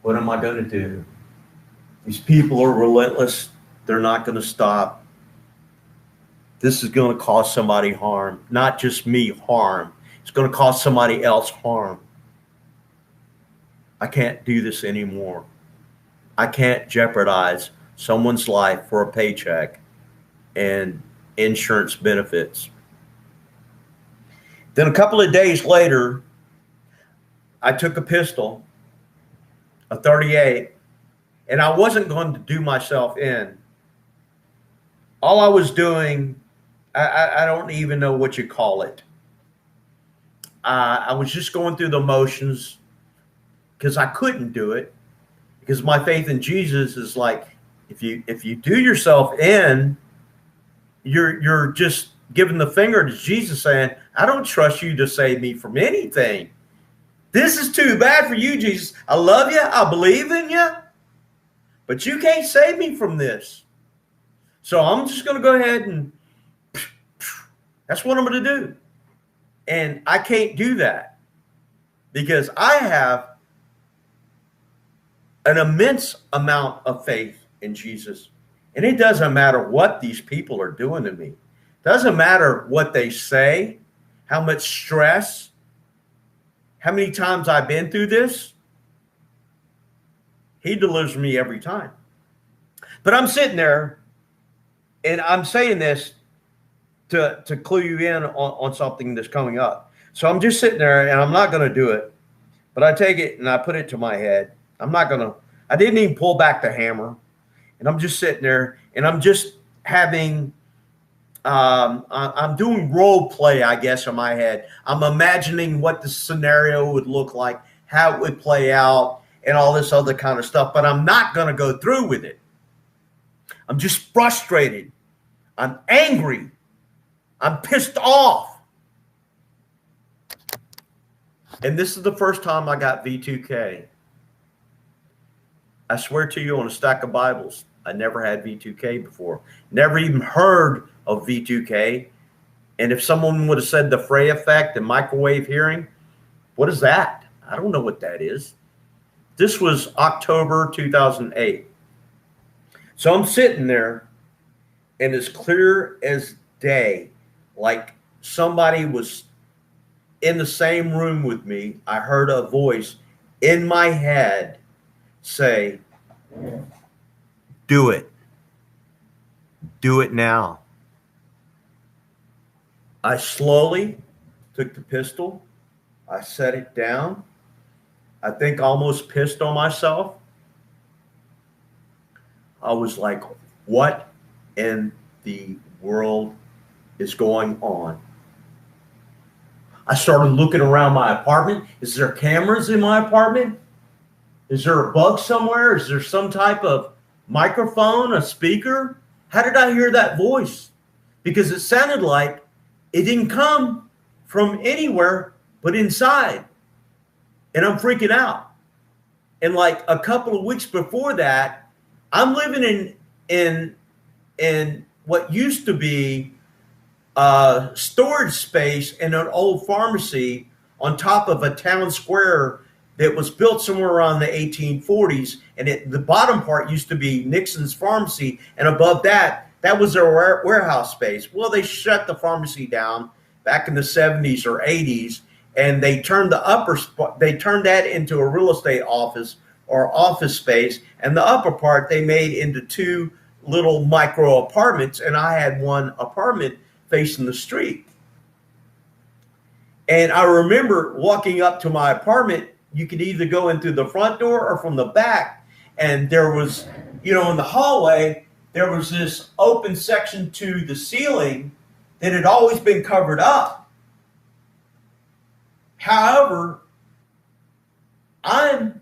What am I going to do? These people are relentless. They're not going to stop. This is going to cause somebody harm, not just me harm. It's going to cause somebody else harm. I can't do this anymore. I can't jeopardize someone's life for a paycheck and insurance benefits. Then a couple of days later, I took a pistol, a .38, and I wasn't going to do myself in. All I was doing, I don't even know what you call it. I was just going through the motions because I couldn't do it, because my faith in Jesus is like, if you do yourself in, you're just giving the finger to Jesus saying, I don't trust you to save me from anything. This is too bad for you, Jesus. I love you. I believe in you. But you can't save me from this. So I'm just going to go ahead and that's what I'm going to do. And I can't do that because I have an immense amount of faith in Jesus. And it doesn't matter what these people are doing to me. Doesn't matter what they say, how much stress, how many times I've been through this. He delivers me every time. But I'm sitting there, and I'm saying this to clue you in on something that's coming up. So I'm just sitting there, and I'm not going to do it. But I take it, and I put it to my head. I didn't even pull back the hammer. And I'm just sitting there, and I'm just having, I'm doing role play, I guess, in my head. I'm imagining what the scenario would look like, how it would play out, and all this other kind of stuff. But I'm not going to go through with it. I'm just frustrated. I'm angry. I'm pissed off. And this is the first time I got V2K. I swear to you on a stack of Bibles, I never had V2K before. Never even heard of V2K. And if someone would have said the Frey effect and microwave hearing, what is that? I don't know what that is. This was October 2008. So I'm sitting there, and as clear as day, like somebody was in the same room with me, I heard a voice in my head say, do it. Do it now. I slowly took the pistol. I set it down. I think almost pissed on myself. I was like, what in the world is going on? I started looking around my apartment. Is there cameras in my apartment? Is there a bug somewhere? Is there some type of microphone, a speaker? How did I hear that voice? Because it sounded like it didn't come from anywhere but inside. And I'm freaking out. And like a couple of weeks before that, I'm living in what used to be storage space in an old pharmacy on top of a town square that was built somewhere around the 1840s. And the bottom part used to be Nixon's Pharmacy. And above that, that was their warehouse space. Well, they shut the pharmacy down back in the 70s or 80s. And they turned they turned that into a real estate office or office space. And the upper part they made into two little micro apartments. And I had one apartment facing the street. And I remember walking up to my apartment. You could either go in through the front door or from the back. And there was, in the hallway, there was this open section to the ceiling that had always been covered up. However, I'm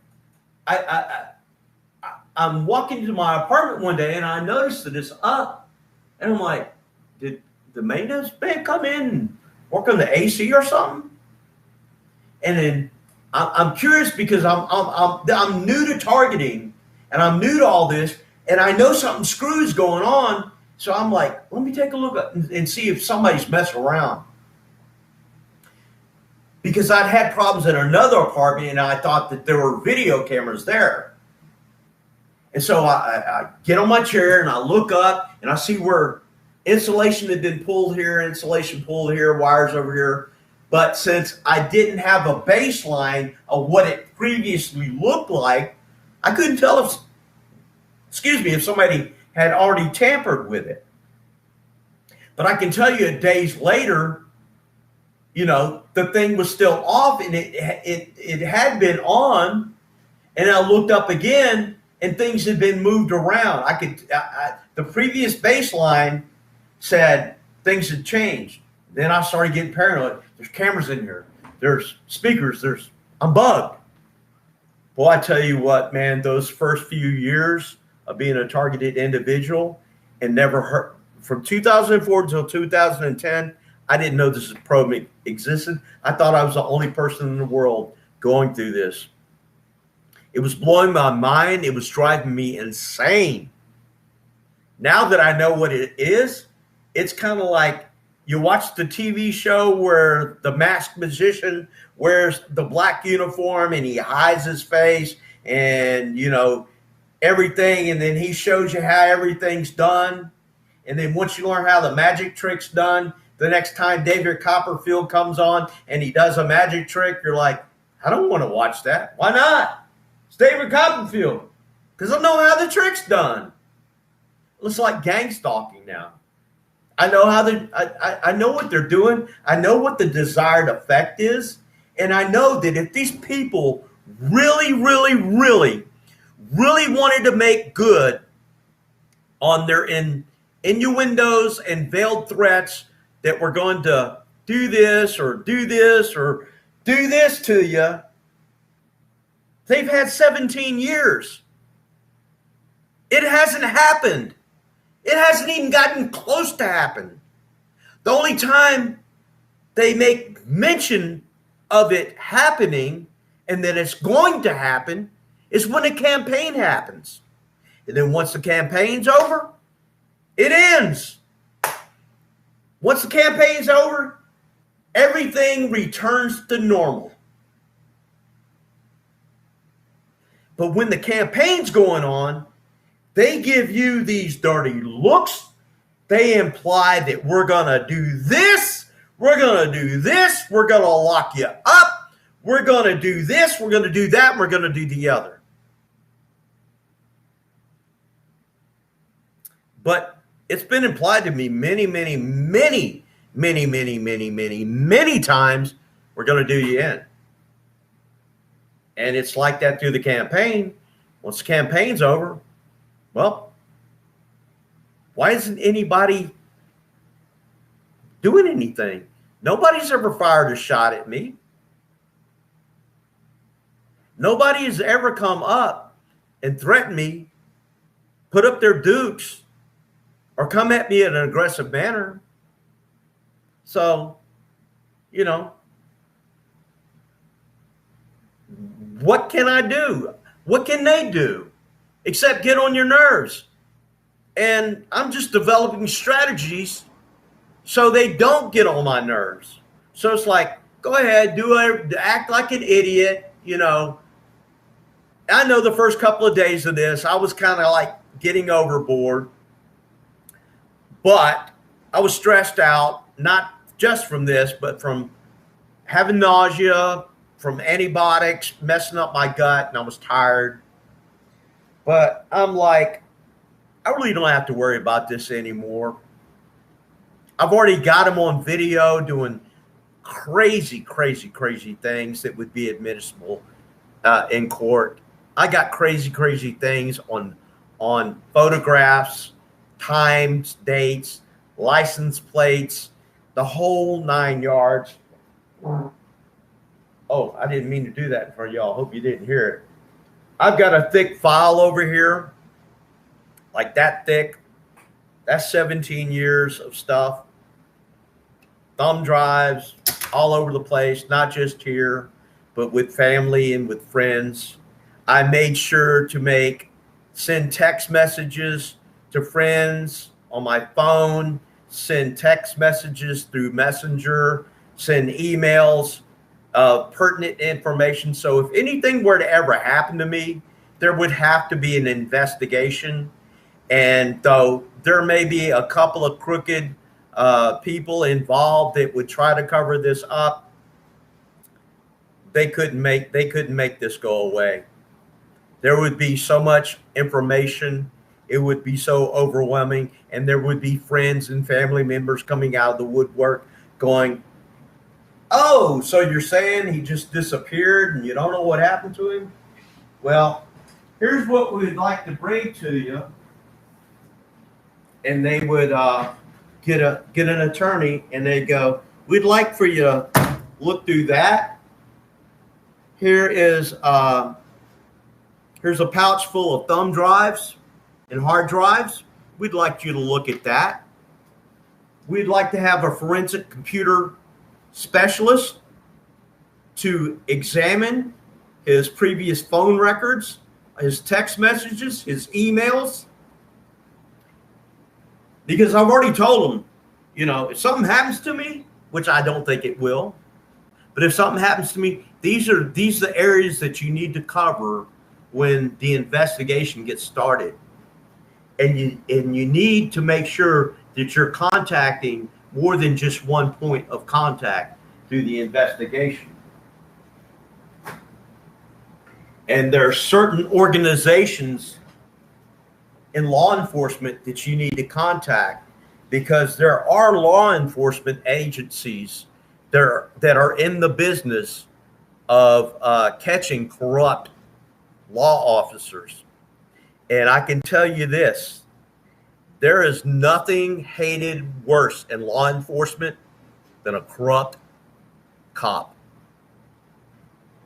walking to my apartment one day and I noticed that it's up. And I'm like, did the maintenance man come in and work on the AC or something? And then I'm curious because I'm new to targeting and I'm new to all this and I know something screws going on. So I'm like, let me take a look and see if somebody's messing around. Because I'd had problems in another apartment and I thought that there were video cameras there. And so I get on my chair and I look up and I see where insulation had been pulled here, insulation pulled here, wires over here. But since I didn't have a baseline of what it previously looked like, I couldn't tell if somebody had already tampered with it. But I can tell you days later, the thing was still off and it had been on. And I looked up again and things had been moved around. The previous baseline said things had changed. Then I started getting paranoid. There's cameras in here. There's speakers. I'm bugged. Well, I tell you what, man, those first few years of being a targeted individual and never heard from 2004 until 2010, I didn't know this program existed. I thought I was the only person in the world going through this. It was blowing my mind. It was driving me insane. Now that I know what it is, it's kind of like you watch the TV show where the masked magician wears the black uniform and he hides his face and, everything, and then he shows you how everything's done. And then once you learn how the magic trick's done, the next time David Copperfield comes on and he does a magic trick, you're like, I don't want to watch that. Why not? It's David Copperfield. Because I know how the trick's done. It's like gang stalking now. I know how I know what they're doing. I know what the desired effect is. And I know that if these people really, really, really, really wanted to make good on their innuendos and veiled threats that we're going to do this or do this or do this to you, they've had 17 years. It hasn't happened. It hasn't even gotten close to happen. The only time they make mention of it happening and that it's going to happen is when a campaign happens. And then once the campaign's over, it ends. Once the campaign's over, everything returns to normal. But when the campaign's going on, they give you these dirty looks. They imply that we're going to do this. We're going to do this. We're going to lock you up. We're going to do this. We're going to do that. We're going to do the other. But it's been implied to me many times, we're going to do you in. And it's like that through the campaign. Once the campaign's over, well, why isn't anybody doing anything? Nobody's ever fired a shot at me. Nobody has ever come up and threatened me, put up their dukes, or come at me in an aggressive manner. So, you know, what can I do? What can they do except get on your nerves? And I'm just developing strategies so they don't get on my nerves. So it's like, go ahead, act like an idiot, you know. I know the first couple of days of this, I was kind of like getting overboard. But I was stressed out, not just from this, but from having nausea, from antibiotics, messing up my gut, and I was tired. But I'm like, I really don't have to worry about this anymore. I've already got them on video doing crazy things that would be admissible in court. I got crazy things on photographs, times, dates, license plates, the whole 9 yards. Oh, I didn't mean to do that in front of y'all. Hope you didn't hear it. I've got a thick file over here, like that thick. That's 17 years of stuff. Thumb drives all over the place, not just here, but with family and with friends. I made sure to send text messages to friends on my phone, send text messages through Messenger, send emails of pertinent information. So if anything were to ever happen to me, there would have to be an investigation. And though there may be a couple of crooked people involved that would try to cover this up, they couldn't make this go away. There would be so much information. It would be so overwhelming. And there would be friends and family members coming out of the woodwork going, oh, so you're saying he just disappeared and you don't know what happened to him? Well, here's what we'd like to bring to you. And they would get an attorney and they'd go, we'd like for you to look through that. Here's a pouch full of thumb drives and hard drives. We'd like you to look at that. We'd like to have a forensic computer specialist to examine his previous phone records, his text messages, his emails. Because I've already told him, you know, if something happens to me, which I don't think it will, but if something happens to me, these are the areas that you need to cover when the investigation gets started. And you need to make sure that you're contacting more than just one point of contact through the investigation. And there are certain organizations in law enforcement that you need to contact, because there are law enforcement agencies that are in the business of catching corrupt law officers. And I can tell you this, there is nothing hated worse in law enforcement than a corrupt cop.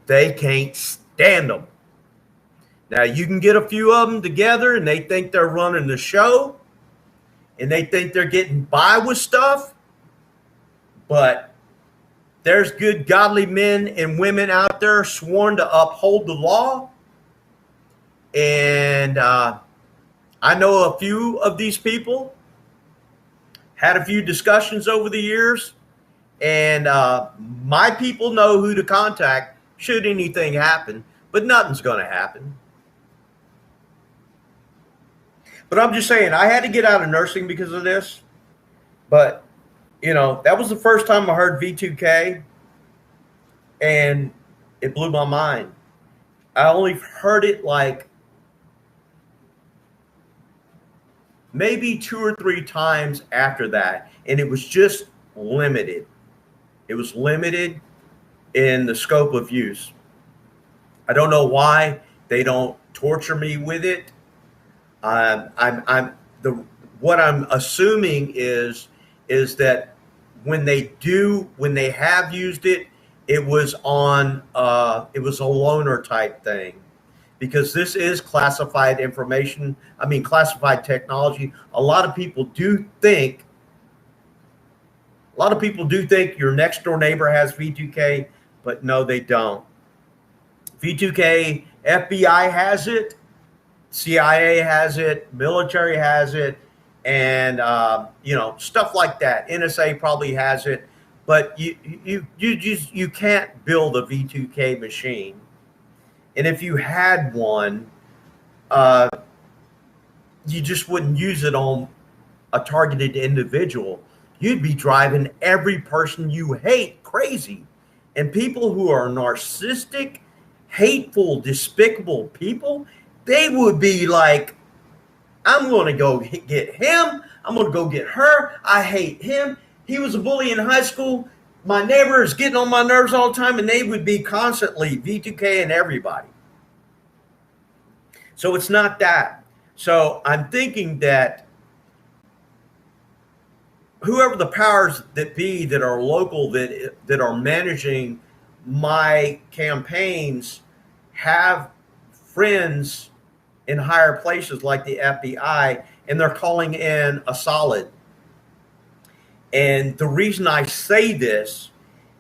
They can't stand them. Now, you can get a few of them together and they think they're running the show and they think they're getting by with stuff, but there's good, godly men and women out there sworn to uphold the law. And I know a few of these people, had a few discussions over the years, and my people know who to contact should anything happen, but nothing's going to happen. But I'm just saying, I had to get out of nursing because of this. But, you know, that was the first time I heard V2K, and it blew my mind. I only heard it like maybe 2 or 3 times after that, and it was just limited. It was limited in the scope of use. I don't know why they don't torture me with it. What I'm assuming is that when they have used it, it was a loner type thing, because this is classified information. I mean, classified technology. A lot of people do think your next door neighbor has V2K, but no, they don't. V2K, FBI has it. CIA has it, military has it, and stuff like that. NSA probably has it, but you can't build a V2K machine. And if you had one, you just wouldn't use it on a targeted individual. You'd be driving every person you hate crazy. And people who are narcissistic, hateful, despicable people, they would be like, I'm going to go get him. I'm going to go get her. I hate him. He was a bully in high school. My neighbor is getting on my nerves all the time. And they would be constantly V2K and everybody. So it's not that. So I'm thinking that whoever the powers that be that are local, that are managing my campaigns, have friends in higher places like the FBI, and they're calling in a solid. And the reason I say this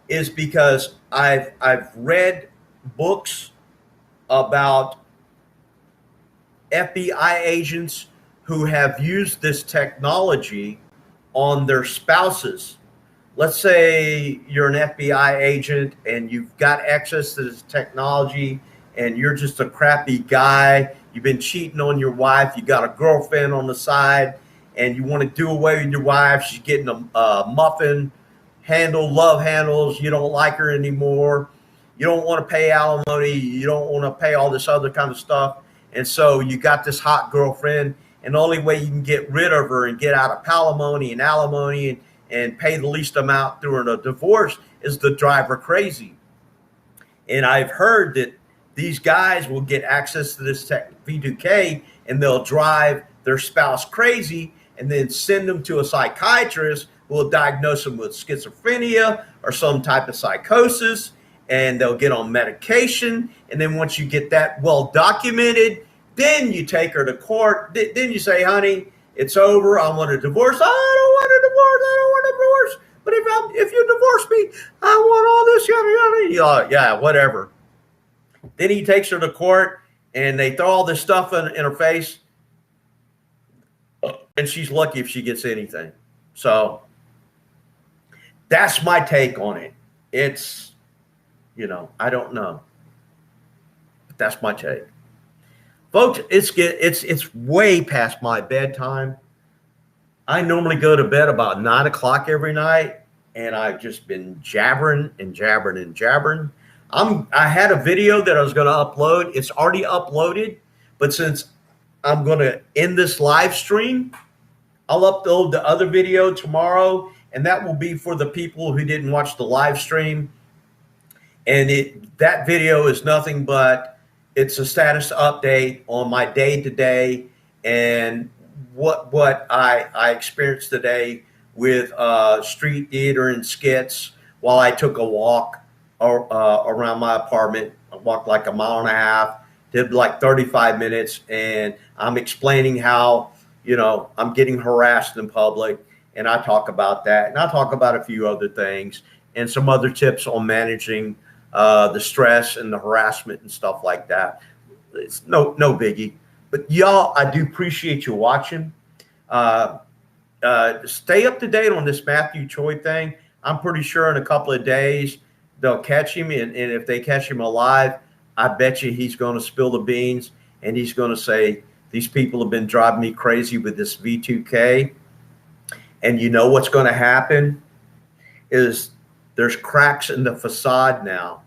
is because I've read books about FBI agents who have used this technology on their spouses. Let's say you're an FBI agent and you've got access to this technology and you're just a crappy guy. You've been cheating on your wife. You got a girlfriend on the side and you want to do away with your wife. She's getting a muffin handle, love handles. You don't like her anymore. You don't want to pay alimony. You don't want to pay all this other kind of stuff. And so you got this hot girlfriend, and the only way you can get rid of her and get out of palimony and alimony and pay the least amount during a divorce is to drive her crazy. And I've heard that these guys will get access to this V2K and they'll drive their spouse crazy and then send them to a psychiatrist who will diagnose them with schizophrenia or some type of psychosis, and they'll get on medication. And then once you get that well documented, then you take her to court. Then you say, honey, it's over. I want a divorce. I don't want a divorce. I don't want a divorce. But if you divorce me, I want all this, yada, yada. Yeah, whatever. Then he takes her to court and they throw all this stuff in her face. And she's lucky if she gets anything. So that's my take on it. It's, I don't know. But that's my take. Folks, it's way past my bedtime. I normally go to bed about 9 o'clock every night, and I've just been jabbering and jabbering and jabbering. I had a video that I was going to upload. It's already uploaded, but since I'm going to end this live stream, I'll upload the other video tomorrow, and that will be for the people who didn't watch the live stream. And that video is nothing but it's a status update on my day to day and what I experienced today with street theater and skits while I took a walk around my apartment. I walked like a mile and a half, did like 35 minutes, and I'm explaining how, I'm getting harassed in public, and I talk about that, and I talk about a few other things and some other tips on managing the stress and the harassment and stuff like that. It's no biggie. But y'all, I do appreciate you watching. Stay up to date on this Mathew Choi thing. I'm pretty sure in a couple of days they'll catch him, and if they catch him alive, I bet you he's going to spill the beans, and he's going to say, these people have been driving me crazy with this V2K. And you know what's going to happen is there's cracks in the facade now.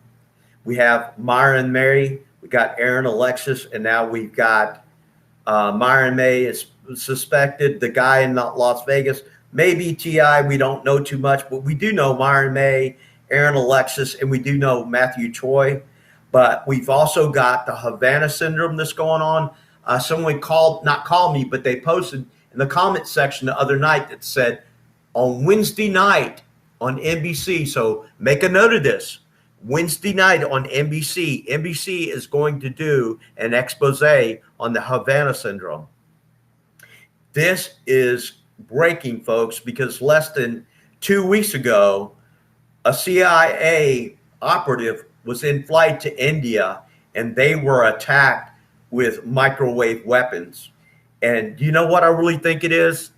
We have Myra and Mary, we got Aaron, Alexis, and now we've got Myra and May is suspected. The guy in Las Vegas, maybe T.I., we don't know too much, but we do know Myra and May, Aaron, Alexis, and we do know Mathew Choi. But we've also got the Havana syndrome that's going on. Someone not called me, but they posted in the comment section the other night that said on Wednesday night on NBC. So make a note of this. Wednesday night on NBC, NBC is going to do an expose on the Havana syndrome. This is breaking, folks, because less than 2 weeks ago, a CIA operative was in flight to India, and they were attacked with microwave weapons. And you know what I really think it is?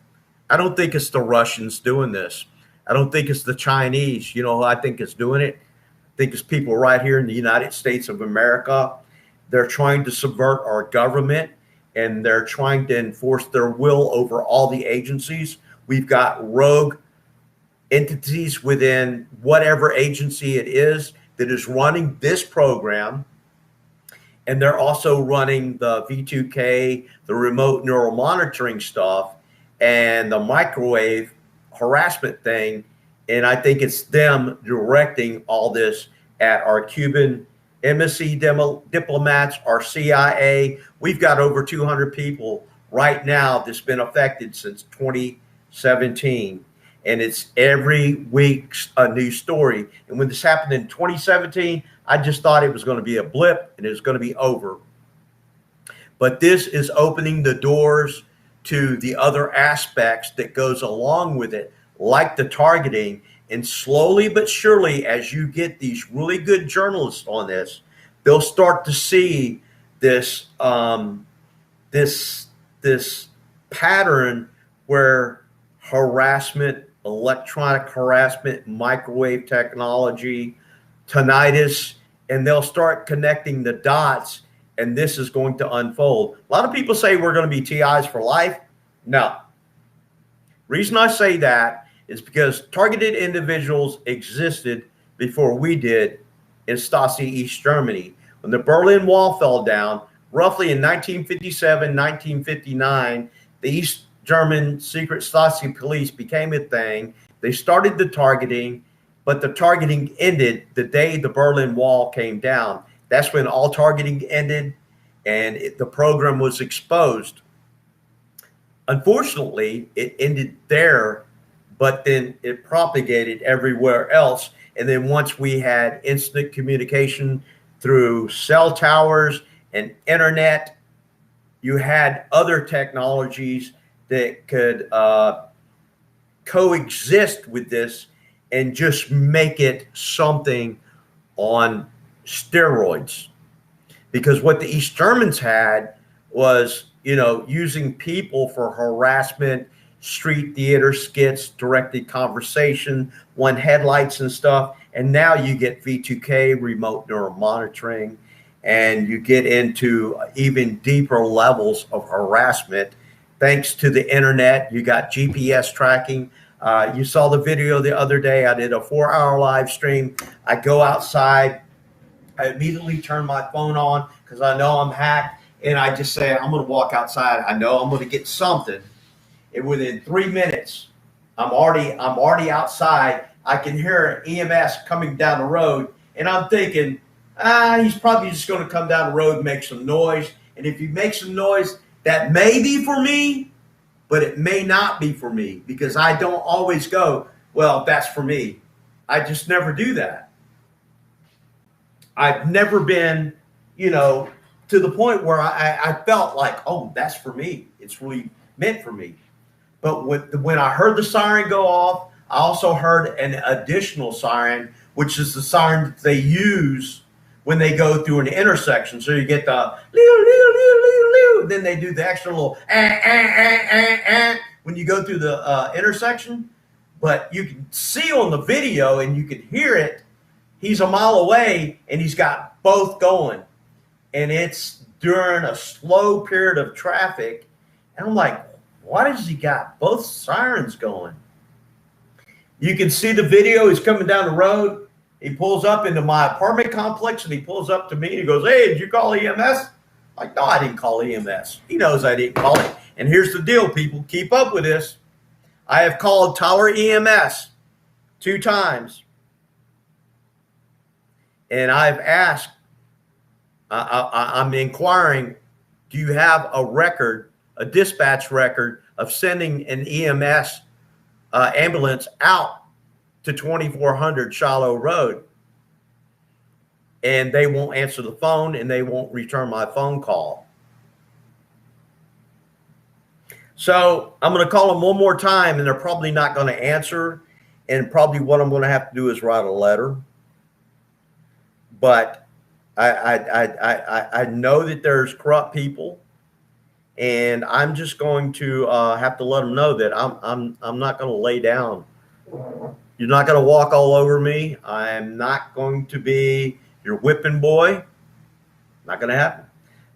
I don't think it's the Russians doing this. I don't think it's the Chinese. You know who I think is doing it? I think it's people right here in the United States of America. They're trying to subvert our government, and they're trying to enforce their will over all the agencies. We've got rogue entities within whatever agency it is that is running this program. And they're also running the V2K, the remote neural monitoring stuff, and the microwave harassment thing. And I think it's them directing all this at our Cuban embassy diplomats, our CIA. We've got over 200 people right now that's been affected since 2017. And it's every week a new story. And when this happened in 2017, I just thought it was going to be a blip and it was going to be over. But this is opening the doors to the other aspects that goes along with it, like the targeting. And slowly but surely, as you get these really good journalists on this, they'll start to see this this pattern where harassment, electronic harassment, microwave technology, tinnitus, and they'll start connecting the dots, and this is going to unfold. A lot of people say we're going to be TIs for life. No. Reason I say that is because targeted individuals existed before we did in Stasi, East Germany. When the Berlin Wall fell down, roughly in 1957, 1959, the East German secret Stasi police became a thing. They started the targeting, but the targeting ended the day the Berlin Wall came down. That's when all targeting ended, and the program was exposed. Unfortunately, it ended there, but then it propagated everywhere else. And then once we had instant communication through cell towers and internet, you had other technologies that could coexist with this and just make it something on steroids. Because what the East Germans had was, using people for harassment, street theater skits, directed conversation, one headlights and stuff. And now you get V2K, remote neural monitoring. and you get into even deeper levels of harassment. Thanks to the internet, you got GPS tracking. You saw the video the other day. I did a 4-hour live stream. I go outside. I immediately turn my phone on because I know I'm hacked, and I just say, I'm going to walk outside. I know I'm going to get something. And within 3 minutes, I'm already outside. I can hear EMS coming down the road, and I'm thinking, he's probably just going to come down the road and make some noise. And if he makes some noise, that may be for me, but it may not be for me, because I don't always go, well, that's for me. I just never do that. I've never been, to the point where I felt like, oh, that's for me. It's really meant for me. But when I heard the siren go off, I also heard an additional siren, which is the siren that they use when they go through an intersection. So you get the then they do the extra little when you go through the intersection. But you can see on the video and you can hear it. He's a mile away and he's got both going. And it's during a slow period of traffic. And I'm like, why does he got both sirens going? You can see the video. He's coming down the road. He pulls up into my apartment complex and he pulls up to me and he goes, hey, did you call EMS? I'm like, no, I didn't call EMS. He knows I didn't call it. And here's the deal, people. Keep up with this. I have called Tower EMS 2 times. And I've asked, I'm inquiring, do you have a record, a dispatch record of sending an EMS ambulance out to 2400 Shiloh Road? And they won't answer the phone and they won't return my phone call. So I'm going to call them one more time and they're probably not going to answer. And probably what I'm going to have to do is write a letter. But I know that there's corrupt people, and I'm just going to have to let them know that I'm not going to lay down. You're not going to walk all over me. I am not going to be your whipping boy. Not going to happen.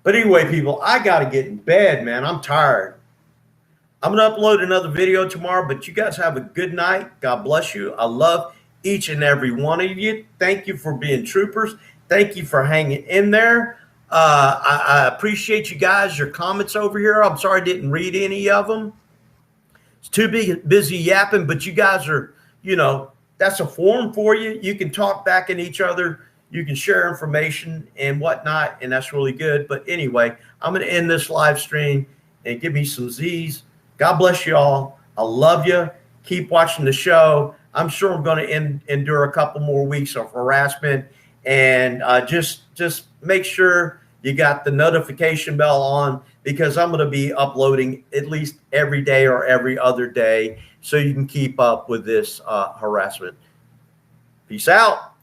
But anyway, people, I got to get in bed, man. I'm tired. I'm going to upload another video tomorrow, but you guys have a good night. God bless you. I love each and every one of you. Thank you for being troopers. Thank you for hanging in there. I appreciate you guys, your comments over here. I'm sorry I didn't read any of them. It's too busy yapping, but you guys are, that's a forum for you. You can talk back at each other. You can share information and whatnot, and that's really good. But anyway, I'm going to end this live stream and give me some Z's. God bless you all. I love you. Keep watching the show. I'm sure I'm going to endure a couple more weeks of harassment. And just make sure you got the notification bell on, because I'm going to be uploading at least every day or every other day so you can keep up with this harassment. Peace out.